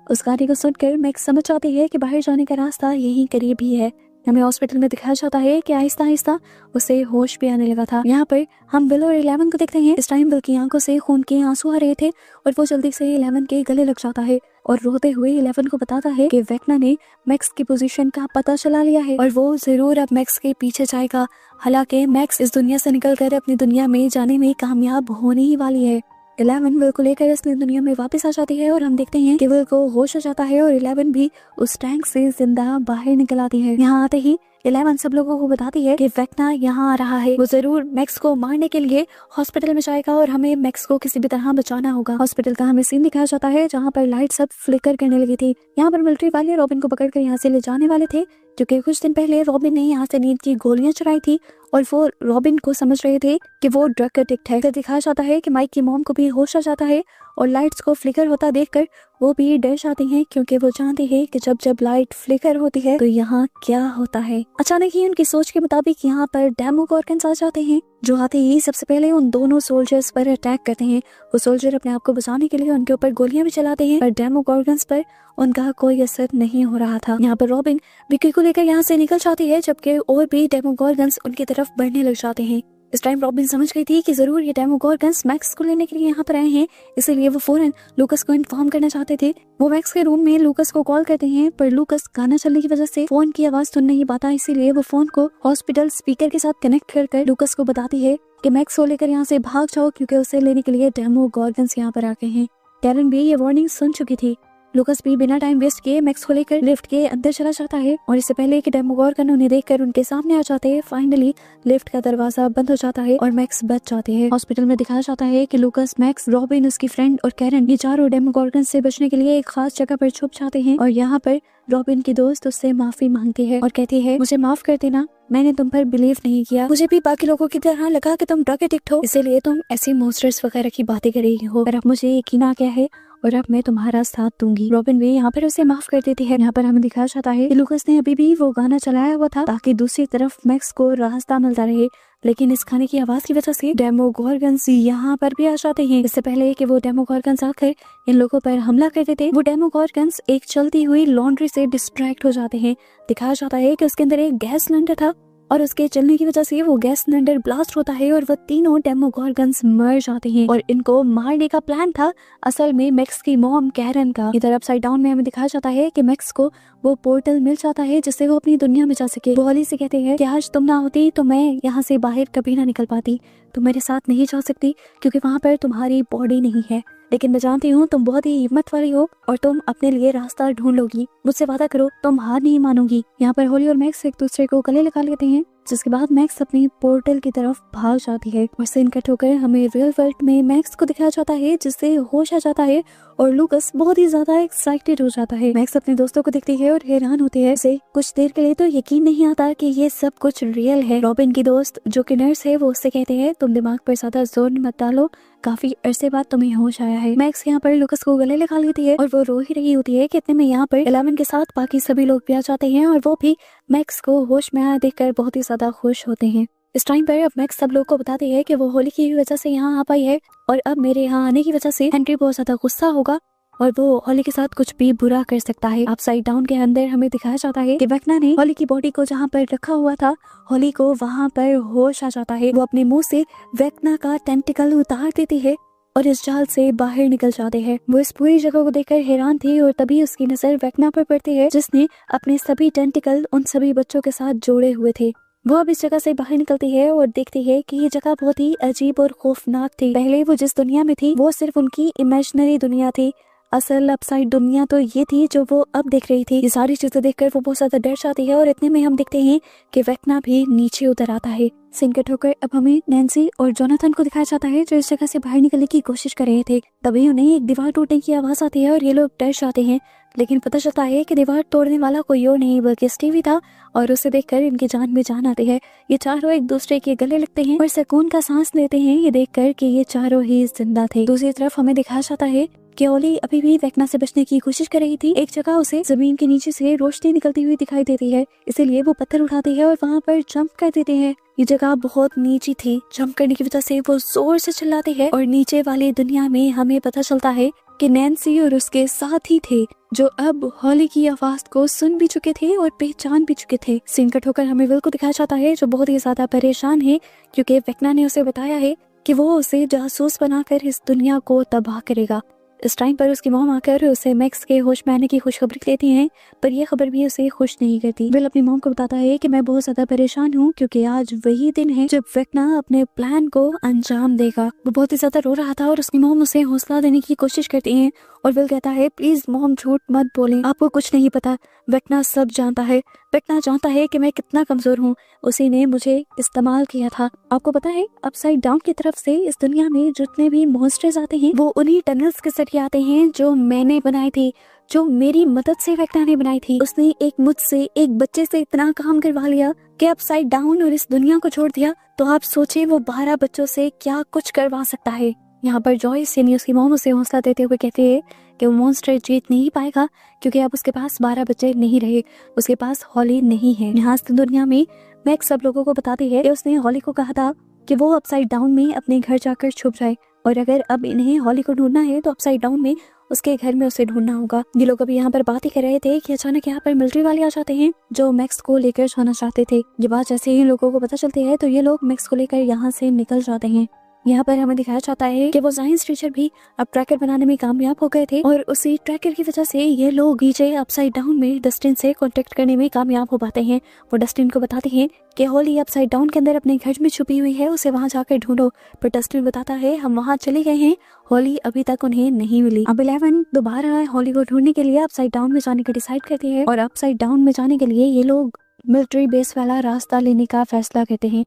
उस गाने को सुनकर मैक्स समझ जाती है कि बाहर जाने का रास्ता यहीं करीब ही है। हमें हॉस्पिटल में दिखाया जाता है कि आहिस्ता आहिस्ता उसे होश भी आने लगा था। यहाँ पर हम विल और 11 को देखते हैं। इस टाइम विल की आंखों से खून के आंसू आ रहे थे और वो जल्दी से 11 के गले लग जाता है और रोते हुए 11 को बताता है कि वेक्ना ने मैक्स की पोजीशन का पता चला लिया है और वो जरूर अब मैक्स के पीछे जाएगा। हालांकि मैक्स इस दुनिया से निकलकर अपनी दुनिया में जाने में कामयाब होने ही वाली है। 11 विल को लेकर असली दुनिया में वापस आ जाती है और हम देखते हैं कि विल को होश हो जाता है और 11 भी उस टैंक से जिंदा बाहर निकल आती है। यहाँ आते ही 11 सब लोगों को बताती है कि वेक्ना यहाँ आ रहा है, वो जरूर मैक्स को मारने के लिए हॉस्पिटल में जाएगा और हमें मैक्स को किसी भी तरह बचाना होगा। हॉस्पिटल का हमें सीन दिखाया जाता है जहाँ पर लाइट सब फ्लिकर करने लगी थी। यहाँ पर मिलिट्री वाले रॉबिन को पकड़कर यहाँ से ले जाने वाले थे, क्योंकि कुछ दिन पहले रॉबिन ने यहाँ से नींद की गोलियां चुराई थी और वो रॉबिन को समझ रहे थे कि वो ड्रग एडिक्ट है। तो दिखाया जाता है कि माइक की मॉम को भी होश आ जाता है और लाइट्स को फ्लिकर होता देखकर वो भी डर जाती हैं, क्योंकि वो जानती है कि जब जब लाइट फ्लिकर होती है तो यहाँ क्या होता है। अचानक ही उनकी सोच के मुताबिक यहाँ पर डेमोगोर्गन्स आ जाते हैं, जो आते ही सबसे पहले उन दोनों सोल्जर्स पर अटैक करते हैं। वो सोल्जर अपने आप को बचाने के लिए उनके ऊपर गोलियां भी चलाते हैं, पर डेमोगोर्गन्स पर उनका कोई असर नहीं हो रहा था। यहाँ पर रॉबिन विक्की को लेकर यहाँ से निकल जाती है, जबकि और भी डेमोगोर्गन्स उनकी तरफ बढ़ने लग जाते हैं। इस टाइम रॉबिन समझ गई थी कि जरूर ये डेमोगोर्गन्स मैक्स को लेने के लिए यहाँ पर आए हैं, इसीलिए वो फौरन लूकस को इन्फॉर्म करना चाहते थे। वो मैक्स के रूम में लूकस को कॉल करते हैं, पर लूकस गाना चलने की वजह से फोन की आवाज सुन नहीं पाता, इसीलिए वो फोन को हॉस्पिटल स्पीकर के साथ कनेक्ट कर लूकस को बताती है कि मैक्स को लेकर यहाँ से भाग जाओ, क्योंकि उसे लेने के लिए डेमोगोर्गन्स यहाँ पर आ गए हैं। कैरन भी ये वार्निंग सुन चुकी थी। लूकस भी बिना टाइम वेस्ट किए मैक्स को लेकर लिफ्ट के अंदर चला जाता है, और इससे पहले कि डेमोगोर्गन उन्हें देखकर उनके सामने आ जाते हैं, फाइनली लिफ्ट का दरवाजा बंद हो जाता है और मैक्स बच जाते हैं। हॉस्पिटल में दिखाया जाता है कि लूकस, मैक्स, रॉबिन, उसकी फ्रेंड और कैरन ये चारों डेमोगोर्गन से बचने के लिए एक खास जगह पर छुप जाते हैं। और यहाँ पर रॉबिन की दोस्त उससे माफी मांगती है और कहती है, मुझे माफ कर देना, मैंने तुम पर बिलीव नहीं किया। मुझे भी बाकी लोगों की तरह लगा कि तुम ड्रग एडिक्ट हो, इसीलिए तुम ऐसी मॉन्स्टर्स वगैरह की बातें कर रही हो, पर अब मुझे यकीन आ गया है और अब मैं तुम्हारा साथ दूंगी। रॉबिन भी यहाँ पर उसे माफ कर देती है। यहाँ पर हमें दिखाया जाता है कि लूकस ने अभी भी वो गाना चलाया हुआ था ताकि दूसरी तरफ मैक्स को रास्ता मिलता रहे, लेकिन इस खाने की आवाज की वजह से डेमोगोर्गन्स यहाँ पर भी आ जाते हैं। इससे पहले कि वो डेमोगोर्गन्स आकर इन लोगों पर हमला कर देते, वो डेमोगोर्गन्स एक चलती हुई लॉन्ड्री से डिस्ट्रैक्ट हो जाते हैं। दिखाया जाता है कि उसके अंदर एक गैस सिलेंडर था और उसके चलने की वजह से वो गैस सिलेंडर ब्लास्ट होता है और वो तीनों डेमोगोर्गन्स मर जाते हैं। और इनको मारने का प्लान था असल में मैक्स की मॉम कैरन का। इधर अपसाइड डाउन में हमें दिखाया जाता है कि मैक्स को वो पोर्टल मिल जाता है जिससे वो अपनी दुनिया में जा सके। वो हॉली से कहते हैं कि आज तुम ना होती तो मैं यहाँ से बाहर कभी ना निकल पाती, तुम मेरे साथ नहीं जा सकती क्योंकि वहाँ पर तुम्हारी बॉडी नहीं है, लेकिन मैं जानती हूँ तुम बहुत ही हिम्मत वाली हो और तुम अपने लिए रास्ता ढूंढ लोगी। मुझसे वादा करो तुम हार नहीं मानोगी। यहाँ पर होली और मैक्स एक दूसरे को गले लगा लेते हैं, जिसके बाद मैक्स अपनी पोर्टल की तरफ भाग जाती है और सीन कट होकर हमें रियल वर्ल्ड में मैक्स को दिखाया जाता है, जिससे होश आ जाता है और लूकस बहुत ही ज्यादा एक्साइटेड हो जाता है। मैक्स अपने दोस्तों को देखती है और हैरान होती है। उसे कुछ देर के लिए तो यकीन नहीं आता कि ये सब कुछ रियल है। रॉबिन की दोस्त जो कि नर्स है वो उससे कहते हैं, तुम दिमाग पर ज्यादा जोर मत डालो, काफी अरसे बाद तुम्हें होश आया है। मैक्स यहाँ पर लूकस को गले लगा लेती है और वो रो ही रही होती है कि इतने में यहाँ पर 11 के साथ बाकी सभी लोग भी आ जाते हैं और वो भी मैक्स को होश में आया देखकर बहुत ही ज्यादा खुश होते हैं। इस टाइम पर अब मैक्स सब लोग को बताती है कि वो होली की वजह से यहाँ आ पाई है और अब मेरे यहाँ आने की वजह से हेनरी बहुत ज्यादा गुस्सा होगा और वो हॉली के साथ कुछ भी बुरा कर सकता है। अपसाइड डाउन के अंदर हमें दिखाया जाता है कि वेक्ना ने हॉली की बॉडी को जहाँ पर रखा हुआ था, हॉली को वहाँ पर होश आ जाता है। वो अपने मुंह से वेक्ना का टेंटिकल उतार देती है और इस जाल से बाहर निकल जाते हैं। वो इस पूरी जगह को देखकर हैरान थी और तभी उसकी नजर वेक्ना पर पड़ती है, जिसने अपने सभी टेंटिकल उन सभी बच्चों के साथ जोड़े हुए थे। वो अब इस जगह से बाहर निकलती है और देखती है कि ये जगह बहुत ही अजीब और खौफनाक थी। पहले वो जिस दुनिया में थी वो सिर्फ उनकी इमेजिनरी दुनिया थी, असल अपसाइड दुनिया तो ये थी जो वो अब देख रही थी। ये सारी चीजें देखकर वो बहुत ज्यादा डर जाती है और इतने में हम देखते हैं कि वेक्ना भी नीचे उतर आता है। सिंकट होकर अब हमें नैन्सी और जोनाथन को दिखाया जाता है जो इस जगह से बाहर निकलने की कोशिश कर रहे थे। तभी उन्हें एक दीवार टूटने की आवाज आती है और ये लोग डर जाते हैं, लेकिन पता चलता है कि दीवार तोड़ने वाला कोई और नहीं बल्कि स्टीवी था और उसे देखकर इनकी जान में जान आती है। ये चारों एक दूसरे के गले लगते हैं और सुकून का सांस लेते हैं ये देखकर कि ये चारों ही जिंदा थे। दूसरी तरफ हमें दिखाया जाता है कि ओली अभी भी वेक्ना से बचने की कोशिश कर रही थी। एक जगह उसे जमीन के नीचे से रोशनी निकलती हुई दिखाई देती है, इसीलिए वो पत्थर उठाती है और वहाँ पर जंप कर देते हैं। ये जगह बहुत नीची थी, जंप करने की वजह से वो जोर से चिल्लाती है और नीचे वाली दुनिया में हमें पता चलता है कि नैन्सी और उसके साथी थे जो अब हॉली की आवाज को सुन भी चुके थे और पहचान भी चुके थे। सीन कट होकर हमें विल को दिखाया जाता है जो बहुत ही ज्यादा परेशान है क्योंकि वेक्ना ने उसे बताया है कि वो उसे जासूस बनाकर इस दुनिया को तबाह करेगा। इस टाइम पर उसकी मॉम आकर उसे मैक्स के होश में आने की खुशखबरी देती हैं, पर यह खबर भी उसे खुश नहीं करती। विल अपनी मॉम को बताता है कि मैं बहुत ज्यादा परेशान हूँ क्योंकि आज वही दिन है जब वेक्ना अपने प्लान को अंजाम देगा। वो बहुत ही ज्यादा रो रहा था और उसकी मॉम उसे हौसला देने की कोशिश करती है और विल कहता है प्लीज मॉम झूठ मत बोलें, आपको कुछ नहीं पता, वेक्ना सब जानता है। वेक्ना जानता है कि मैं कितना कमजोर हूँ, उसी ने मुझे इस्तेमाल किया था। आपको पता है अपसाइड डाउन की तरफ से इस दुनिया में जितने भी मॉन्स्टर्स आते हैं वो उन्हीं टनल्स के जरिए आते हैं जो मैंने बनाई थी, जो मेरी मदद से वेक्ना ने बनाई थी। उसने एक मुझसे एक बच्चे से इतना काम करवा लिया कि अपसाइड डाउन और इस दुनिया को छोड़ दिया, तो आप सोचे वो 12 बच्चों से क्या कुछ करवा सकता है। यहाँ पर जॉयस यानी उसकी मॉम उसे हौसला देते हुए कहती है कि वो मॉन्स्टर जीत नहीं पाएगा, क्योंकि अब उसके पास 12 बच्चे नहीं रहे, उसके पास हॉली नहीं है। यहाँ इस दुनिया में मैक्स सब लोगों को बताती है कि उसने हॉली को कहा था कि वो अपसाइड डाउन में अपने घर जाकर छुप जाए, और अगर अब इन्हें हॉली को ढूंढना है तो अपसाइड डाउन में उसके घर में उसे ढूंढना होगा। ये लोग अभी यहाँ पर बात ही कर रहे थे कि अचानक यहाँ पर मिलिट्री वाले आ जाते हैं जो मैक्स को लेकर जाना चाहते थे। ये बात जैसे ही लोगों को पता चलती है तो ये लोग मैक्स को लेकर यहाँ से निकल जाते हैं। यहाँ पर हमें दिखाया जाता है कि वो साइंस टीचर भी अब ट्रैकर बनाने में कामयाब हो गए थे, और उसी ट्रैकर की वजह से ये लोग नीचे अपसाइड डाउन में डस्टिन से कांटेक्ट करने में कामयाब हो पाते हैं। वो डस्टिन को बताते हैं कि हॉली अपसाइड डाउन के अंदर अपने घर में छुपी हुई है, उसे वहां जाकर ढूंढो। पर डस्टिन बताता है हम वहां चले गए हैं, हॉली अभी तक उन्हें नहीं मिली। अब 11 दोबारा हॉली को ढूंढने के लिए अपसाइड डाउन में जाने का डिसाइड करती है, और अपसाइड डाउन में जाने के लिए ये लोग मिलिट्री बेस वाला रास्ता लेने का फैसला करते हैं।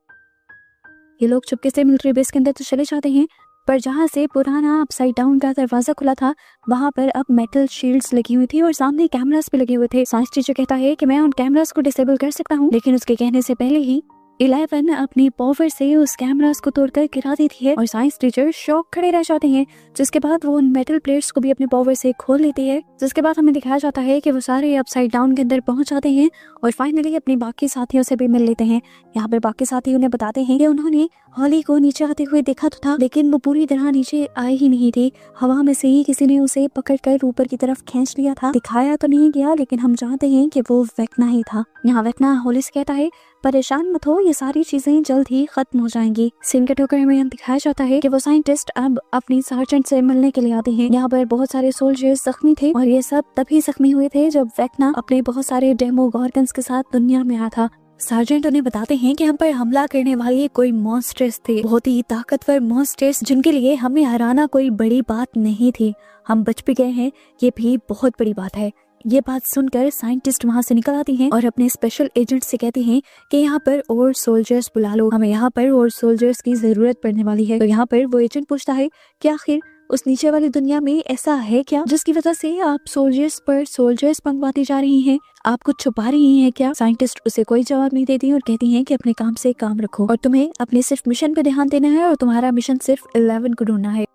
ये लोग चुपके से मिलिट्री बेस के अंदर तो चले जाते हैं, पर जहाँ से पुराना अपसाइड डाउन का दरवाजा खुला था वहाँ पर अब मेटल शील्ड्स लगी हुई थी और सामने कैमरास भी लगे हुए थे। साइंस टीचर कहता है कि मैं उन कैमरास को डिसेबल कर सकता हूँ, लेकिन उसके कहने से पहले ही 11 अपनी पावर से उस कैमरास को तोड़कर गिरा देती है, और साइंस टीचर शॉक खड़े रह जाते हैं। जिसके बाद वो उन मेटल प्लेट्स को भी अपनी पावर से खोल लेती है। जिसके बाद हमें दिखाया जाता है कि वो सारे अपसाइड डाउन के अंदर पहुंच जाते हैं और फाइनली अपने बाकी साथियों से भी मिल लेते हैं। यहाँ पर बाकी साथी उन्हें बताते हैं कि उन्होंने हॉली को नीचे आते हुए देखा तो था, लेकिन वो पूरी तरह नीचे आए ही नहीं थे। हवा में से ही किसी ने उसे पकड़कर ऊपर की तरफ खींच लिया था। दिखाया तो नहीं गया, लेकिन हम जानते हैं कि वो वेक्ना ही था। यहाँ वेक्ना हॉली से कहता है परेशान मत हो, ये सारी चीजें जल्द ही खत्म हो जाएंगी। सीन के टोकर में दिखाया जाता है कि वो साइंटिस्ट अब अपनी सार्जेंट से मिलने के लिए आते हैं। यहाँ पर बहुत सारे सोल्जर्स जख्मी थे, और ये सब तभी जख्मी हुए थे जब वेक्ना अपने बहुत सारे डेमोगॉर्गन्स के साथ दुनिया में आया था। सार्जेंट उन्हें बताते हैं कि हम पर हमला करने वाले कोई मॉन्स्टर्स थे, बहुत ही ताकतवर मॉन्स्टर्स, जिनके लिए हमें हराना कोई बड़ी बात नहीं थी। हम बच भी गए हैं, ये भी बहुत बड़ी बात है। ये बात सुनकर साइंटिस्ट वहाँ से निकल आती हैं और अपने स्पेशल एजेंट से कहती हैं कि यहाँ पर और सोल्जर्स बुला लो, हमें यहाँ पर और सोल्जर्स की जरूरत पड़ने वाली है। तो यहाँ पर वो एजेंट पूछता है कि आखिर उस नीचे वाली दुनिया में ऐसा है क्या जिसकी वजह से आप सोल्जर्स पर सोल्जर्स मंगवाती जा रही हैं, आप कुछ छुपा रही हैं क्या? साइंटिस्ट उसे कोई जवाब नहीं देती और कहती हैं कि अपने काम से काम रखो और तुम्हें अपने सिर्फ मिशन पे ध्यान देना है, और तुम्हारा मिशन सिर्फ 11 को ढूंढना है।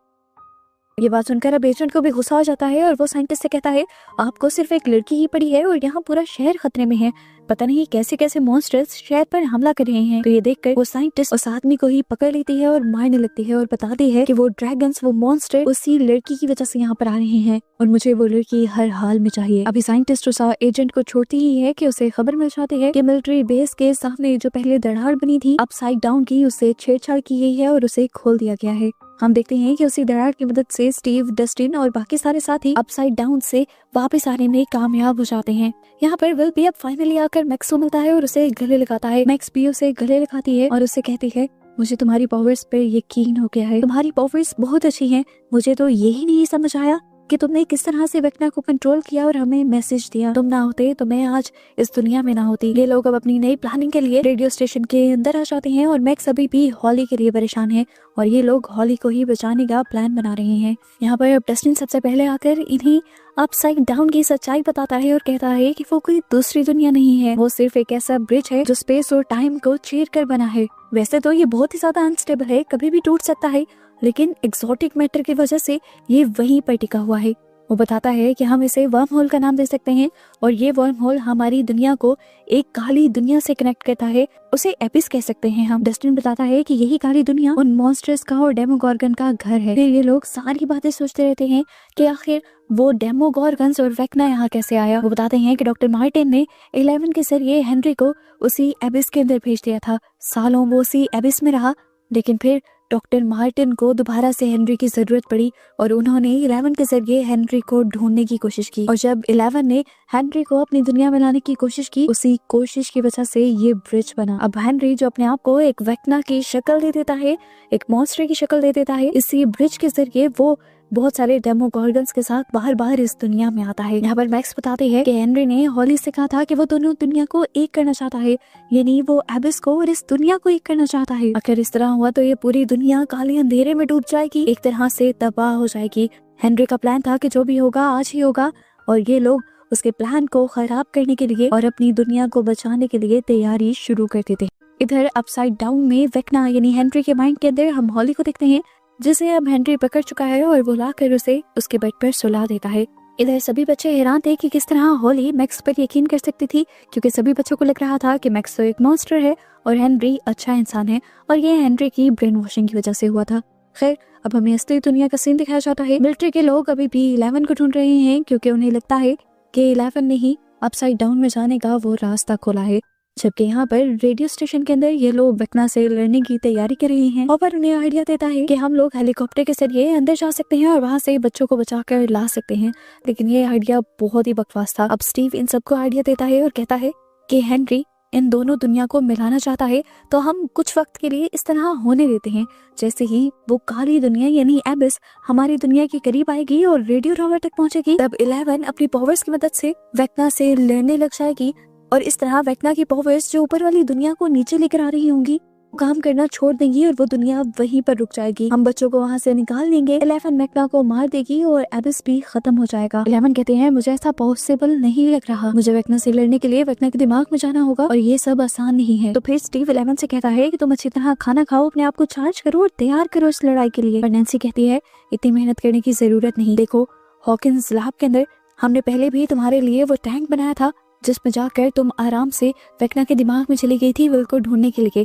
ये बात सुनकर अब एजेंट को भी गुस्सा हो जाता है और वो साइंटिस्ट से कहता है आपको सिर्फ एक लड़की ही पड़ी है और यहाँ पूरा शहर खतरे में है, पता नहीं कैसे कैसे मॉन्स्टर्स शहर पर हमला कर रहे हैं। तो ये देखकर वो साइंटिस्ट उस आदमी को ही पकड़ लेती है और मारने लगती है और बताती है कि वो ड्रैगन्स, वो मॉन्स्टर उसी लड़की की वजह से यहाँ पर आ रहे हैं और मुझे वो लड़की हर हाल में चाहिए। अभी साइंटिस्ट उस एजेंट को छोड़ती ही है कि उसे खबर मिल जाती है कि मिलिट्री बेस के सामने जो पहले दरार बनी थी अपसाइड डाउन की, उससे छेड़छाड़ की गई है और उसे खोल दिया गया है। हम देखते हैं कि उसी दरार की मदद से स्टीव, डस्टिन और बाकी सारे साथी अपसाइड डाउन से वापस आने में कामयाब हो जाते हैं। यहाँ पर विल भी अब फाइनली आकर मैक्स को मिलता है और उसे गले लगाता है। मैक्स भी उसे गले लगाती है और उसे कहती है मुझे तुम्हारी पावर्स पे यकीन हो गया है, तुम्हारी पावर्स बहुत अच्छी हैं। मुझे तो यही नहीं समझ आया कि तुमने किस तरह से वेक्ना को कंट्रोल किया और हमें मैसेज दिया। तुम ना होते तो मैं आज इस दुनिया में ना होती। ये लोग अब अपनी नई प्लानिंग के लिए रेडियो स्टेशन के अंदर आ जाते हैं और मैक्स अभी भी हॉली के लिए परेशान है और ये लोग हॉली को ही बचाने का प्लान बना रहे हैं। यहाँ पर अब डस्टिन सबसे पहले आकर इन्हें अपसाइड डाउन की सच्चाई बताता है और कहता है कि वो कोई दूसरी दुनिया नहीं है, वो सिर्फ एक ऐसा ब्रिज है जो स्पेस और टाइम को चीर कर बना है। वैसे तो ये बहुत ही ज्यादा अनस्टेबल है, कभी भी टूट सकता है, लेकिन एक्सोटिक मैटर की वजह से ये वहीं पर टिका हुआ है। वो बताता है कि हम इसे वर्म होल का नाम दे सकते हैं और ये वर्म होल हमारी दुनिया को एक काली दुनिया से कनेक्ट करता है, उसे एपिस कह सकते हैं हम। डस्टिन बताता है कि यही काली दुनिया उन मॉन्स्टर्स का और डेमोगॉर्गन का घर है। फिर ये लोग सारी बातें सोचते रहते हैं कि आखिर वो डेमोगॉर्गन्स और वेक्ना यहाँ कैसे आया। वो बताते हैं कि डॉक्टर मार्टिन ने 11 के जरिए हेनरी को उसी एबिस के अंदर भेज दिया था। सालों वो उसी एबिस में रहा, लेकिन फिर डॉक्टर मार्टिन को दोबारा से हेनरी की जरूरत पड़ी और उन्होंने 11 के जरिए हेनरी को ढूंढने की कोशिश की और जब 11 ने हेनरी को अपनी दुनिया में लाने की कोशिश की, उसी कोशिश की वजह से ये ब्रिज बना। अब हेनरी जो अपने आप को एक वेक्ना की शक्ल दे देता है, एक मॉन्स्टर की शक्ल दे देता है, इसी ब्रिज के जरिए वो बहुत सारे डेमोगॉर्गन्स के साथ बाहर बाहर इस दुनिया में आता है। यहाँ पर मैक्स बताते हैं कि हेनरी ने हॉली से कहा था कि वो दोनों दुनिया को एक करना चाहता है, यानी वो एबिस को और इस दुनिया को एक करना चाहता है। अगर इस तरह हुआ तो ये पूरी दुनिया काले अंधेरे में डूब जाएगी, एक तरह से तबाह हो जाएगी। हेनरी का प्लान था कि जो भी होगा आज ही होगा और ये लोग उसके प्लान को खराब करने के लिए और अपनी दुनिया को बचाने के लिए तैयारी शुरू कर देते हैं। इधर अपसाइड डाउन में वेक्ना यानी हेनरी के माइंड के अंदर हम हॉली को देखते हैं, जिसे अब हेनरी पकड़ चुका है और वो लाकर उसे उसके बेड पर सुला देता है। इधर सभी बच्चे हैरान थे कि किस तरह हॉली मैक्स पर यकीन कर सकती थी, क्योंकि सभी बच्चों को लग रहा था कि मैक्स तो एक मॉन्स्टर है और हेनरी अच्छा इंसान है, और ये हेनरी की ब्रेन वॉशिंग की वजह से हुआ था। खैर, अब हमें असली दुनिया का सीन दिखाया जाता है। मिलिट्री के लोग अभी भी 11 को ढूंढ रहे हैं, क्योंकि उन्हें लगता है कि 11 ने ही अपसाइड डाउन में जाने का वो रास्ता खोला है। जबकि यहाँ पर रेडियो स्टेशन के अंदर ये लोग वेक्ना से लड़ने की तैयारी कर रहे हैं। और उन्हें आइडिया देता है कि हम लोग हेलीकॉप्टर के जरिए अंदर जा सकते हैं और वहाँ से बच्चों को बचाकर ला सकते हैं, लेकिन ये आइडिया बहुत ही बकवास था। अब स्टीव इन सबको आइडिया देता है और कहता है कि हेनरी इन दोनों दुनिया को मिलाना चाहता है, तो हम कुछ वक्त के लिए इस तरह होने देते हैं। जैसे ही वो काली दुनिया यानी एबिस हमारी दुनिया के करीब आएगी और रेडियो टावर तक पहुंचेगी, तब 11 अपनी पावर्स की मदद से वेक्ना से लड़ने लग जाएगी, और इस तरह वेक्ना की पावर्स जो ऊपर वाली दुनिया को नीचे लेकर आ रही होंगी काम करना छोड़ देंगी और वो दुनिया वहीं पर रुक जाएगी। हम बच्चों को वहाँ से निकाल लेंगे, 11 वेक्ना को मार देगी और एबिस भी खत्म हो जाएगा। 11 कहते हैं मुझे ऐसा पॉसिबल नहीं लग रहा, मुझे वेक्ना से लड़ने के लिए वेक्ना के दिमाग में जाना होगा और ये सब आसान नहीं है। तो फिर स्टीव 11 से कहता है कि तुम अच्छी तरह खाना खाओ, अपने आप को चार्ज करो और तैयार करो इस लड़ाई के लिए। पर नैन्सी कहती है इतनी मेहनत करने की जरूरत नहीं, देखो हॉकिंस लैब के अंदर हमने पहले भी तुम्हारे लिए वो टैंक बनाया था जिसमें जाकर तुम आराम से वेक्ना के दिमाग में चली गई थी विल को ढूंढने के लिए।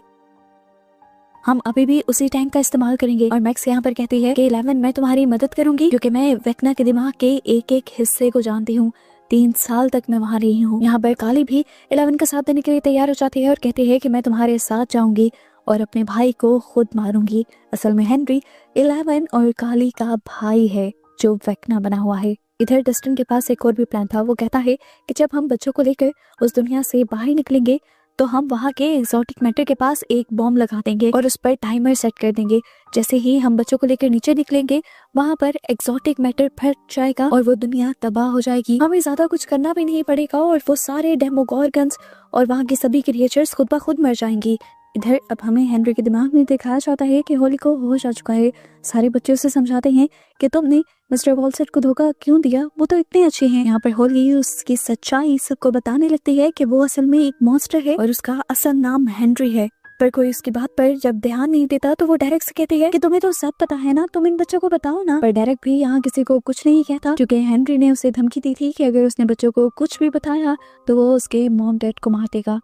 हम अभी भी उसी टैंक का इस्तेमाल करेंगे। और मैक्स यहाँ पर कहती है कि 11 मैं तुम्हारी मदद करूंगी, क्योंकि मैं वेक्ना के दिमाग के एक एक हिस्से को जानती हूँ। 3 साल तक मैं वहाँ रही हूँ। यहाँ पर काली भी 11 का साथ देने के लिए तैयार हो जाती है और कहती है कि मैं तुम्हारे साथ जाऊंगी और अपने भाई को खुद मारूंगी। असल में हेनरी 11 और काली का भाई है जो वेक्ना बना हुआ है। इधर डस्टिन के पास एक और भी प्लान था। वो कहता है कि जब हम बच्चों को लेकर उस दुनिया से बाहर निकलेंगे तो हम वहाँ के एक्सोटिक मैटर के पास एक बॉम्ब लगा देंगे और उस पर टाइमर सेट कर देंगे। जैसे ही हम बच्चों को लेकर नीचे निकलेंगे वहाँ पर एक्सोटिक मैटर फट जाएगा और वो दुनिया तबाह हो जाएगी। हमें ज्यादा कुछ करना भी नहीं पड़ेगा और वो सारे डेमोगोर्गन्स और वहाँ की सभी क्रिएचर्स खुद ब खुद मर जाएंगी। इधर अब हमें हेनरी के दिमाग में दिखाया जाता है कि हॉली को होश आ चुका है। सारे बच्चे उसे समझाते हैं कि तुमने मिस्टर वॉलसेट को धोखा क्यों दिया, वो तो इतने अच्छे हैं। यहाँ पर हॉली उसकी सच्चाई सबको बताने लगती है कि वो असल में एक मॉन्स्टर है और उसका असल नाम हेनरी है। पर कोई उसकी बात पर जब ध्यान नहीं देता तो वो डायरेक्ट से कहती है कि तुम्हें तो सब पता है ना, तुम इन बच्चों को बताओ ना। पर डायरेक्ट भी यहाँ किसी को कुछ नहीं कहता, क्योंकि हेनरी ने उसे धमकी दी थी कि अगर उसने बच्चों को कुछ भी बताया तो वो उसके मॉम डैड को मार देगा।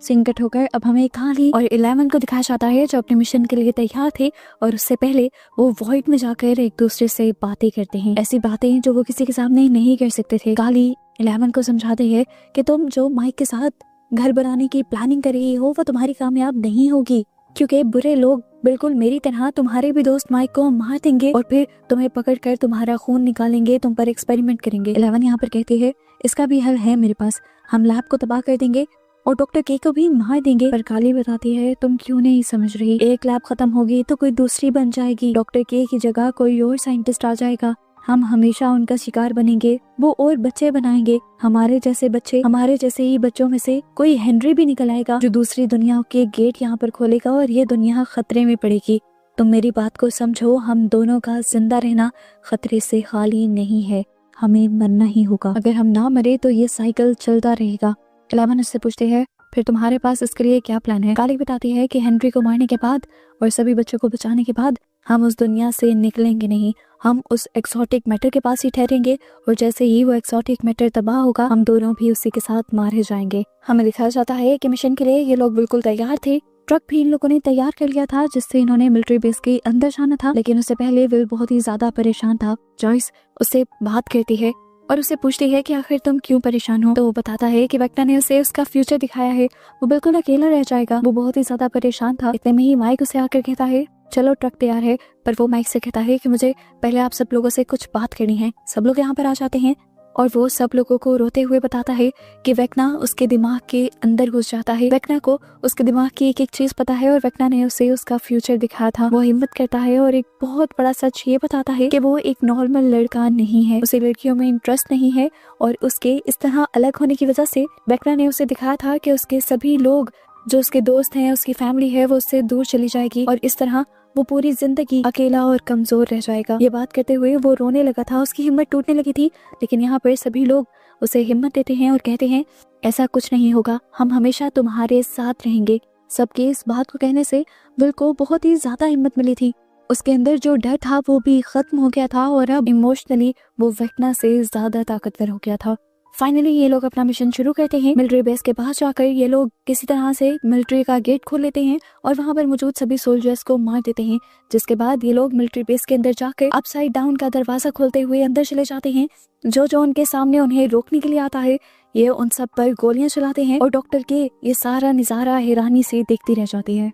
सिंकट होकर अब हमें काली और 11 को दिखाया जाता है जो अपने मिशन के लिए तैयार थे और उससे पहले वो वॉइड में जाकर एक दूसरे से बातें करते हैं, ऐसी बातें जो वो किसी के सामने नहीं कर सकते थे। काली 11 को समझाते हैं कि तुम जो माइक के साथ घर बनाने की प्लानिंग कर रही हो वो तुम्हारी कामयाब नहीं होगी, क्योंकि बुरे लोग बिल्कुल मेरी तरह तुम्हारे भी दोस्त माइक को मार देंगे और फिर तुम्हें पकड़कर तुम्हारा खून निकालेंगे, तुम पर एक्सपेरिमेंट करेंगे। 11 यहाँ पर कहती है इसका भी हल है मेरे पास, हम लैब को तबाह कर देंगे और डॉक्टर के को भी मार देंगे। पर काली बताती है तुम क्यों नहीं समझ रही, एक लैब खत्म होगी तो कोई दूसरी बन जाएगी, डॉक्टर के की जगह कोई और साइंटिस्ट आ जाएगा, हम हमेशा उनका शिकार बनेंगे, वो और बच्चे बनाएंगे, हमारे जैसे बच्चे, हमारे जैसे ही बच्चों में से कोई हेनरी भी निकल आएगा जो दूसरी दुनिया के गेट यहाँ पर खोलेगा और ये दुनिया खतरे में पड़ेगी। तुम मेरी बात को समझो, हम दोनों का जिंदा रहना खतरे से खाली नहीं है, हमें मरना ही होगा। अगर हम ना मरे तो ये साइकिल चलता रहेगा। 11 उससे पूछते हैं फिर तुम्हारे पास इसके लिए क्या प्लान है। काली बताती है कि हेनरी को मारने के बाद और सभी बच्चों को बचाने के बाद हम उस दुनिया से निकलेंगे नहीं, हम उस एक्सोटिक मैटर के पास ही ठहरेंगे और जैसे ही वो एक्सोटिक मैटर तबाह होगा हम दोनों भी उसी के साथ मारे जाएंगे। हमें दिखाया जाता है कि मिशन के लिए ये लोग बिल्कुल तैयार थे। ट्रक भी इन लोगों ने तैयार कर लिया था जिससे इन्होंने मिलिट्री बेस के अंदर जाना था, लेकिन उससे पहले विल बहुत ही ज्यादा परेशान था। जॉयस उससे बात करती है और उसे पूछती है कि आखिर तुम क्यों परेशान हो, तो वो बताता है कि वेक्ना ने उसे उसका फ्यूचर दिखाया है, वो बिल्कुल अकेला रह जाएगा। वो बहुत ही ज्यादा परेशान था। इतने में ही माइक उसे आकर कहता है चलो ट्रक तैयार है, पर वो माइक से कहता है कि मुझे पहले आप सब लोगों से कुछ बात करनी है। सब लोग यहाँ पर आ जाते हैं और वो सब लोगों को रोते हुए बताता है कि वेक्ना उसके दिमाग के अंदर घुस जाता है, वेक्ना को उसके दिमाग की एक एक चीज पता है और वेक्ना ने उसे उसका फ्यूचर दिखाया था। वो हिम्मत करता है और एक बहुत बड़ा सच ये बताता है कि वो एक नॉर्मल लड़का नहीं है, उसे लड़कियों में इंटरेस्ट नहीं है और उसके इस तरह अलग होने की वजह से वेक्ना ने उसे दिखाया था कि उसके सभी लोग जो उसके दोस्त हैं, उसकी फैमिली है, वो उससे दूर चली जाएगी और इस तरह वो पूरी जिंदगी अकेला और कमजोर रह जाएगा। ये बात करते हुए वो रोने लगा था, उसकी हिम्मत टूटने लगी थी। लेकिन यहाँ पर सभी लोग उसे हिम्मत देते हैं और कहते हैं ऐसा कुछ नहीं होगा, हम हमेशा तुम्हारे साथ रहेंगे। सबके इस बात को कहने से विल को बहुत ही ज्यादा हिम्मत मिली थी। उसके अंदर जो डर था वो भी खत्म हो गया था और अब इमोशनली वो वेक्ना से ज्यादा ताकतवर हो गया था। फाइनली ये लोग अपना मिशन शुरू करते हैं। मिलिट्री बेस के पास जाकर ये लोग किसी तरह से मिलिट्री का गेट खोल लेते हैं और वहां पर मौजूद सभी सोल्जर्स को मार देते हैं। जिसके बाद ये लोग मिलिट्री बेस के अंदर जाकर अपसाइड डाउन का दरवाजा खोलते हुए अंदर चले जाते हैं। जो जो उनके सामने उन्हें रोकने के लिए आता है ये उन सब पर गोलियां चलाते हैं और डॉक्टर के ये सारा नजारा हैरानी से देखती रह जाती है।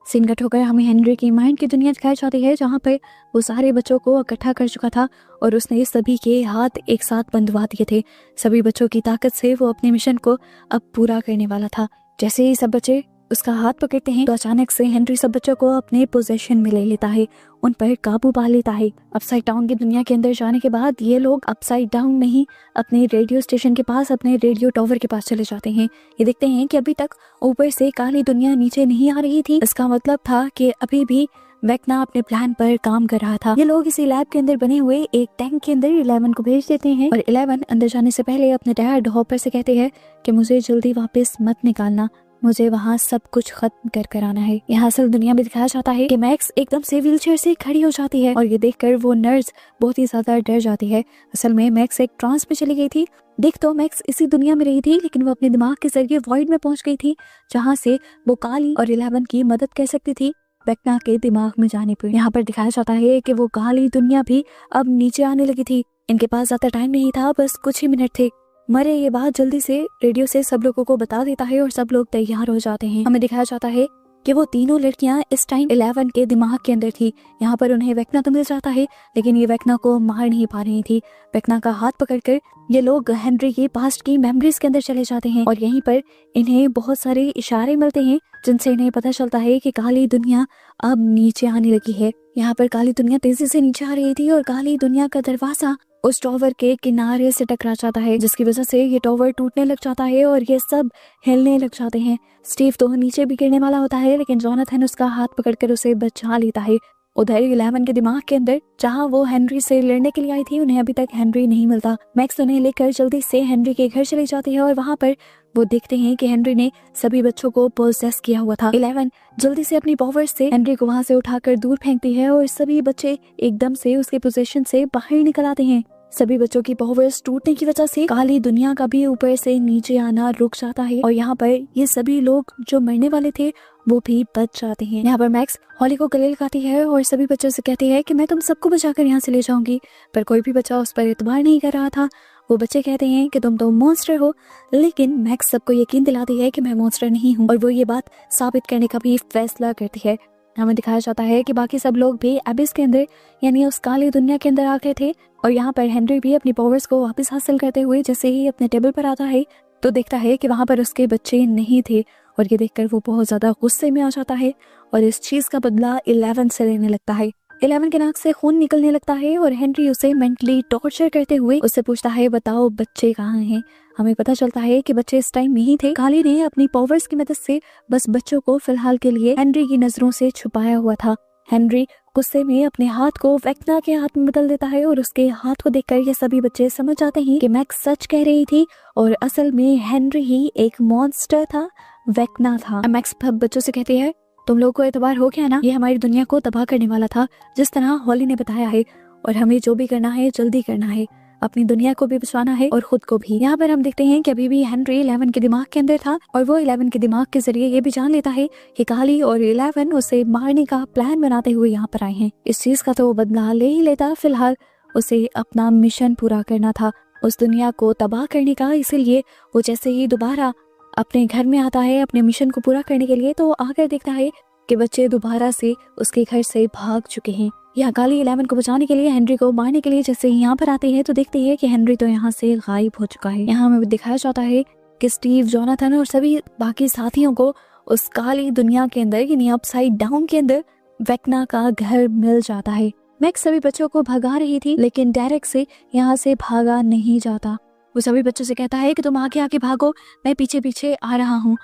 सीन कट होकर हमें हेनरी की माइंड की दुनिया दिखाई जाती है, जहाँ पर वो सारे बच्चों को इकट्ठा कर चुका था और उसने सभी के हाथ एक साथ बंधवा दिए थे। सभी बच्चों की ताकत से वो अपने मिशन को अब पूरा करने वाला था। जैसे ही सब बच्चे उसका हाथ पकड़ते हैं तो अचानक से हेनरी सब बच्चों को अपने पोजीशन में ले लेता है, उन पर काबू पा लेता है। अपसाइड डाउन की दुनिया के अंदर जाने के बाद ये लोग अपसाइड डाउन में ही अपने रेडियो स्टेशन के पास, अपने रेडियो टावर के पास चले जाते हैं। ये देखते हैं कि अभी तक ऊपर से काली दुनिया नीचे नहीं आ रही थी। इसका मतलब था कि अभी भी वेक्ना अपने प्लान पर काम कर रहा था। ये लोग इसी लैब के अंदर बने हुए एक टैंक के अंदर 11 को भेज देते हैं और 11 अंदर जाने से पहले अपने डैड हॉपर से कहते हैं कि मुझे जल्दी वापस मत निकालना, मुझे वहाँ सब कुछ खत्म कर आना है। यहाँ असल दुनिया में दिखाया जाता है कि मैक्स एकदम से व्हीलचेयर से खड़ी हो जाती है और ये देखकर वो नर्स बहुत ही ज्यादा डर जाती है। असल में मैक्स एक ट्रांस में चली गई थी। देख तो मैक्स इसी दुनिया में रही थी, लेकिन वो अपने दिमाग के जरिए वॉइड में पहुंच गई थी, जहाँ से वो काली और 11 की मदद कर सकती थी वेक्ना के दिमाग में जाने पर। यहाँ पर दिखाया जाता है कि वो काली दुनिया भी अब नीचे आने लगी थी। इनके पास ज्यादा टाइम नहीं था, बस कुछ ही मिनट थे। मरे ये बात जल्दी से रेडियो से सब लोगों को बता देता है और सब लोग तैयार हो जाते हैं। हमें दिखाया जाता है कि वो तीनों लड़कियां इस टाइम 11 के दिमाग के अंदर थी। यहाँ पर उन्हें वेक्ना तो मिल जाता है, लेकिन ये वेक्ना को मार नहीं पा रही थी। वेक्ना का हाथ पकड़कर ये लोग हेनरी की पास्ट की मेमोरीज के अंदर चले जाते हैं और यहीं पर इन्हें बहुत सारे इशारे मिलते हैं जिनसे इन्हें पता चलता है कि काली दुनिया अब नीचे आने लगी है। यहाँ पर काली दुनिया तेजी से नीचे आ रही थी और काली दुनिया का दरवाजा उस टावर के किनारे से टकरा जाता है, जिसकी वजह से ये टावर टूटने लग जाता है और ये सब हिलने लग जाते हैं। स्टीव तो नीचे भी गिरने वाला होता है, लेकिन जोनाथन उसका हाथ पकड़कर उसे बचा लेता है। उधर 11 के दिमाग के अंदर जहाँ वो हेनरी से लड़ने के लिए आई थी, उन्हें अभी तक हेनरी नहीं मिलता। मैक्स उन्हें लेकर जल्दी से हेनरी के घर चली जाती है और वहाँ पर वो देखते हैं कि हेनरी ने सभी बच्चों को पोजेस किया हुआ था। 11 जल्दी से अपनी पावर से हेनरी को वहाँ से उठाकर दूर फेंकती है और सभी बच्चे एकदम से उसके पोजीशन से बाहर निकल आते हैं। सभी बच्चों की पावर्स टूटने की वजह से काली दुनिया का भी ऊपर से नीचे आना रुक जाता है और यहाँ पर ये सभी लोग जो मरने वाले थे वो भी बच जाते हैं। यहाँ पर मैक्स हॉली को गले लगाती है और सभी बच्चों से कहती है कि मैं तुम सबको बचाकर यहाँ से ले जाऊंगी, पर कोई भी बच्चा उस पर एतबार नहीं कर रहा था। वो बच्चे कहते हैं कि तुम तो मॉन्स्टर हो, लेकिन मैक्स सबको यकीन दिलाती है कि मैं मॉन्स्टर नहीं हूँ और वो ये बात साबित करने का भी फैसला करती है। हमें दिखाया जाता है कि बाकी सब लोग भी एबिस के अंदर यानी उस काली दुनिया के अंदर आ गए थे और यहाँ पर हेनरी भी अपनी पावर्स को वापस हासिल करते हुए जैसे ही अपने टेबल पर आता है तो देखता है कि वहाँ पर उसके बच्चे नहीं थे और ये देखकर वो बहुत ज्यादा गुस्से में आ जाता है और इस चीज का बदला 11 से लेने लगता है। 11 के नाक से खून निकलने लगता है और हेनरी उसे मेंटली टॉर्चर करते हुए उससे पूछता है बताओ बच्चे कहाँ हैं। हमें पता चलता है कि बच्चे इस टाइम में ही थे। काली ने अपनी पावर्स की मदद से बस बच्चों को फिलहाल के लिए हेनरी की नजरों से छुपाया हुआ था। हेनरी गुस्से में अपने हाथ को वेक्ना के हाथ में बदल देता है और उसके हाथ को देखकर ये सभी बच्चे समझ जाते हैं कि मैक्स सच कह रही थी और असल में हेनरी ही एक मॉन्स्टर था, वेक्ना था। मैक्स बच्चों से कहती है तुम लोगों को एतबार हो गया ना, ये हमारी दुनिया को तबाह करने वाला था जिस तरह हॉली ने बताया है और हमें जो भी करना है जल्दी करना है, अपनी दुनिया को भी बचाना है और खुद को भी। यहाँ पर हम देखते हैं कि अभी भी हेनरी 11 के दिमाग के अंदर था और वो 11 के दिमाग के जरिए ये भी जान लेता है कि काली और 11 उसे मारने का प्लान बनाते हुए यहाँ पर आए हैं। इस चीज का तो वो बदला ले ही लेता, फिलहाल उसे अपना मिशन पूरा करना था, उस दुनिया को तबाह करने का। इसीलिए वो जैसे ही दोबारा अपने घर में आता है अपने मिशन को पूरा करने के लिए तो आकर देखता है कि बच्चे दोबारा से उसके घर से भाग चुके हैं। यहाँ काली 11 को बचाने के लिए हेनरी को मारने के लिए जैसे यहाँ पर आते हैं तो देखते हैं कि हेनरी तो यहाँ से गायब हो चुका है। यहाँ हमें दिखाया जाता है कि स्टीव, जोनाथन और सभी बाकी साथियों को उस काली दुनिया के अंदर यानी अपसाइड डाउन के अंदर वेक्ना का घर मिल जाता है। मैक्स सभी बच्चों को भगा रही थी लेकिन डेरेक से यहाँ से भागा नहीं जाता। वो सभी बच्चों से कहता है कि तुम आगे आगे भागो, मैं पीछे पीछे आ रहा हूँ।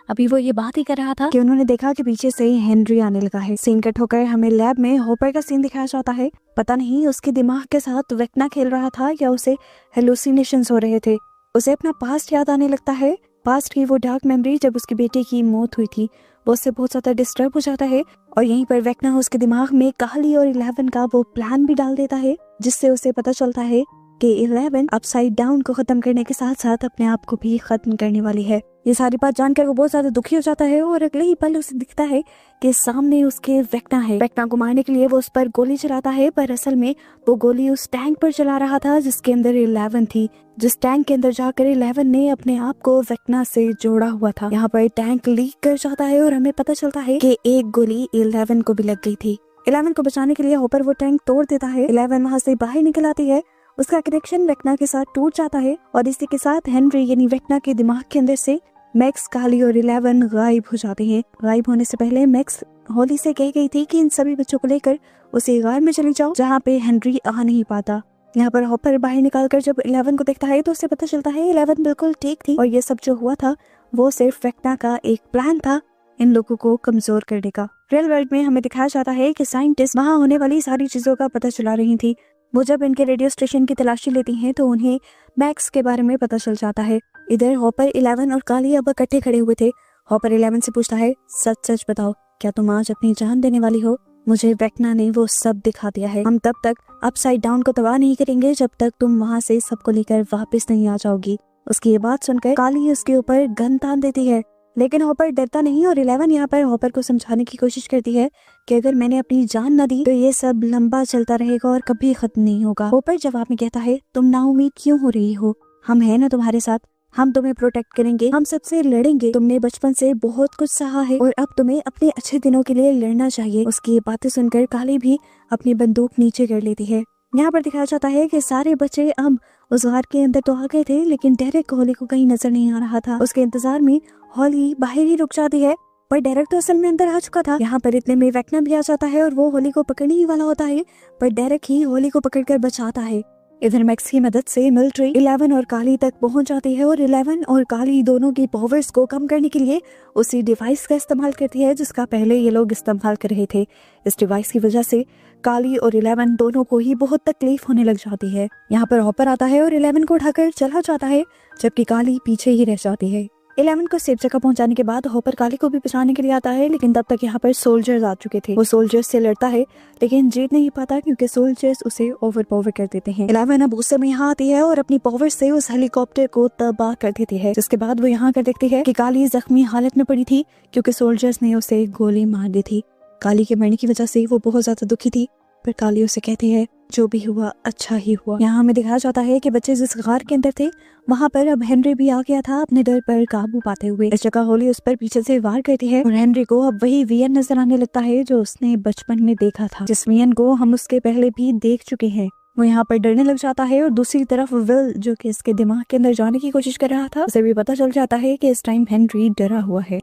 अभी वो ये बात ही कर रहा था कि उन्होंने देखा कि पीछे से हेनरी आने लगा है। सीन कट होकर हमें लैब में हॉपर का सीन दिखाया जाता है। पता नहीं उसके दिमाग के साथ वेक्ना खेल रहा था या उसे हेलुसिनेशंस हो रहे थे। उसे अपना पास्ट याद आने लगता है, पास्ट की वो डार्क मेमोरी जब उसके बेटे की मौत हुई थी। वो उससे बहुत ज्यादा डिस्टर्ब हो जाता है और यहीं पर वेक्ना उसके दिमाग में काली और 11 का वो प्लान भी डाल देता है, जिससे उसे पता चलता है कि 11 अपसाइड डाउन को खत्म करने के साथ साथ अपने आप को भी खत्म करने वाली है। ये सारी बात जानकर वो बहुत ज्यादा दुखी हो जाता है और अगले ही पल उसे दिखता है कि सामने उसके वेक्ना है। वेक्ना को मारने के लिए वो उस पर गोली चलाता है, पर असल में वो गोली उस टैंक पर चला रहा था जिसके अंदर 11 थी। जिस टैंक के अंदर जाकर 11 ने अपने आप को वेक्ना से जोड़ा हुआ था। यहाँ पर टैंक लीक कर जाता है और हमें पता चलता है कि एक गोली 11 को भी लग गई थी। 11 को बचाने के लिए हॉपर वो टैंक तोड़ देता है। 11 वहाँ से बाहर निकल आती है, उसका कनेक्शन वेक्ना के साथ टूट जाता है और इसी के साथ हेनरी यानी वेक्ना के दिमाग के अंदर से मैक्स, काली और 11 गायब हो जाते हैं। गायब होने से पहले मैक्स हॉली से कह गई थी कि इन सभी बच्चों को लेकर उसे गार में चली जाओ जहाँ पे हेनरी आ नहीं पाता। यहाँ पर हॉपर बाहर निकालकर जब 11 को देखता है तो उसे पता चलता है 11 बिल्कुल ठीक थी और ये सब जो हुआ था वो सिर्फ वेक्ना का एक प्लान था इन लोगों को कमजोर करने का। रियल वर्ल्ड में हमें दिखाया जाता है कि साइंटिस्ट वहाँ होने वाली सारी चीजों का पता चला रही थी। वो जब इनके रेडियो स्टेशन की तलाशी लेती हैं तो उन्हें मैक्स के बारे में पता चल जाता है। इधर हॉपर 11 और काली अब इकट्ठे खड़े हुए थे। हॉपर 11 से पूछता है, सच सच बताओ, क्या तुम आज अपनी जान देने वाली हो? मुझे वेक्ना ने वो सब दिखा दिया है। हम तब तक अपसाइड डाउन को तबाह नहीं करेंगे जब तक तुम वहाँ से सबको लेकर वापस नहीं आ जाओगी। उसकी ये बात सुनकर काली उसके ऊपर गन तान देती है, लेकिन हॉपर डरता नहीं और 11 यहाँ पर हॉपर को समझाने की कोशिश करती है कि अगर मैंने अपनी जान न दी तो ये सब लंबा चलता रहेगा और कभी खत्म नहीं होगा। हॉपर जवाब में कहता है, तुम नाउम्मीद क्यों हो रही हो? हम हैं ना तुम्हारे साथ, हम तुम्हें प्रोटेक्ट करेंगे, हम सबसे लड़ेंगे। तुमने बचपन से बहुत कुछ सहा है और अब तुम्हें अपने अच्छे दिनों के लिए लड़ना चाहिए। उसकी बातें सुनकर काली भी अपनी बंदूक नीचे कर लेती है। यहाँ पर दिखाया जाता है कि सारे बच्चे अब उस गार के अंदर तो आ गए थे, लेकिन डेरेक हॉली को कहीं नजर नहीं आ रहा था। उसके इंतजार में हॉली बाहर ही रुक जाती है, पर डेरेक तो असल में अंदर आ चुका था। यहाँ पर इतने में वेक्ना भी आ जाता है और वो हॉली को पकड़ने ही वाला होता है, पर डेरेक ही हॉली को पकड़कर बचाता है। इधर मैक्स की मदद से मिलिट्री 11 और काली तक पहुंच जाती है और 11 और काली दोनों की पावर्स को कम करने के लिए उसी डिवाइस का इस्तेमाल करती है जिसका पहले ये लोग इस्तेमाल कर रहे थे। इस डिवाइस की वजह से काली और 11 दोनों को ही बहुत तकलीफ होने लग जाती है। यहाँ पर हॉपर आता है और 11 को उठाकर चला जाता है, जबकि काली पीछे ही रह जाती है। 11 को सेफ जगह पहुंचाने के बाद हॉपर काली को भी बचाने के लिए आता है, लेकिन तब तक यहाँ पर सोल्जर्स आ चुके थे। वो सोल्जर्स से लड़ता है लेकिन जीत नहीं पाता क्योंकि सोल्जर्स उसे ओवर पावर कर देते हैं। 11 अब उस समय यहाँ आती है और अपनी पावर से उस हेलीकॉप्टर को तबाह कर देती है, जिसके बाद वो यहाँ कर देखती है कि काली जख्मी हालत में पड़ी थी क्योंकि सोल्जर्स ने उसे गोली मार दी थी। काली के मरने की वजह से वो बहुत ज्यादा दुखी थी, पर काली उसे कहती है जो भी हुआ अच्छा ही हुआ। यहाँ हमें दिखाया जाता है कि बच्चे जिस गार के अंदर थे वहाँ पर अब हेनरी भी आ गया था अपने डर पर काबू पाते हुए। इस जगह हॉली उस पर पीछे से वार करती है और हेनरी को अब वही वियन नजर आने लगता है जो उसने बचपन में देखा था, जिस वियन को हम उसके पहले भी देख चुके हैं। वो यहाँ पर डरने लग जाता है और दूसरी तरफ विल जो कि इसके दिमाग के अंदर जाने की कोशिश कर रहा था, उसे भी पता चल जाता है कि इस टाइम हेनरी डरा हुआ है।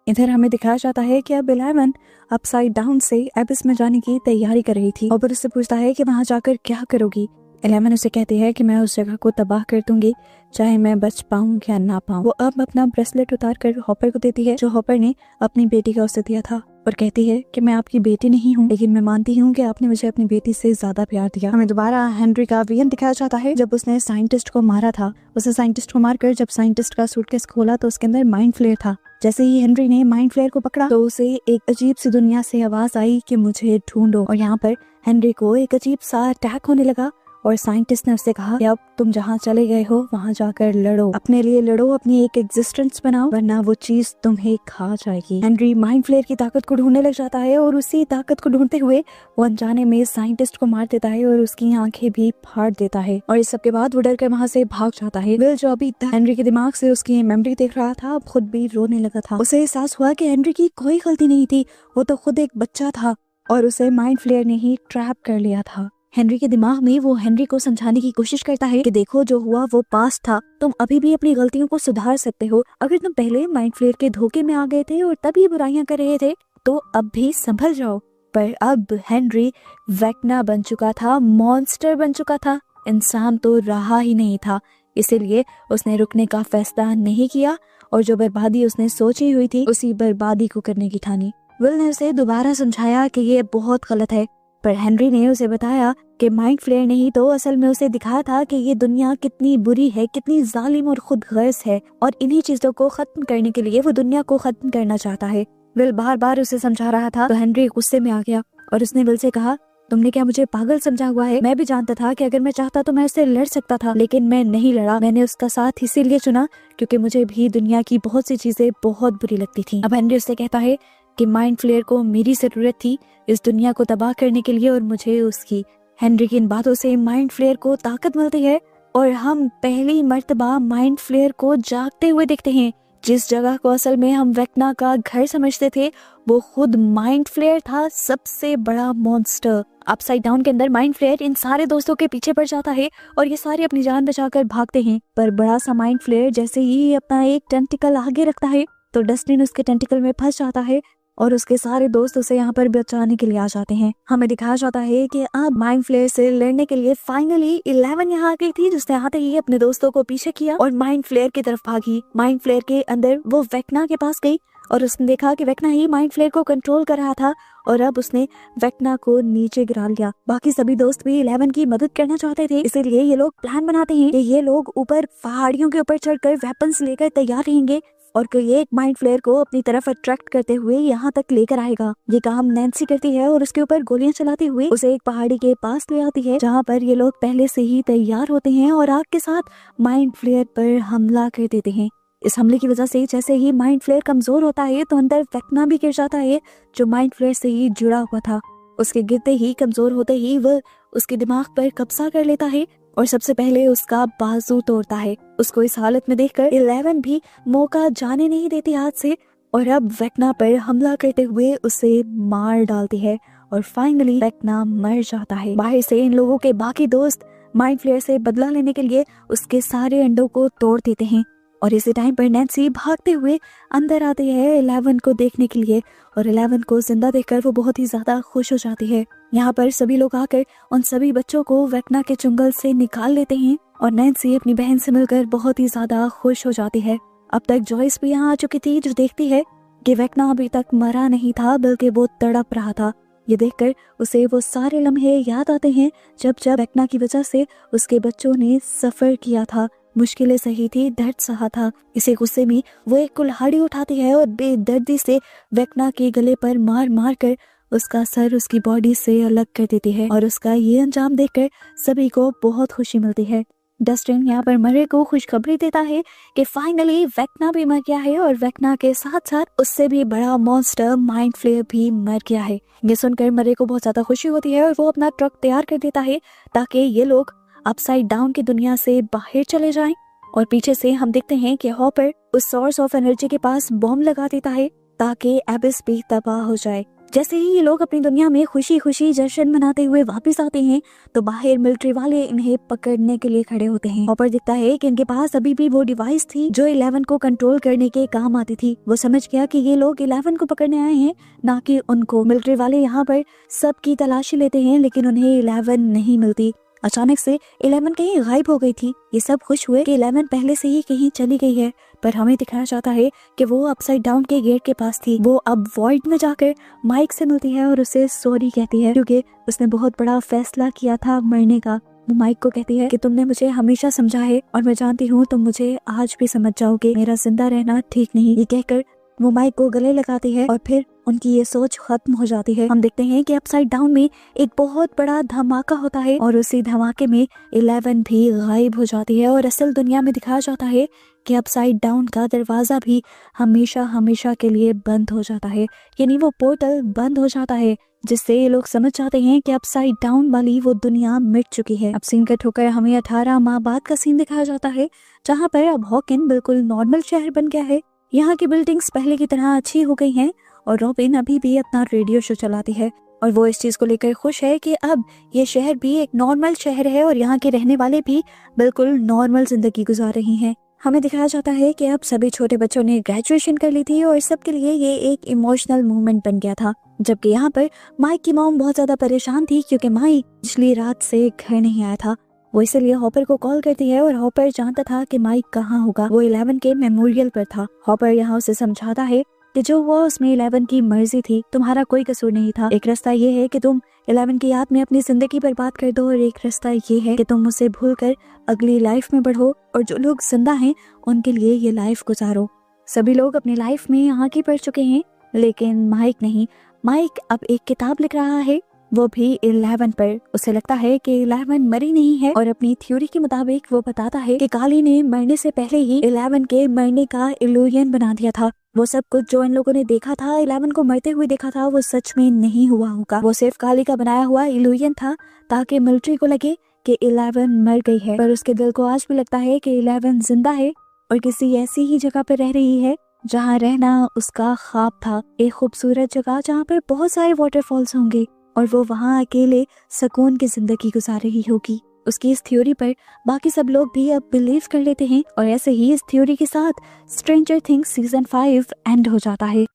इधर हमें दिखाया जाता है कि अब 11 अपसाइड डाउन से एबिस में जाने की तैयारी कर रही थी। हॉपर उससे पूछता है कि वहाँ जाकर क्या करोगी। 11 उसे कहती है कि मैं उस जगह को तबाह कर दूंगी, चाहे मैं बच पाऊं या ना पाऊं। वो अब अपना ब्रेसलेट उतार कर हॉपर को देती है जो हॉपर ने अपनी बेटी का उसे दिया था और कहती है कि मैं आपकी बेटी नहीं हूँ, लेकिन मैं मानती हूँ कि आपने मुझे अपनी बेटी से ज्यादा प्यार दिया। हमें दोबारा हेनरी का वियन दिखाया जाता है जब उसने साइंटिस्ट को मारा था। उसे साइंटिस्ट को मारकर जब साइंटिस्ट का सूटकेस खोला तो उसके अंदर माइंड फ्लेयर था। जैसे ही हेनरी ने माइंड फ्लेयर को पकड़ा तो उसे एक अजीब सी दुनिया से आवाज आई कि मुझे ढूंढो, और यहाँ पर हेनरी को एक अजीब सा अटैक होने लगा और साइंटिस्ट ने उससे कहा कि अब तुम जहाँ चले गए हो वहाँ जाकर लड़ो, अपने लिए लड़ो, अपनी एक एग्जिस्टेंस बनाओ, वरना वो चीज तुम्हें खा जाएगी। हेनरी माइंड फ्लेयर की ताकत को ढूंढने लग जाता है और उसी ताकत को ढूंढते हुए वो अनजाने में साइंटिस्ट को मार देता है और उसकी आंखें भी फाड़ देता है और इस सब के बाद वो डर कर वहाँ से भाग जाता है। विल जो अभी तक हेनरी के दिमाग से उसकी मेमोरी देख रहा था अब खुद भी रोने लगा था। उसे एहसास हुआ कि हेनरी की कोई गलती नहीं थी, वो तो खुद एक बच्चा था और उसे माइंड फ्लेयर ने ही ट्रैप कर लिया था। हेनरी के दिमाग में वो हेनरी को समझाने की कोशिश करता है कि देखो जो हुआ वो पास्ट था, तुम अभी भी अपनी गलतियों को सुधार सकते हो। अगर तुम पहले माइंड फ्लेयर के धोखे में आ गए थे और तब ये बुराइयां कर रहे थे तो अब भी संभल जाओ। पर अब हेनरी वेक्ना बन चुका था, मॉन्स्टर बन चुका था, इंसान तो रहा ही नहीं था। इसीलिए उसने रुकने का फैसला नहीं किया और जो बर्बादी उसने सोची हुई थी उसी बर्बादी को करने की ठानी। विल ने उसे दोबारा समझाया कि ये बहुत गलत है, पर हेनरी ने उसे बताया कि माइंड फ्लेयर ने ही तो असल में उसे दिखाया था कि ये दुनिया कितनी बुरी है, कितनी जालिम और खुदगर्ज है, और इन्हीं चीजों को खत्म करने के लिए वो दुनिया को खत्म करना चाहता है। विल बार बार उसे समझा रहा था तो हेनरी गुस्से में आ गया और उसने विल से कहा, तुमने क्या मुझे पागल समझा हुआ है? मैं भी जानता था कि अगर मैं चाहता तो मैं उससे लड़ सकता था, लेकिन मैं नहीं लड़ा। मैंने उसका साथ इसीलिए चुना क्योंकि मुझे भी दुनिया की बहुत सी चीजें बहुत बुरी लगती थी। अब हेनरी उससे कहता है कि माइंड फ्लेयर को मेरी जरूरत थी इस दुनिया को तबाह करने के लिए और मुझे उसकी। हेनरी की इन बातों से माइंड फ्लेयर को ताकत मिलती है और हम पहली मर्तबा माइंड फ्लेयर को जागते हुए देखते हैं। जिस जगह को असल में हम वेक्ना का घर समझते थे वो खुद माइंड फ्लेयर था, सबसे बड़ा मॉन्स्टर। अपसाइड डाउन के अंदर माइंड फ्लेयर इन सारे दोस्तों के पीछे पड़ जाता है और ये सारे अपनी जान बचाकर भागते हैं, पर बड़ा सा माइंड फ्लेयर जैसे ही अपना एक टेंटिकल आगे रखता है तो डस्टिन उसके टेंटिकल में फंस जाता है और उसके सारे दोस्त उसे यहाँ पर बचाने के लिए आ जाते हैं। हमें दिखाया जाता है कि अब माइंड फ्लेयर से लड़ने के लिए फाइनली 11 यहाँ आ गई थी, जिसने आते ही अपने दोस्तों को पीछे किया और माइंड फ्लेयर की तरफ भागी। माइंड फ्लेयर के अंदर वो वेक्ना के पास गई और उसने देखा कि वेक्ना ही माइंड फ्लेयर को कंट्रोल कर रहा था और अब उसने वेक्ना को नीचे गिरा लिया। बाकी सभी दोस्त भी 11 की मदद करना चाहते थे, इसीलिए ये लोग प्लान बनाते हैं कि ये लोग ऊपर पहाड़ियों के ऊपर चढ़कर वेपन्स लेकर तैयार रहेंगे और कोई एक माइंड फ्लेयर को अपनी तरफ अट्रैक्ट करते हुए यहाँ तक लेकर आएगा। ये काम नैन्सी करती है और उसके ऊपर गोलियां चलाते हुए उसे एक पहाड़ी के पास ले आती है, जहाँ पर ये लोग पहले से ही तैयार होते हैं और आग के साथ माइंड फ्लेयर पर हमला कर देते हैं। इस हमले की वजह से जैसे ही माइंड फ्लेयर कमजोर होता है तो अंदर वेक्ना भी गिर जाता है जो माइंड फ्लेयर से ही जुड़ा हुआ था। उसके गिरते ही कमजोर होते ही वह उसके दिमाग पर कब्जा कर लेता है और सबसे पहले उसका बाजू तोड़ता है। उसको इस हालत में देखकर 11 भी मौका जाने नहीं देती हाथ से और अब वेक्ना पर हमला करते हुए उसे मार डालती है और फाइनली वेक्ना मर जाता है। बाहर से इन लोगों के बाकी दोस्त माइंड फ्लेयर से बदला लेने के लिए उसके सारे अंडों को तोड़ देते हैं और इसी टाइम पर नैन्सी भागते हुए अंदर आती है 11 को देखने के लिए और 11 को जिंदा देखकर वो बहुत ही ज्यादा खुश हो जाती है। यहाँ पर सभी लोग आकर उन सभी बच्चों को वेक्ना के चुंगल से निकाल लेते हैं और नैन्सी अपनी बहन से मिलकर बहुत ही ज्यादा खुश हो जाती है। अब तक जॉयस भी यहाँ आ चुकी थी जो देखती है कि वेक्ना अभी तक मरा नहीं था बल्कि वो तड़प रहा था। ये देखकर उसे वो सारे लम्हे याद आते हैं जब वेक्ना की वजह से उसके बच्चों ने सफर किया था, मुश्किलें सही थी, दर्द सहा था। इसी गुस्से में वो एक कुल्हाड़ी उठाती है और बेदर्दी से वेक्ना के गले पर मार मार कर उसका सर उसकी बॉडी से अलग कर देती है और उसका ये अंजाम देखकर सभी को बहुत खुशी मिलती है। डस्टिन यहाँ पर मरे को खुशखबरी देता है कि फाइनली वेक्ना भी मर गया है और वेक्ना के साथ साथ उससे भी बड़ा मॉन्स्टर माइंड फ्लेयर भी मर गया है। ये सुनकर मरे को बहुत ज्यादा खुशी होती है और वो अपना ट्रक तैयार कर देता है ताकि ये लोग अपसाइड डाउन की दुनिया से बाहर चले जाएं। और पीछे से हम देखते हैं कि हॉपर उस सोर्स ऑफ एनर्जी के पास बॉम्ब लगा देता है ताकि एबिस भी तबाह हो जाए। जैसे ही ये लोग अपनी दुनिया में खुशी खुशी जश्न मनाते हुए वापस आते हैं तो बाहर मिलिट्री वाले इन्हें पकड़ने के लिए खड़े होते हैं। हॉपर दिखता है कि इनके पास अभी भी वो डिवाइस थी जो 11 को कंट्रोल करने के काम आती थी। वो समझ गया कि ये लोग 11 को पकड़ने आए हैं ना कि उनको। मिलिट्री वाले यहाँ पर सबकी तलाशी लेते हैं लेकिन उन्हें 11 नहीं मिलती। अचानक से 11 कहीं गायब हो गई थी। ये सब खुश हुए कि 11 पहले से ही कहीं चली गई है, पर हमें दिखाना चाहता है कि वो अपसाइड डाउन के गेट के पास थी। वो अब वॉइड में जाकर माइक से मिलती है और उसे सॉरी कहती है क्योंकि उसने बहुत बड़ा फैसला किया था मरने का। वो माइक को कहती है कि तुमने मुझे हमेशा समझा है और मैं जानती हूँ तुम मुझे आज भी समझ जाओगे, मेरा जिंदा रहना ठीक नहीं। ये कहकर वो माइक को गले लगाती है और फिर उनकी ये सोच खत्म हो जाती है। हम देखते हैं कि अपसाइड डाउन में एक बहुत बड़ा धमाका होता है और उसी धमाके में 11 भी गायब हो जाती है और असल दुनिया में दिखाया जाता है कि अपसाइड डाउन का दरवाजा भी हमेशा हमेशा के लिए बंद हो जाता है, यानी वो पोर्टल बंद हो जाता है, जिससे ये लोग समझ जाते हैं कि अपसाइड डाउन वाली वो दुनिया मिट चुकी है। अब सीन कट होकर हमें 18 माह बाद का सीन दिखाया जाता है जहाँ पर अब हॉकिन बिल्कुल नॉर्मल शहर बन गया है। यहाँ की बिल्डिंग्स पहले की तरह अच्छी हो गई हैं और रॉबिन अभी भी अपना रेडियो शो चलाती है और वो इस चीज को लेकर खुश है कि अब ये शहर भी एक नॉर्मल शहर है और यहाँ के रहने वाले भी बिल्कुल नॉर्मल जिंदगी गुजार रही हैं। हमें दिखाया जाता है कि अब सभी छोटे बच्चों ने ग्रेजुएशन कर ली थी और सबके लिए ये एक इमोशनल मूवमेंट बन गया था, जबकि यहाँ पर माइक की मॉम बहुत ज्यादा परेशान थी क्योंकि माइक पिछली रात से घर नहीं आया था। वो इसलिए हॉपर को कॉल करती है और हॉपर जानता था कि माइक कहाँ होगा। वो 11 के मेमोरियल पर था। हॉपर यहाँ उसे समझाता है कि जो वो उसमें 11 की मर्जी थी, तुम्हारा कोई कसूर नहीं था। एक रास्ता ये है कि तुम 11 की याद में अपनी जिंदगी बर्बाद कर दो और एक रास्ता ये है कि तुम उसे भूलकर अगली लाइफ में बढ़ो और जो लोग जिंदा हैं उनके लिए ये लाइफ गुजारो। सभी लोग अपनी लाइफ में आगे बढ़ चुके हैं, लेकिन माइक नहीं। माइक अब एक किताब लिख रहा है, वो भी 11 पर। उसे लगता है कि 11 मरी नहीं है और अपनी थ्योरी के मुताबिक वो बताता है कि काली ने मरने से पहले ही 11 के मरने का इल्यूजन बना दिया था। वो सब कुछ जो इन लोगों ने देखा था, 11 को मरते हुए देखा था, वो सच में नहीं हुआ होगा। वो सिर्फ काली का बनाया हुआ इल्यूजन था ताकि मिलिट्री को लगे कि 11 मर गई है। पर उसके दिल को आज भी लगता है कि 11 जिंदा है और किसी ऐसी ही जगह पर रह रही है जहाँ रहना उसका ख्वाब था। एक खूबसूरत जगह जहाँ पर बहुत सारे वाटरफॉल्स होंगे और वो वहाँ अकेले सुकून की जिंदगी गुजार रही होगी। उसकी इस थ्योरी पर बाकी सब लोग भी अब बिलीव कर लेते हैं और ऐसे ही इस थ्योरी के साथ स्ट्रेंजर थिंग्स सीजन 5 एंड हो जाता है।